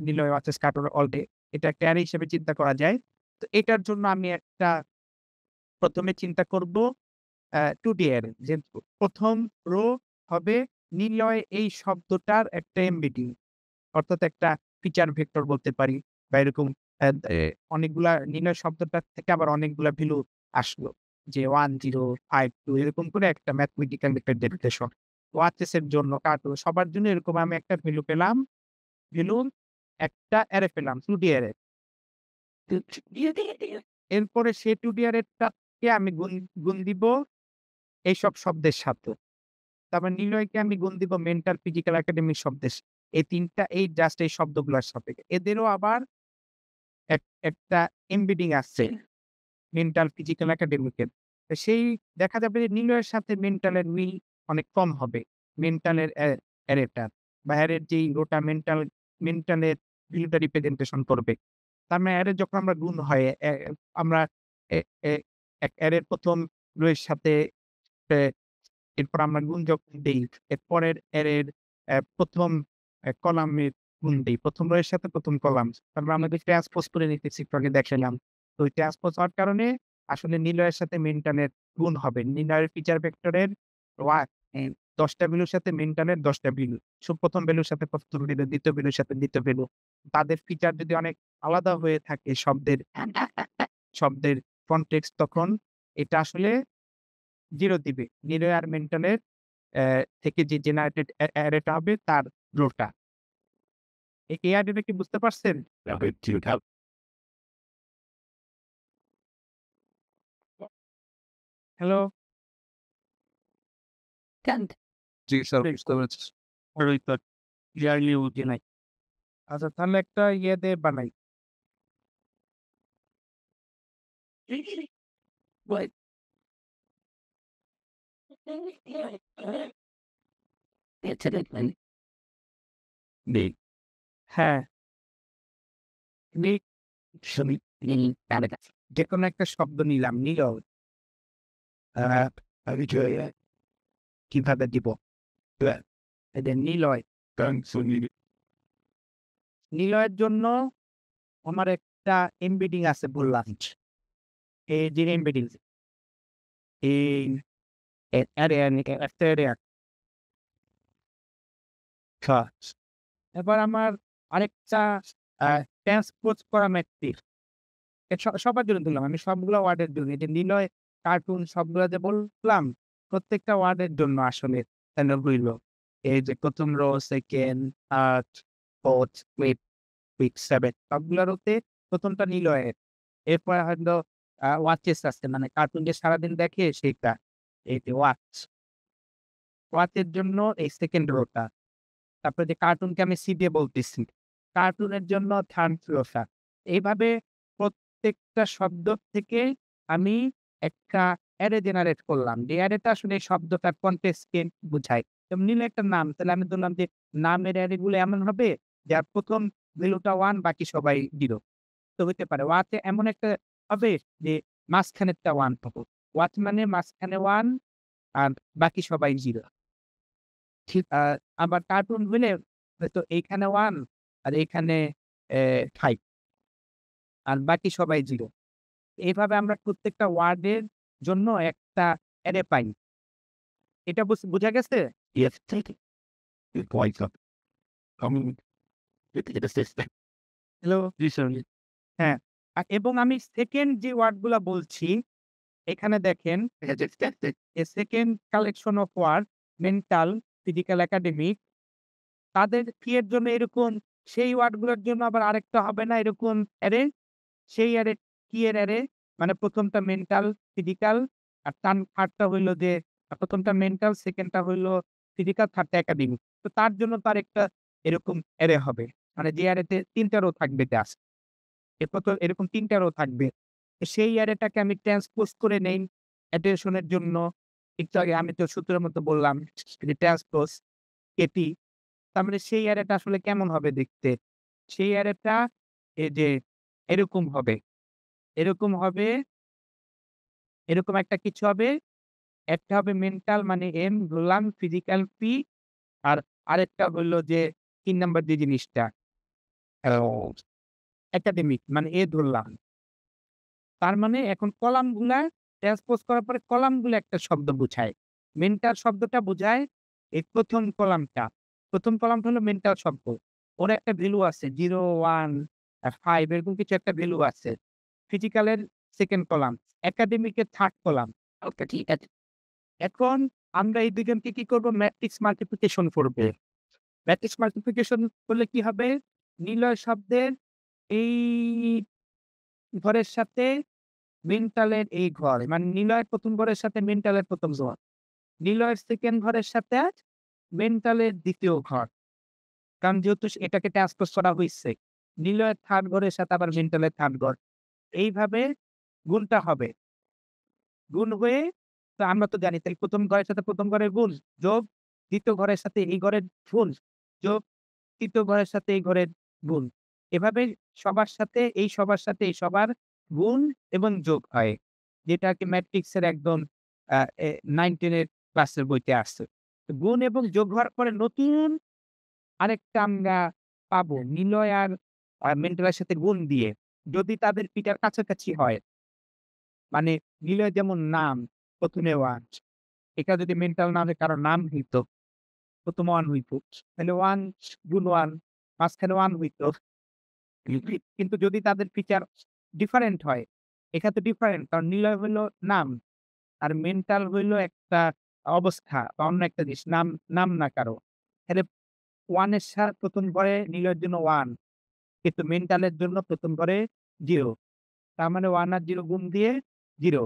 Niloy versus cartoon all day, এটা একটা অ্যারে হিসেবে চিন্তা করা যায়। তো এটার জন্য আমি একটা ১ম এ চিন্তা করব 2D অ্যারে, যে ১ম রো হবে নিলয় এই শব্দটার একটা এমবেডিং, অর্থাৎ একটা ফিচার ভেক্টর বলতে পারি, বা এরকম অ্যা এ অনেকগুলা নিলয় শব্দটা থেকে আবার অনেকগুলা ভ্যালু আসলো। যে 1, 0, 5, 2 এরকম করে একটা ম্যাথমেটিক্যাল একটা ডেরিভেশন। ওয়াচেস এর জন্য, কার্টুন সবার জন্য এরকম আমি একটা ভ্যালু পেলাম। ভ্যালুর একটা অ্যারে পেলাম 2D অ্যারে। এরপরে সেই 2D অ্যারেটাকে আমি গুণ দিব এইসব শব্দের সাথে। তারপর নিলয়কে আমি গুণ দিব মেন্টাল, ফিজিক্যাল, একাডেমিক শব্দের এই ৩ টা, এই জাস্ট এই শব্দগুলার সাপেক্ষে। এদেরও আবার একটা এমবেডিং আছে মেন্টাল, ফিজিক্যাল, একাডেমিক এর। তো সেই দেখা যাবে যে নিলয়ের সাথে মেন্টালের মিল অনেক কম হবে। মেন্টালের অ্যারেটার বা অ্যারের যেই রোটা মেন্টালের ভ্যালুটা রিপ্রেজেন্টেশন করবে। তার মানে অ্যারে যখন আমরা গুণ হয়, আমরা এ এ এক অ্যারের ১ম রো এর সাথে এ এরপর আমরা গুণ যখন দেই, এরপরের অ্যারের ১ম কলামের গুণ দেই। ১ম রো এর সাথে ১ম কলাম। তারপর আমরা যদি ট্রান্সপোজ করে নিতেছি, একটু আগে দেখালাম। তো ওই ট্রান্সপোজ হওয়ার কারণে আসলে নিলয়ের সাথে মেন্টালের গুণ হবে। নিলয়ের ফিচার ভেক্টরের ওয়া এ ১০ টা ভ্যালুর সাথে মেন্টালের ১০ টা ভ্যালু। ১ম ভ্যালুর সাথে ১ম ভ্যালু, ২য় ভ্যালুর সাথে ২য় ভ্যালু। তাদের ফিচার যদি অনেক আলাদা হয়ে থাকে শব্দের কনটেক্সট, তখন এটা আসলে 0 দিবে। নিলয় আর মেন্টালের থেকে যে জেনারেটেড অ্যারেটা হবে তার রোটা। এই আইডিয়াটা কি বুঝতে পারছেন? হ্যালো? জি স্যার, বুঝতে পেরেছি। আর ওই তো ক্লিয়ারলি বুঝি নাই। আচ্ছা, তাহলে একটা ইয়ে দিয়ে বানাই। হ্যাঁ, নি যেকোনো একটা শব্দ নিলাম, নিল। আমি কিভাবে দিব? এই যে নিলয়। নিলয়ের জন্য আমার একটা এমবেডিং আছে বললাম। এই যে এমবেডিং এই একটা অ্যারে এবার আমার আরেকটা ট্রান্সপোজ করা ম্যাট্রিক্স। সবার জন্য দিলাম। আমি সবগুলা ওয়ার্ডের জন্য। এই যে নিলয়, কার্টুন সবগুলা যে বললাম, প্রত্যেকটা ওয়ার্ডের জন্য আসলে কেন হইল। এই যে ১ম rho, 2nd, 3rd, 4th, 5th, 6, 7 সবগুলার হতে ১ম টা নিলয়ের। এরপরে হয়তো ওয়াচেস আছে, মানে কার্টুন যে সারাদিন দেখে সেইটা। এই যে ওয়াচ। ওয়াচের জন্য এই 2nd রোটা। তারপরে যে কার্টুনকে আমি সি দিয়ে বলতেছি। কার্টুনের জন্য 3rd রোটা। এইভাবে প্রত্যেকটা শব্দ থেকে আমি একটা অ্যারে জেনারেট করলাম। যে অ্যারেটা আসলে এই শব্দটার কনটেক্সট কে বুঝায়। যেমন নিলে একটা নাম, তাহলে আমি ধরলাম যে নামের অ্যারেগুলো এমন হবে যার ১ম ভ্যালুটা 1, বাকি সবাই 0। তো হইতে পারে ওয়াচে এমন একটা হবে যে মাঝখানেরটা 1 পাবো। ওয়াচ মানে মাঝখানে 1 আর বাকি সবাই 0। ঠিক আবার কার্টুন হইলে হয়তো এইখানে 1 আর এইখানে 5 আর বাকি সবাই 0। এভাবে আমরা প্রত্যেকটা ওয়ার্ডের জন্য একটা অ্যারে পাই। এটা বুঝা গেছে? হ্যালো? জি স্যার। হ্যাঁ। এবং আমি 2nd যে ওয়ার্ডগুলা বলছি, এখানে দেখেন a 2nd collection of word, mental, physical, academic, তাদের কি এর জন্য এরকম, সেই ওয়ার্ডগুলোর জন্য আবার আরেকটা হবে না এরকম অ্যারে? সেই অ্যারে কি এর অ্যারে? মানে ১ম টা মেন্টাল, ফিজিক্যাল, আর 3rd টা হইলো যে ১ম টা মেন্টাল, 2nd টা হইলো ফিজিক্যাল, 3rd টা একাডেমিক। তো তার জন্য তার একটা এরকম অ্যারে হবে। মানে যে অ্যারেতে ৩ টা রো থাকবে জাস্ট। এরপর তো এরকম ৩টা রো থাকবে। তো সেই অ্যারেটাকে আমি ট্রান্সপোজ করে নেই অ্যাটেনশনের জন্য। একটু আগে আমি তো সূত্রের মতো বললাম যে ট্রান্সপোজ এটি। তার মানে সেই অ্যারেটা আসলে কেমন হবে দেখতে? সেই অ্যারেটা এই যে এরকম হবে। এরকম হবে, এরকম একটা কিছু হবে। একটা হবে মেন্টাল মানে এম ধরলাম, ফিজিক্যাল পি, আর আরেকটা হইল যে ৩ নাম্বার যে জিনিসটা একাডেমিক মানে এ ধরলাম। তার মানে এখন কলামগুলা ট্রান্সপোজ করার পরে কলামগুলো একটা শব্দ বুঝায়। মেন্টাল শব্দটা বোঝায় এই ১ম কলামটা। ১ম কলামটা হলো মেন্টাল শব্দ। ওর একটা ভ্যালু আছে 0, 1, 5 এরকম কিছু একটা ভ্যালু আছে। ফিজিক্যালের 2nd কলাম, একাডেমিকের 3rd কলাম। ওকে, ঠিক আছে। এখন আমরা এই দুজনকে কি করব? ম্যাট্রিক্স মাল্টিপ্লিকেশন করব। ম্যাট্রিক্স মাল্টিপ্লিকেশন করলে কি হবে? নিলয় শব্দের এই ঘরের সাথে মেন্টালের এই ঘর, মানে নিলয়ের ১ম ঘরের সাথে মেন্টালের ১ম ঘর। নিলয়ের 2nd ঘরের সাথে মেন্টালের ২য় ঘর। কারণ যেহেতু এটাকে ট্রান্সপোজ করা হইছে। নিলয়ের 3rd ঘরের সাথে আবার মেন্টালের 3rd ঘর। এইভাবে গুণটা হবে। গুণ হয়ে তো আমরা তো জানি তাহলে ১ম ঘরের সাথে ১ম ঘরের গুণ, যোগ ২য় ঘরের সাথে এই ঘরের গুণ, যোগ ৩য় ঘরের সাথে এই ঘরের গুণ। এভাবে সবার সাথে এই সবার সাথে এই সবার গুণ এবং যোগ হয়। যেটা আরকি ম্যাট্রিক্সের একদম আ এ 9-10 এর ক্লাসের বইতে আছে। তো গুণ এবং যোগ হওয়ার পরে নতুন আরেকটা আমরা পাবো নিলয় আর মেন্টালের সাথে গুণ দিয়ে। যদি তাদের পিটার কাছাকাছি হয়, মানে নিলয় যেমন নাম ১ম এ 1, এটা যদি মেন্টাল নামে কারো নাম হইতো, ১ম 1 হইতো। তাহলে 1 গুণ 1 মাঝখানে 1 হইতো। কিন্তু যদি তাদের ফিচার ডিফারেন্ট হয়, এখানে তো ডিফারেন্ট কারণ নিলয় হইলো নাম আর মেন্টাল হইলো একটা অবস্থা বা অন্য একটা জিনিস। নাম, নাম না কারো। তাহলে 1 এর ১ম ঘরে নিলয়ের জন্য 1, কিন্তু মেন্টালের জন্য ১ম ঘরে 0। তার মানে 1 আর 0 গুণ দিয়ে 0।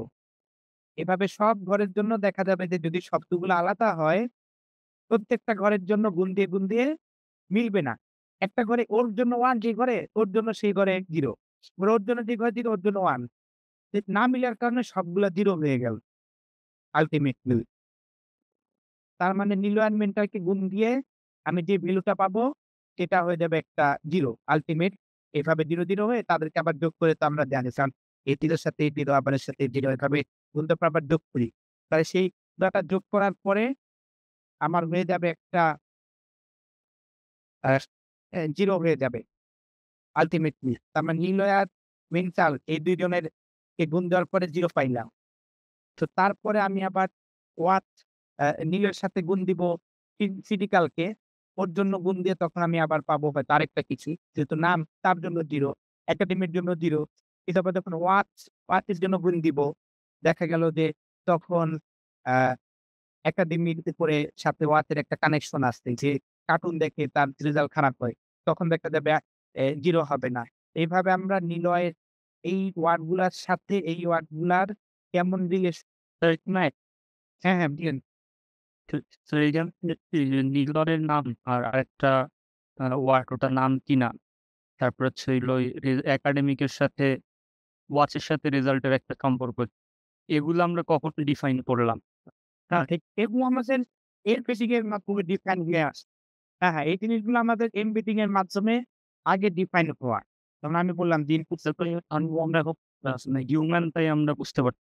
এভাবে সব ঘরের জন্য দেখা যাবে যে যদি শব্দগুলো আলাদা হয়, প্রত্যেকটা ঘরের জন্য গুণ দিয়ে মিলবে না। একটা ঘরে ওর জন্য 1 যে ঘরে, ওর জন্য সেই ঘরে 0। ওর জন্য যে ঘরে 0 ওর জন্য 1। না মিলার কারণে সবগুলা 0 হয়ে গেল আল্টিমেটলি। তার মানে নিলয় আর মেন্টালকে গুণ দিয়ে আমি যে ভ্যালুটা পাবো সেটা হয়ে যাবে একটা 0 আল্টিমেট। এভাবে 0, 0 হয়ে তাদেরকে আবার যোগ করে তো আমরা জানি কারণ এই 0 এর সাথে এই 0 আবার এর সাথে এই 0 এভাবে গুণটা পর আবার যোগ করি। তাহলে সেই ডাটা যোগ করার পরে আমার হয়ে যাবে একটা আ 0 হয়ে যাবে আল্টিমেটলি। তার মানে নিলয় আর মেন্টাল এই ২ জনের কে গুণ দেওয়ার পরে 0 পাইলাম। তো তারপরে আমি আবার ওয়াট নীলের সাথে গুণ দিব ফিজিক্যালকে। ওর জন্য গুণ দিয়ে তখন আমি আবার পাবো হয়তো আরেকটা কিছু। যেহেতু নাম তার জন্য 0, একাডেমির জন্য 0। এটারপর যখন ওয়াট এর জন্য গুণ দিব, দেখা গেল যে তখন আ একাডেমির উপরে সাথে ওয়াট এর একটা কানেকশন আছে যে কার্টুন দেখে তার রেজাল্ট খারাপ হয়। তখন দেখা যাবে 0 হবে না। এইভাবে আমরা নিলয়ের এই ওয়ার্ড গুলার সাথে এই ওয়ার্ড গুলার কেমন নাই? হ্যাঁ, হ্যাঁ, দিয়েন। তো তো এই যে নিলয়ের নাম আর আরেকটা ওয়ার্ড ওটার নাম কি না? তারপর হচ্ছে হইলো একাডেমিকের সাথে ওয়াচের সাথে রেজাল্টের একটা সম্পর্ক। এগুলো আমরা কখন ডিফাইন করলাম? হ্যাঁ, ঠিক। এগুলো আমাদের এর বেসিক এর মাধ্যমে ডিফাইন হয়ে আসে। হ্যাঁ, হ্যাঁ, এই জিনিসগুলো আমাদের এমবেডিং এর মাধ্যমে আগে ডিফাইন হওয়া। যেমন আমি বললাম যে ইনপুট আমরা হিউম্যান তাই আমরা বুঝতে পারি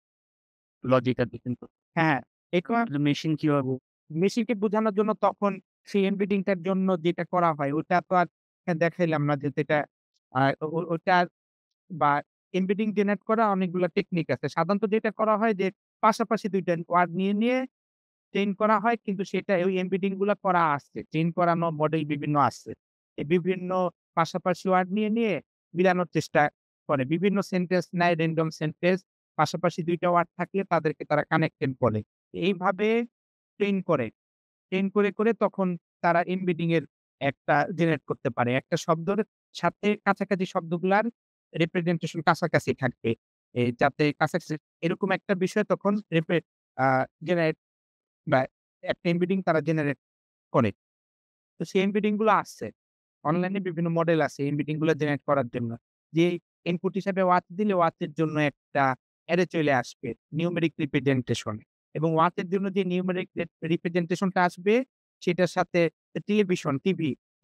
লজিক্যালি, কিন্তু হ্যাঁ, এখন মেশিন কিভাবে মেশিনকে বোঝানোর জন্য তখন সেই এমবেডিং টার জন্য যেটা করা হয় ওটা তো আর দেখাইলাম না যে যেটা ওটা বা এমবেডিং জেনারেট করা অনেকগুলো টেকনিক আছে। সাধারণত যেটা করা হয় যে পাশাপাশি ২ টা ওয়ার্ড নিয়ে ট্রেন করা হয় কিন্তু সেটা ওই এমবেডিং গুলা করা আছে। ট্রেন করানো মডেল বিভিন্ন আছে। এই বিভিন্ন পাশাপাশি ওয়ার্ড নিয়ে মিলানোর চেষ্টা করে। বিভিন্ন সেন্টেন্স নেয়, র‍্যান্ডম সেন্টেন্স পাশাপাশি ২ টা ওয়ার্ড থাকলে তাদেরকে তারা কানেক্টেড বলে। এইভাবে ট্রেন করে। ট্রেন করে তখন তারা এমবেডিং এর একটা জেনারেট করতে পারে। একটা শব্দের সাথে কাছাকাছি শব্দগুলার রিপ্রেজেন্টেশন কাছাকাছি থাকবে। যাতে কাছাকাছি এরকম একটা বিষয় তখন আ জেনারেট বা একটা এমবেডিং তারা জেনারেট করে। তো সেই এমবেডিং গুলো আছে। অনলাইনে বিভিন্ন মডেল আছে এমবেডিং গুলো জেনারেট করার জন্য। যে ইনপুট হিসেবে ওয়াচ দিলে ওয়াচের জন্য একটা অ্যারে চলে আসবে নিউমেরিক রিপ্রেজেন্টেশন এবং ওয়াচের জন্য যে নিউমেরিক রিপ্রেজেন্টেশনটা আসবে সেটার সাথে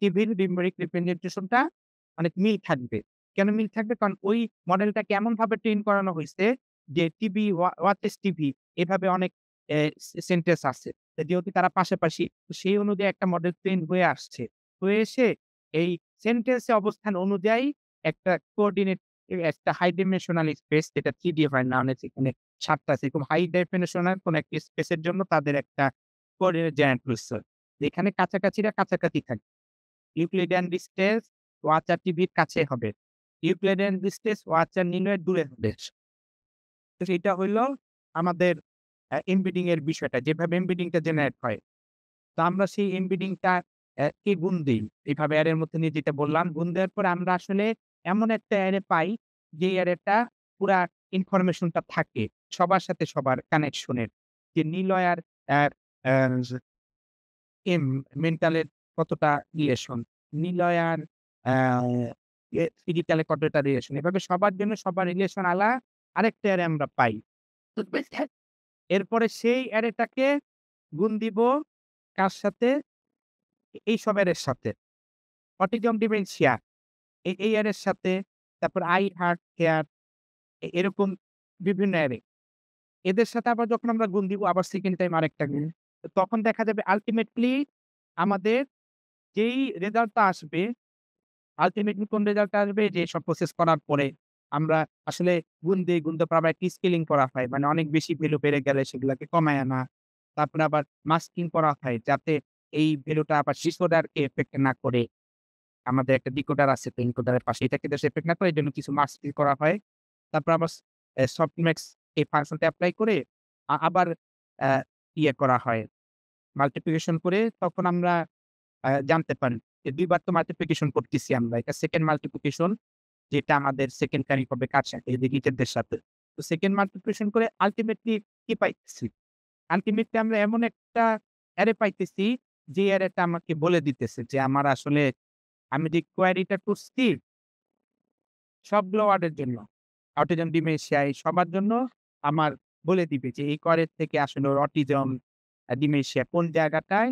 টিভির নিউমেরিক রিপ্রেজেন্টেশনটা অনেক মিল থাকবে। কেন মিল থাকবে? কারণ ওই মডেলটাকে এমনভাবে ট্রেন করানো হইছে যে টিভি, ওয়াচেস টিভি এভাবে অনেক সেন্টেন্স আছে। তো যেহেতু তারা পাশাপাশি সেই অনুযায়ী একটা মডেল ট্রেন হয়ে আসছে। হয়ে এসে এই সেন্টেন্সের অবস্থান অনুযায়ী একটা কোঅর্ডিনেট একটা হাই ডাইমেনশনাল স্পেস যেটা 3D হয় না যেখানে ৭ টা আছে। এরকম হাই ডাইমেনশনাল কোন একটা স্পেসের জন্য তাদের একটা কোঅর্ডিনেট জেনারেট করছে। যেখানে কাছাকাছিরা কাছাকাছি থাকে। ইউক্লিডিয়ান ডিসটেন্স ওয়াচ আর টিভির কাছে হবে। ইউক্লিডিয়ান ডিসটেন্স ওয়াচ আর নিলয়ের দূরে হবে। তো এইটা হইল আমাদের এমবেডিং এর বিষয়টা। যেভাবে এমবেডিং টা জেনারেট হয়। তো আমরা সেই এমবেডিং টা কে গুণ দেই। এইভাবে অ্যারের মধ্যে নিয়ে যেটা বললাম, গুণ দেওয়ার পরে আমরা আসলে এমন একটা অ্যারে পাই যে অ্যারেটা পুরা ইনফরমেশনটা থাকে সবার সাথে সবার কানেকশনের। যে নিলয় আর অ্যা এম মেন্টালের কতটা রিলেশন, নিলয় আর আ ফিজিক্যাল এর কতটা রিলেশন। এভাবে সবার জন্য সবার রিলেশন আরেকটা অ্যারে আমরা পাই। এরপরে সেই অ্যারেটাকে গুণ দিব কার সাথে? এইসব অ্যারের সাথে। অটিজম ডিমেনশিয়া এই অ্যারের সাথে, তারপর আই, হার্ট, হেয়ার এরকম বিভিন্ন অ্যারে। এদের সাথে আবার যখন আমরা গুণ দিব আবার সেকেন্ড টাইম আরেকটা গুণ। তো তখন দেখা যাবে আল্টিমেটলি আমাদের যেই রেজাল্টটা আসবে, আল্টিমেটলি কোন রেজাল্টটা আসবে যে সব প্রসেস করার পরে আমরা আসলে গুণ দেই, গুণ দেওয়ার পর আবার একটি স্কেলিং করা হয়। মানে অনেক বেশি ভ্যালু বেড়ে গেলে সেগুলাকে কমায় আনা। তারপরে আবার মাস্কিং করা হয় যাতে এই ভ্যালুটা আবার ডিকোডারকে এফেক্ট না করে। আমাদের একটা ডিকোডার আছে তো এনকোডারের পাশে এটাকে জাস্ট এফেক্ট না করে এজন্য কিছু মাস্কিং করা হয়। তারপর আবার সফটম্যাক্স এই ফাংশনটা এপ্লাই করে আবার অ্যা ইয়ে করা হয়। মাল্টিপ্লিকেশন করে তখন আমরা জানতে পারি যে ২ বার তো মাল্টিপ্লিকেশন করতেছি আমরা। এটা সেকেন্ড মাল্টিপ্লিকেশন যেটা আমাদের সেকেন্ডারি হবে কার সাথে? এই যে ডিজিটদের সাথে। তো সেকেন্ড মাল্টিপ্লিকেশন করে আল্টিমেটলি কি পাইতেছি? আল্টিমেটলি আমরা এমন একটা অ্যারে পাইতেছি যে অ্যারেটা আমাকে বলে দিতেছে যে আমার আসলে আমি যে কোয়েরিটা করছি সবগুলো ওয়ার্ডের জন্য। অটিজম, ডিমেনশিয়া এই সবার জন্য আমার বলে দিবে যে এই করের থেকে আসলে ওর অটিজম, ডিমেনশিয়া কোন জায়গাটায়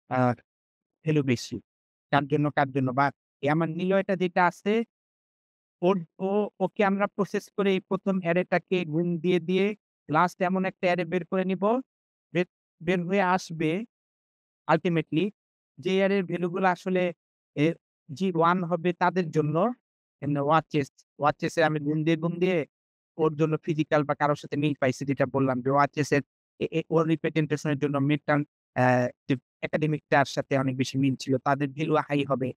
আ ভ্যালু বেশি। কার জন্য বা আমার নিলয়টা যেটা আছে ওর ও ওকে আমরা প্রসেস করে এই ১ম অ্যারেটাকে গুণ দিয়ে লাস্ট এমন একটা অ্যারে বের করে নিব। বের বের হয়ে আসবে আল্টিমেটলি যে অ্যারের ভ্যালু গুলো আসলে এ G1 হবে তাদের জন্য ওয়াচেস এ আমি গুণ দিয়ে ওর জন্য ফিজিক্যাল বা কারো সাথে মিল পাইছি যেটা বললাম যে ওয়াচেস এর ওর রিপ্রেজেন্টেশন এর জন্য মেন্টাল যে একাডেমিক টার সাথে অনেক বেশি মিল ছিল। তাদের ভ্যালু হাই হবে।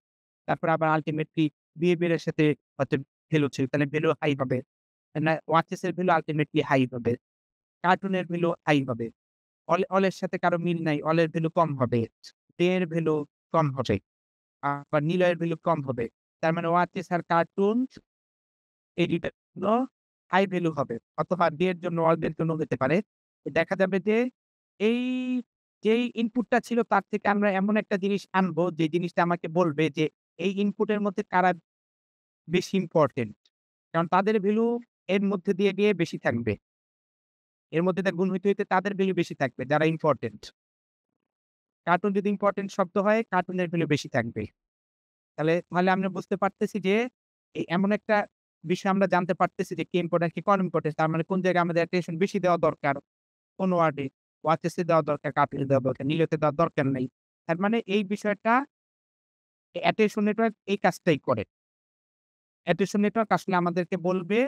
তারপর আবার আল্টিমেটলি বিহেভিয়ার এর সাথে হয়তো ভ্যালু ছিল। তাহলে ভ্যালু হাই হবে। না ওয়াচেস এর ভ্যালু আল্টিমেটলি হাই হবে। কার্টুনের ভ্যালু হাই হবে। অলের সাথে কারো মিল নাই। অলের ভ্যালু কম হবে। ডে এর ভ্যালু কম হবে। আবার নিলয়ের ভ্যালু কম হবে। তার মানে ওয়াচেস আর কার্টুন এই ২ টার জন্য হাই ভ্যালু হবে। অথবা ডে এর জন্য অল এর জন্য হতে পারে। তো দেখা যাবে যে এই যেই ইনপুটটা ছিল তার থেকে আমরা এমন একটা জিনিস আনবো যে জিনিসটা আমাকে বলবে যে এই ইনপুটের মধ্যে কারা বেশি ইম্পোর্টেন্ট। কারণ তাদের ভ্যালু এর মধ্যে দিয়ে বেশি থাকবে। এর মধ্যে দিয়ে গুণ হইতে তাদের ভ্যালু বেশি থাকবে যারা ইম্পোর্টেন্ট। কার্টুন যদি ইম্পোর্টেন্ট শব্দ হয় কার্টুনের ভ্যালু বেশি থাকবে। তাহলে আমরা বুঝতে পারতেছি যে এমন একটা বিষয় আমরা জানতে পারতেছি যে কে ইম্পোর্টেন্ট কে কম ইম্পোর্টেন্ট। তার মানে কোন জায়গায় আমাদের অ্যাটেনশন বেশি দেওয়া দরকার। কোন ওয়ার্ডে ওয়াচেস এ দেওয়া দরকার, কার্টুনে দেওয়া দরকার, নিলয়তে দেওয়ার দরকার নাই। তার মানে এই বিষয়টা অ্যাটেনশন নেটওয়ার্ক এই কাজটাই করে। অ্যাটেনশন নেটওয়ার্ক আসলে আমাদেরকে বলবে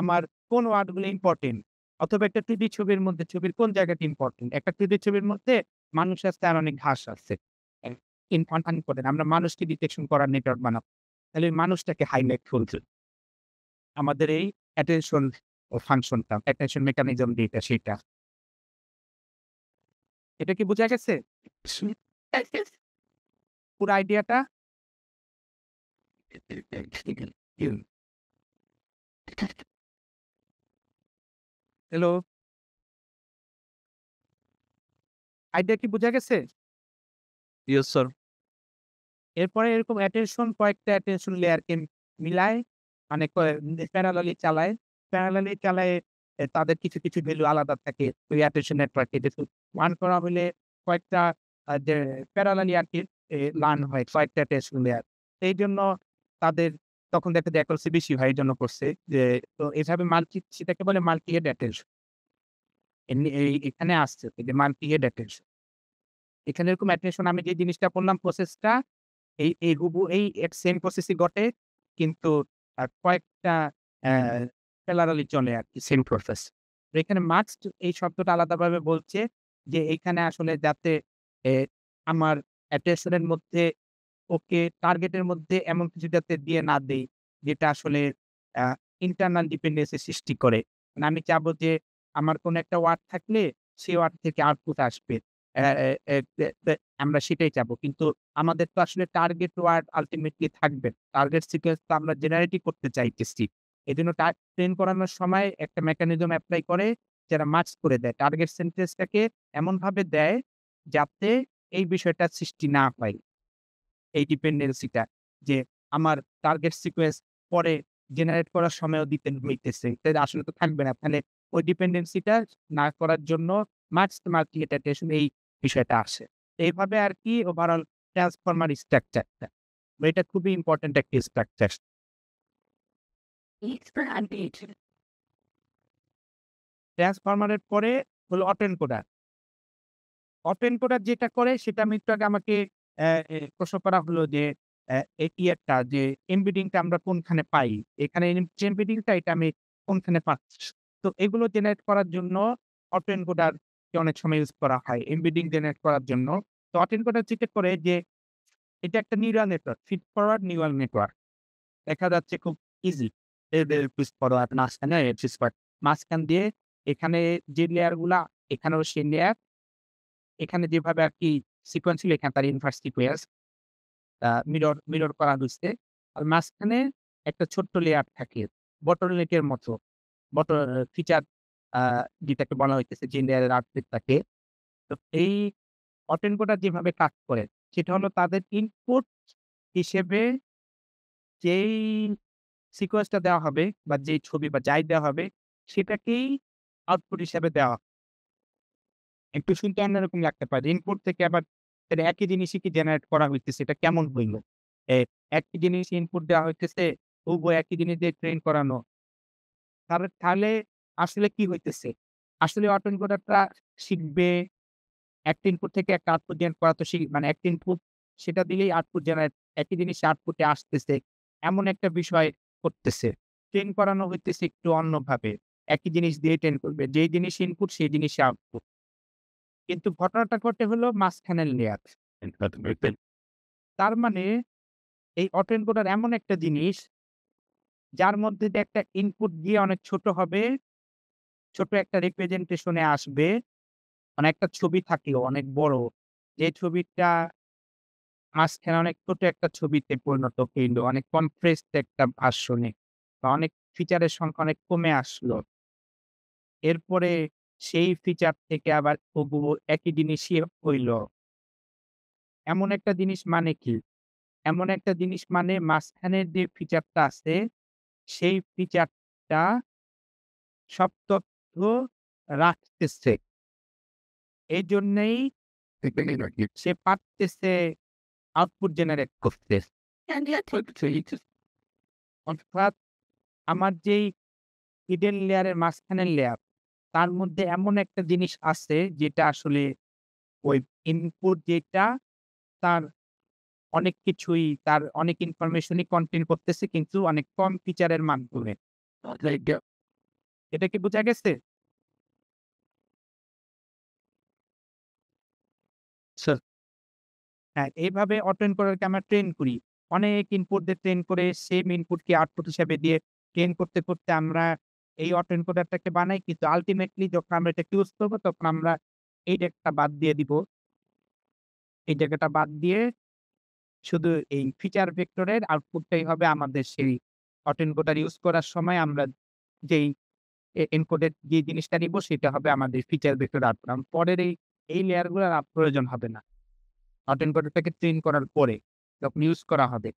আমার কোন ওয়ার্ড গুলো ইম্পোর্টেন্ট। অথবা একটা 2D ছবির মধ্যে ছবির কোন জায়গাটা ইম্পোর্টেন্ট। একটা 2D ছবির মধ্যে মানুষ আছে আর অনেক ঘাস আছে। ইম্পোর্টেন্ট আমরা মানুষকে ডিটেকশন করার নেটওয়ার্ক বানাবো। তাহলে ওই মানুষটাকে হাইলাইট করছে। আমাদের এই অ্যাটেনশন ফাংশনটা, অ্যাটেনশন মেকানিজম যেটা সেটা। এটা কি বোঝা গেছে? পুরো আইডিয়াটা? হ্যালো? আইডিয়া কি বোঝা গেছে? Yes sir. এরপরে এরকম কয়েকটা অ্যাটেনশন লেয়ারকে মিলায় মানে প্যারালালি চালায়। প্যারালালি চালায়ে তাদের কিছু, কিছু ভ্যালু আলাদা থাকে। ওই অ্যাটেনশন নেটওয়ার্কে যেহেতু রান করা হইলে কয়েকটা যে প্যারালালি আরকি লার্ন হয় কয়েকটা টেস্ট লেয়ার। এইজন্য তাদের তখন দেখা যায় অ্যাকুরেসি বেশি হয় এইজন্য করছে যে তো এভাবে সেটাকে বলে মাল্টি হেড অ্যাটেনশন। এমনি এখানে আসছে এই যে মাল্টি হেড অ্যাটেনশন। এখানে এরকম অ্যাটেনশন আমি যে জিনিসটা করলাম প্রসেসটা এই হুবহু সেম প্রসেসই ঘটে কিন্তু কয়েকটা অ্যা প্যারালালি চলে আরকি সেম প্রসেস। তো এখানে মাস্ট এই শব্দটা আলাদাভাবে বলছে যে এইখানে আসলে যাতে এ আমার অ্যাটেনশন এর মধ্যে ওকে টার্গেটের মধ্যে এমন কিছু যাতে দিয়ে না দেই, যেটা আসলে আ ইন্টারনাল ডিপেন্ডেন্সি সৃষ্টি করে। মানে আমি চাবো যে আমার কোনো একটা ওয়ার্ড থাকলে সেই ওয়ার্ড থেকে আউটপুট আসবে। অ্যা এ এ তে তে আমরা সেটাই চাবো। কিন্তু আমাদের তো আসলে টার্গেট ওয়ার্ড আল্টিমেটলি থাকবে। টার্গেট সিকোয়েন্স তো আমরা জেনারেটই করতে চাইতেছি। এজন্য ট্রেন করানোর সময় একটা মেকানিজম এপ্লাই করে যারা মার্জ করে দেয়। টার্গেট সেন্টেন্সটাকে এমনভাবে দেয় যাতে এই বিষয়টা সৃষ্টি না হয়। এই ডিপেন্ডেন্সিটা যে আমার টার্গেট সিকোয়েন্স পরে জেনারেট করার সময়ও দিতে হইতেছে। তাইলে আসলে তো থাকবে না। তাহলে ওই ডিপেন্ডেন্সিটা না করার জন্য মাল্টি-এটাটেশন এই বিষয়টা আসে। এইভাবে আরকি ওভারঅল ট্রান্সফরমার স্ট্রাকচারটা। এটা খুবই ইম্পোর্টেন্ট একটা স্ট্রাকচার। ট্রান্সফরমারের পরে হলো অটোএনকোডার। অটোএনকোডার যেটা করে সেটা আমি একটু আগে আমাকে প্রশ্ন করা হলো যে এই একটা যে এমবেডিংটা আমরা কোনখানে পাই? এখানে যে এমবেডিংটা এটা আমি কোনখানে পাচ্ছি? তো এগুলো জেনারেট করার জন্য অটোএনকোডার কে অনেক সময় ইউজ করা হয় এমবেডিং জেনারেট করার জন্য। তো অটোএনকোডার যেটা করে যে এটা একটা neural network, feed forward neural network. দেখা যাচ্ছে খুব ইজি। এদের ফিড ফরওয়ার্ড মাঝখান দিয়ে এখানে যে লেয়ার গুলা এখানেও সেই লেয়ার এখানে যেভাবে আরকি সিকোয়েন্স ছিল এখানে তার ইনভার্স সিকোয়েন্স মিরর করা হইছে। আর মাঝখানে একটা ছোট্ট লেয়ার থাকে। বটলনেকের মতো। বটল ফিচার আ যেটাকে বলা হইতেছে যে লেয়ারের আর্টফিট থাকে। তো এই অটেনকোডার যেভাবে কাজ করে সেটা হলো তাদের ইনপুট হিসেবে যেই সিকোয়েন্সটা দেওয়া হবে বা যেই ছবি বা যাই দেওয়া হবে সেটাকেই আউটপুট হিসেবে দেওয়া একটু শুনতে অন্যরকম লাগতে পারে। ইনপুট থেকে আবার সেটা একই জিনিসই কি জেনারেট করা হইতেছে, এটা কেমন হইল? এ একই জিনিস ইনপুট দেওয়া হইতেছে, হুবহু একই জিনিস দিয়ে ট্রেন করানো। তাহলে আসলে কি হইতেছে? আসলে অটো এনকোডারটা শিখবে, একটা ইনপুট থেকে একটা আউটপুট জেনারেট করা তো মানে একটা ইনপুট সেটা দিলেই আউটপুট জেনারেট একই জিনিস আউটপুটে আসতেছে। এমন একটা বিষয় করতেছে। ট্রেন করানো হইতেছে একটু অন্যভাবে। একই জিনিস দিয়ে ট্রেন করবে। যেই জিনিস ইনপুট সেই জিনিসই আউটপুট। কিন্তু ঘটনাটা ঘটে হলো মাঝখানের লেয়ার। তার মানে এই অটো এনকোডার এমন একটা জিনিস যার মধ্যে দিয়ে একটা ইনপুট দিয়ে অনেক ছোট হবে, ছোট একটা রিপ্রেজেন্টেশন এ আসবে। মানে একটা ছবি থাকলো অনেক বড়। যে ছবিটা মাঝখানে অনেক ছোট একটা ছবিতে পরিণত হইল। অনেক কমপ্রেসড একটা ভার্সনে বা অনেক ফিচারের সংখ্যা অনেক কমে আসলো। এরপরে সেই ফিচার থেকে আবার হুবহু একই জিনিসই হইল। এমন একটা জিনিস মানে কি? এমন একটা জিনিস মানে মাঝখানের যে ফিচারটা আছে, সেই ফিচারটা সব তথ্য রাখতেছে। এজন্যই সে পারতেছে আউটপুট জেনারেট করতে। অর্থাৎ আমার যেই হিডেন লেয়ারের মাঝখানের লেয়ার, তার মধ্যে এমন একটা জিনিস আছে যেটা আসলে ওই ইনপুট যেটা তার অনেক কিছুই তার অনেক ইনফরমেশনই কন্টেইন করতেছে কিন্তু অনেক কম ফিচারের মাধ্যমে। এটা কি বোঝা গেছে? স্যার হ্যাঁ, এইভাবে অটো এনকোডারকে আমরা ট্রেন করি। অনেক ইনপুট দিয়ে ট্রেন করে সেম ইনপুটকে আউটপুট হিসাবে দিয়ে ট্রেন করতে, করতে আমরা এই অটো এনকোডারটাকে বানাই। কিন্তু আল্টিমেটলি যখন আমরা এটাকে ইউজ করব তখন আমরা এই জায়গাটা বাদ দিয়ে দিব। এই জায়গাটা বাদ দিয়ে শুধু এই ফিচার ভেক্টরের আউটপুটটাই হবে আমাদের সেই অটো এনকোডার ইউজ করার সময় আমরা যেই এনকোডের যে জিনিসটা নিব সেটা হবে আমাদের ফিচার ভেক্টর আউটপুট। পরের এই লেয়ার গুলোর আর প্রয়োজন হবে না। অটো এনকোডারটাকে ট্রেন করার পরে যখন ইউজ করা হবে।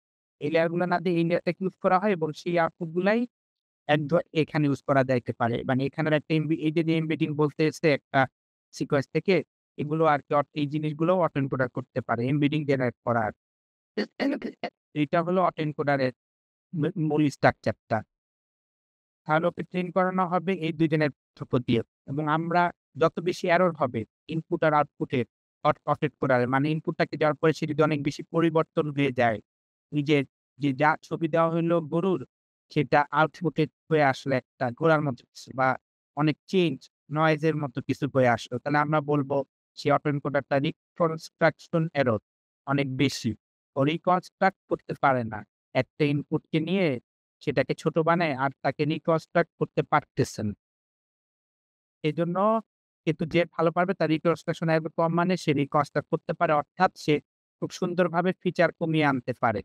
এই লেয়ারগুলো না দিয়ে এই লেয়ারটা ইউজ করা হয় এবং সেই আউটপুট গুলাই এখানে ইউজ করা যাইতে পারে। মানে এখানের একটা এই যে এমবেডিং বলতেছে একটা সিকোয়েন্স থেকে এগুলো আরকি এই জিনিসগুলো অটো এনকোডার করতে পারে। এমবেডিং জেনারেট করার। এইটা হলো অটো এনকোডারের মূল স্ট্রাকচারটা। তাহলে ওকে ট্রেন করানো হবে এই ২ জনের উপর দিয়ে এবং আমরা যত বেশি এরর হবে ইনপুট আর আউটপুটের অটো এনকোডারের মানে ইনপুটটাকে দেওয়ার পরে সে যদি অনেক বেশি পরিবর্তন হয়ে যায়, নিজের যা ছবি দেওয়া হইলো গরুর সেটা আউটপুটে হয়ে আসলে একটা ঘোড়ার মতো কিছু বা অনেক চেঞ্জ নয়েজ এর মতো কিছু হয়ে আসলো। তাহলে আমরা বলব সেই অটো এনকোডারটা রিকনস্ট্রাকশন এরর অনেক বেশি। ও রিকনস্ট্রাক্ট করতে পারে না। একটা ইনপুটকে নিয়ে সেটাকে ছোট বানায় আর তাকে রিকনস্ট্রাক্ট করতে পারতেছেন। এজন্য কিন্তু যে ভালো পারবে তার রিকনস্ট্রাকশন এরর কম মানে সে রিকনস্ট্রাক্ট করতে পারে অর্থাৎ সে খুব সুন্দরভাবে ফিচার কমিয়ে আনতে পারে।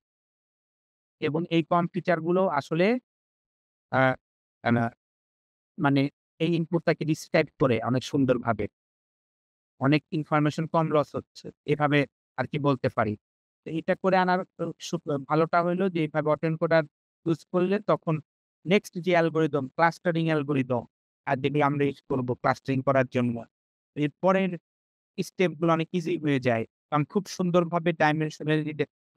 এবং এই কম ফিচার গুলো আসলে আ আনা মানে এই ইনপুটটাকে ডিসক্রাইব করে অনেক সুন্দরভাবে। অনেক ইনফরমেশন কম লস হচ্ছে। এভাবে আরকি বলতে পারি। তো এটা করে আনার ভালোটা হইলো যে এভাবে অটো এনকোডার ইউজ করলে তখন নেক্সট যে অ্যালগরিদম ক্লাস্টারিং অ্যালগরিদম যেগুলো আমরা ইউজ করব ক্লাস্টারিং করার জন্য। এরপরের স্টেপ গুলো অনেক ইজি হয়ে যায়। কারণ খুব সুন্দরভাবে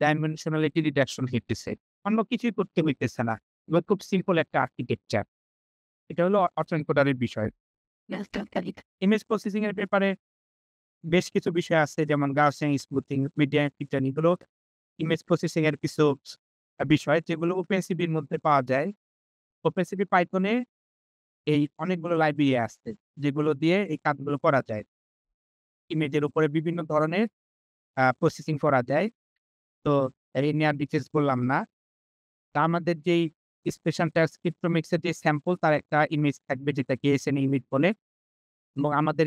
ডাইমেনশনালিটি রিডাকশন হইতেছে। অন্য কিছুই করতে হইতেছে না। এবার খুব সিম্পল একটা আর্কিটেকচার। এটা হলো অটো এনকোডারের বিষয়। ইমেজ প্রসেসিং এর ব্যাপারে বেশ কিছু বিষয় আছে যেমন গাউসিয়ান স্মুথিং, মিডিয়ান ফিল্টার এগুলো ইমেজ প্রসেসিং এর কিছু বিষয় যেগুলো ওপেনসিপির মধ্যে পাওয়া যায়। ওপেনসিপি পাইথনে এই অনেকগুলো লাইব্রেরি আছে যেগুলো দিয়ে এই কাজগুলো করা যায়। ইমেজের উপরে বিভিন্ন ধরনের প্রসেসিং করা যায়। তো এই নিয়ে আর ডিটেইলস বললাম না। তা আমাদের যেই স্পেশাল ট্রান্সক্রিপ্টোমিক্স এর যে স্যাম্পল তার একটা ইমেজ থাকবে যেটাকে এসএনএ ইমেজ বলে এবং আমাদের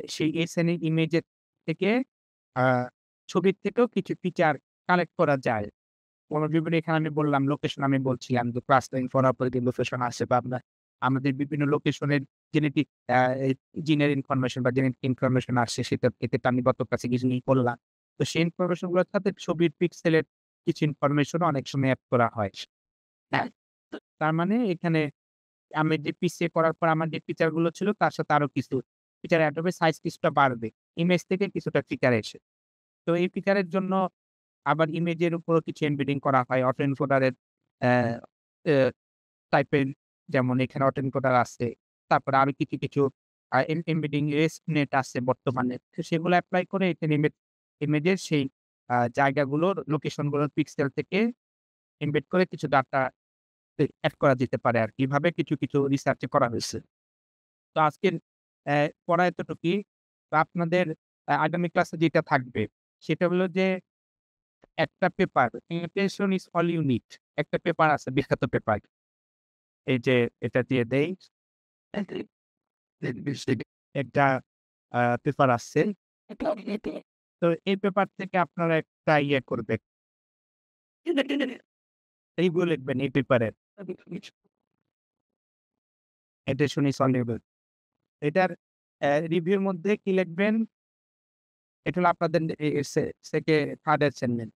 সেই এসএনএ ইমেজের থেকে আ ছবির থেকেও কিছু ফিচার কালেক্ট করা যায়। বিভিন্ন এখানে আমি বললাম লোকেশন আমি বলছিলাম যে ক্লাস্টারিং করার পরে যে লোকেশন আসে বা আমাদের বিভিন্ন লোকেশনের জেনেটিক আ জিনের ইনফরমেশন বা জেনেটিক ইনফরমেশন আসে সেটা থেকে আমি গত ক্লাসে কিছু নিয়ে বললাম। তো সেই ইনফরমেশন গুলোর সাথে ছবির পিক্সেলের কিছু ইনফরমেশন অনেক সময় এড করা হয়। হ্যাঁ, তার মানে এখানে আমি যে পিসিএ করার পর আমার যে ফিচার গুলো ছিল তার সাথে আরো কিছু ফিচার এড হবে, সাইজ কিছুটা বাড়বে। ইমেজ থেকে কিছুটা ফিচার এসে। তো এই ফিচারের জন্য আবার ইমেজের উপরও কিছু এমবেডিং করা হয়। অটো এনকোডারের অ্যা অ্যা টাইপের যেমন এখানে অটো এনকোডার আছে। তারপরে আরো কিছু এমবেডিং রেস্টনেট আছে বর্তমানে। তো সেগুলো এপ্লাই করে এখানে ইমেজের সেই জায়গাগুলোর লোকেশন গুলোর পিক্সেল থেকে এমবেড করে কিছু ডাটা এড করা যেতে পারে আরকি। এভাবে কিছু রিসার্চ এ করা হয়েছে। তো আজকের অ্যা পড়া এতটুকুই। তো আপনাদের আগামী ক্লাসে যেটা থাকবে সেটা হলো যে একটা paper "Imitation is all you need" একটা পেপার আছে বিখ্যাত পেপার। এই যে এটা দিয়ে দেই। একটা পেপার আছে। তো এই পেপার থেকে আপনারা একটা ইয়ে করবেন। রিভিউ লিখবেন এই পেপারের। "Imitation is all you need" এটার রিভিউর মধ্যে কি লিখবেন? এটা হলো আপনাদের এ এ সে সেকে 3rd অ্যাসাইনমেন্ট।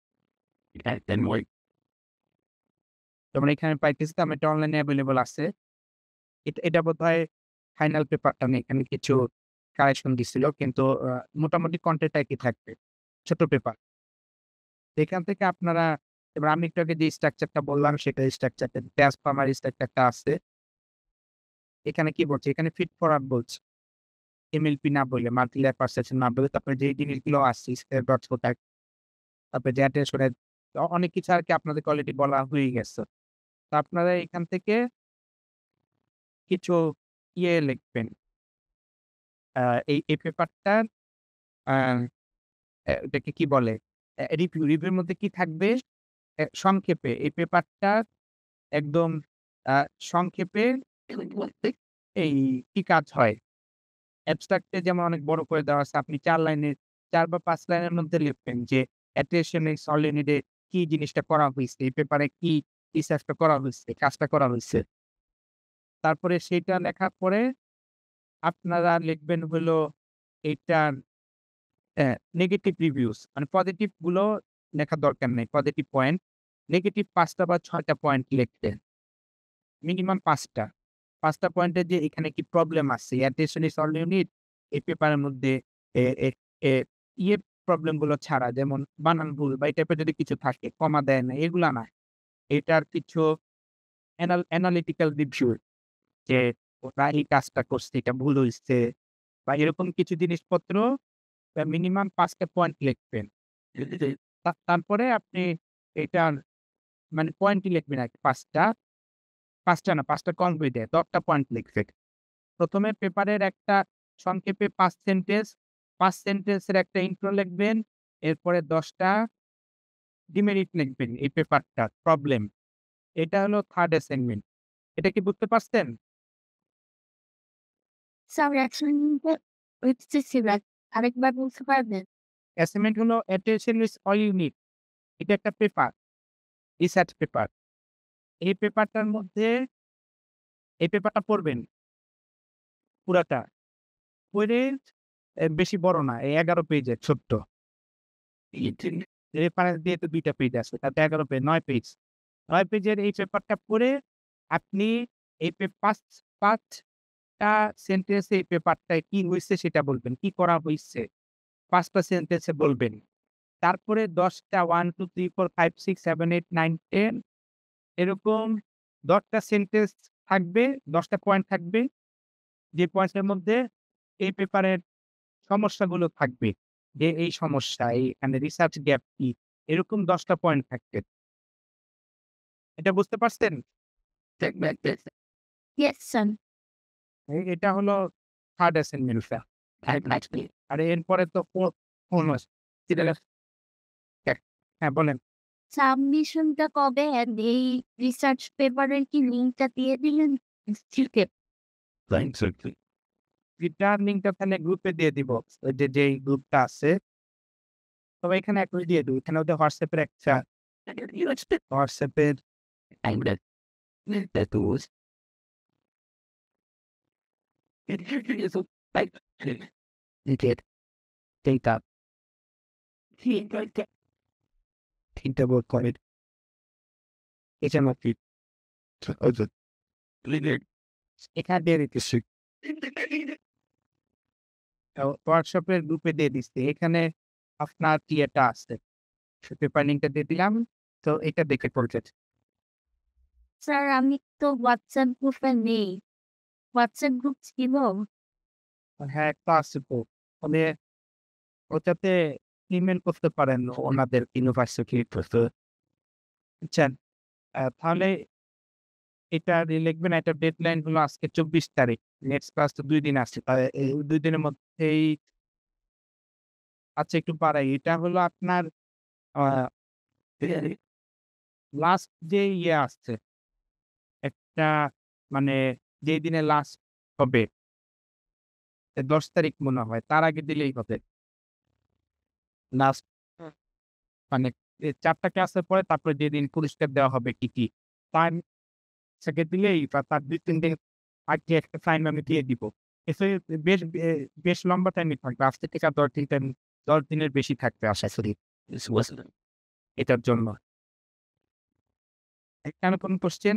যেমন এখানে পাইতেছি তো এটা অনলাইনে এভেইলেবল আছে। এটা বোধহয় ফাইনাল পেপারটা না। এখানে কিছু কারেকশন দিছিল। কিন্তু মোটামুটি কনটেন্ট একই থাকবে। ছোট পেপার। এখান থেকে আপনারা এবার আমি একটু আগে যে স্ট্রাকচারটা বললাম সেটা স্ট্রাকচারটা ট্রান্সফর্মার স্ট্রাকচারটা আছে। এখানে কি বলছে? এখানে ফিট ফরওয়ার্ড বলছে। এমএলপি না বলে মাল্টি লেয়ার পারসেপশন না বলে তারপরে যে জিনিসগুলো আসছে স্কয়ার ডটস কোথায় তারপরে যে অ্যাটেনশনের অনেক কিছু আরকি আপনাদেরকে অলরেডি বলা হয়ে গেছে। তো আপনারা এখান থেকে কিছু ইয়ে লিখবেন। আ এই পেপারটার আ এটাকে কি বলে? রিভিউর মধ্যে কি থাকবে? সংক্ষেপে এই পেপারটা একদম আ সংক্ষেপে এই কি কাজ হয়? অ্যাবস্ট্রাক্ট এ যেমন অনেক বড় করে দেওয়া আছে। আপনি ৪ লাইনে ৪ বা ৫ লাইনের মধ্যে লিখবেন যে attention is all you need এ কি জিনিসটা করা হইছে? এই পেপারে কি রিসার্চটা করা হইছে? কাজটা করা হইছে। তারপরে সেইটা লেখার পরে আপনারা লিখবেন হলো এইটার নেগেটিভ রিভিউস মানে পজিটিভ গুলো লেখার দরকার নেই। Positive point. নেগেটিভ ৫টা বা ৬টা পয়েন্ট লিখবেন। মিনিমাম ৫টা। ৫টা পয়েন্টে যে এখানে কি প্রবলেম আছে, attention is all you need. এই পেপারের মধ্যে এ এ এ ইয়ে প্রবলেম গুলো ছাড়া, যেমন বানান ভুল বা এই টাইপের যদি কিছু থাকে, কমা দেয় না, এগুলা না। এটার কিছু অ্যানালিটিক্যাল রিভিউ, যে ওরা এই কাজটা করছে, এটা ভুল হইছে বা এরকম কিছু জিনিসপত্র মিনিমাম ৫টা পয়েন্ট লিখবেন। তারপরে আপনি এটার মানে পয়েন্টই লিখবেন আরকি ৫টা। ৫টা না, ৫টা কম হয়ে যায়। ১০টা পয়েন্ট লিখবেন। ১ম এ পেপারের একটা সংক্ষেপে ৫ সেন্টেন্স, ৫ সেন্টেন্সের একটা ইন্ট্রো লিখবেন। এরপরে ১০টা ডিমেরিট লিখবেন এই পেপারটার প্রবলেম। এটা হলো 3rd অ্যাসাইনমেন্ট। এটা কি বুঝতে পারছেন? স্যার অ্যাসাইনমেন্টে বুঝতেছি না। আরেকবার বলতে পারবেন? অ্যাসাইনমেন্ট হলো attention is all you need. এটা একটা পেপার, রিসার্চ পেপার। এই পেপারটার মধ্যে এই পেপারটা পড়বেন পুরাটা। পড়ে বেশি বড় না, এই ১১ পেজের ছোট্ট। রেফারেন্স দিয়ে তো ২ টা পেজ আছে। তাতে ১১ পেজ, ৯ পেজ। ৯ পেজের এই পেপারটা পড়ে আপনি এই ৫টা সেন্টেন্সে এই পেপারটায় কি হইছে সেটা বলবেন। কি করা হইছে ৫টা সেন্টেন্সে বলবেন। তারপরে ১০টা ১, ২, ৩, ৪, ৫, ৬, ৭, ৮, ৯, ১০ এরকম ১০টা সেন্টেন্স থাকবে, ১০টা পয়েন্ট থাকবে। যে পয়েন্টের মধ্যে এই পেপারের সমস্যাগুলো থাকবে। যে এই সমস্যা, এখানে রিসার্চ গ্যাপ কি? এরকম ১০টা পয়েন্ট থাকবে। এটা বুঝতে পারছেন? Yes sir. এটা হলো 3rd অ্যাসাইনমেন্টটা। আর এরপরে তো 4th হ্যাঁ, বলেন। সাবমিশনটা কবে? অ্যান্ড এই রিসার্চ পেপারের কি লিঙ্কটা দিয়ে দিলেন? এটার লিঙ্কটা তাহলে গ্রুপে দিয়ে দিব। ওই যে যেই গ্রুপটা আছে। তবে এখানে এখনই দিয়ে দেব। এখানে ওদের হোয়াটসঅ্যাপের একটা হোয়াটসঅ্যাপের এইটা ৩টা বোর্ড করে এটা নাকি এখানে দিয়ে দিতেছি। হোয়াটসঅ্যাপের গ্রুপে দিয়ে দিচ্ছি। এখানে আপনার ইয়েটা আছে। পেপার লিঙ্কটা দিয়ে দিলাম। তো এটা দেখে পড়বেন। স্যার আমি তো হোয়াটসঅ্যাপ গ্রুপে নেই। হোয়াটসঅ্যাপ গ্রুপ ছিল? হ্যাঁ, একটা আছে তো। তবে ওটাতে ইমেইল করতে পারেন ওনাদের ইউনিভার্সিটির বুঝছেন? তাহলে এটা লিখবেন, এটার ডেডলাইন হলো আজকে ২৪ তারিখ। নেক্সট ক্লাস তো ২ দিন আছে। এই ২ দিনের মধ্যেই আচ্ছা একটু বাড়াই। এটা হলো আপনার আ লাস্ট যে ইয়ে আসছে, একটা মানে যেই দিনে লাস্ট হবে ১০ তারিখ মনে হয়। তার আগে দিলেই হবে। লাস্ট মানে ৪ টা ক্লাসের পরে তারপরে যেদিন পুরস্কার দেওয়া হবে কি, কি। তার থেকে দিলেই বা তার ২-৩ দিন আগে একটা ফাইন আমি দিয়ে দিব। এসে বেশ বেশ লম্বা টাইমই থাকবে। আজ থেকে আর ১০ দিনের বেশি থাকবে আশা করি। এটার জন্য। এখানে কোন কোয়েশ্চেন?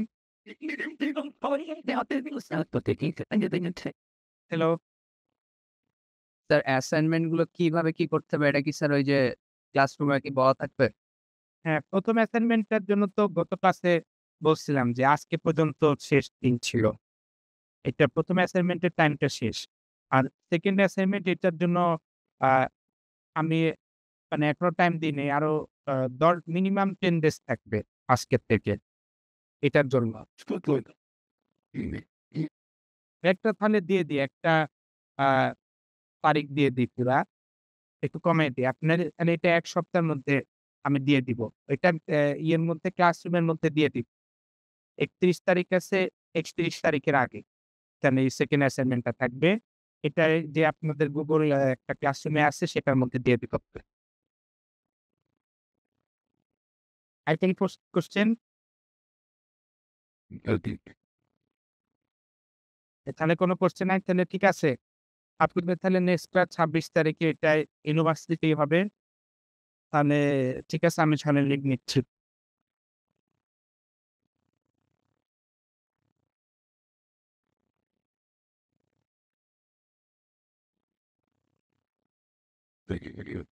হ্যালো? স্যার অ্যাসাইনমেন্ট গুলো কিভাবে কি করতে হবে? এটা কি স্যার ওই যে ক্লাসরুমে কি বলা থাকবে? হ্যাঁ, ১ম অ্যাসাইনমেন্টটার জন্য তো গত ক্লাসে বলছিলাম যে আজকে পর্যন্ত শেষ দিন ছিল। এটা ১ম অ্যাসাইনমেন্টের টাইমটা শেষ। আর 2nd অ্যাসাইনমেন্ট এটার জন্য আ আমি মানে এখনো টাইম দিই নাই। আরো ১০ মিনিমাম 10 ডেজ থাকবে আজকের থেকে এটার জন্য। একটা তাহলে দিয়ে দিই। একটা আ তারিখ দিয়ে দিই পুরা। একটু কমায় দিই। আপনার তাহলে এটা ১ সপ্তাহের মধ্যে আমি দিয়ে দিব। এটা ইয়ের মধ্যে ক্লাসরুমের মধ্যে দিয়ে দিব। ৩১ তারিখ আছে, ৩১ তারিখের আগে। তাহলে এই 2nd অ্যাসাইনমেন্টটা থাকবে। এটা যে আপনাদের Google একটা ক্লাসরুমে আছে সেটার মধ্যে দিয়ে দিব। আরেকটা কি কোয়েশ্চেন? তাহলে কোনো কোয়েশ্চেন নাই, তাহলে ঠিক আছে। আপনাদের তাহলে নেক্সট ক্লাস ২৬ তারিখে এটা ইউনিভার্সিটিতেই হবে। তাহলে ঠিক আছে, আমি তাহলে লিভ নিচ্ছি। Thank you.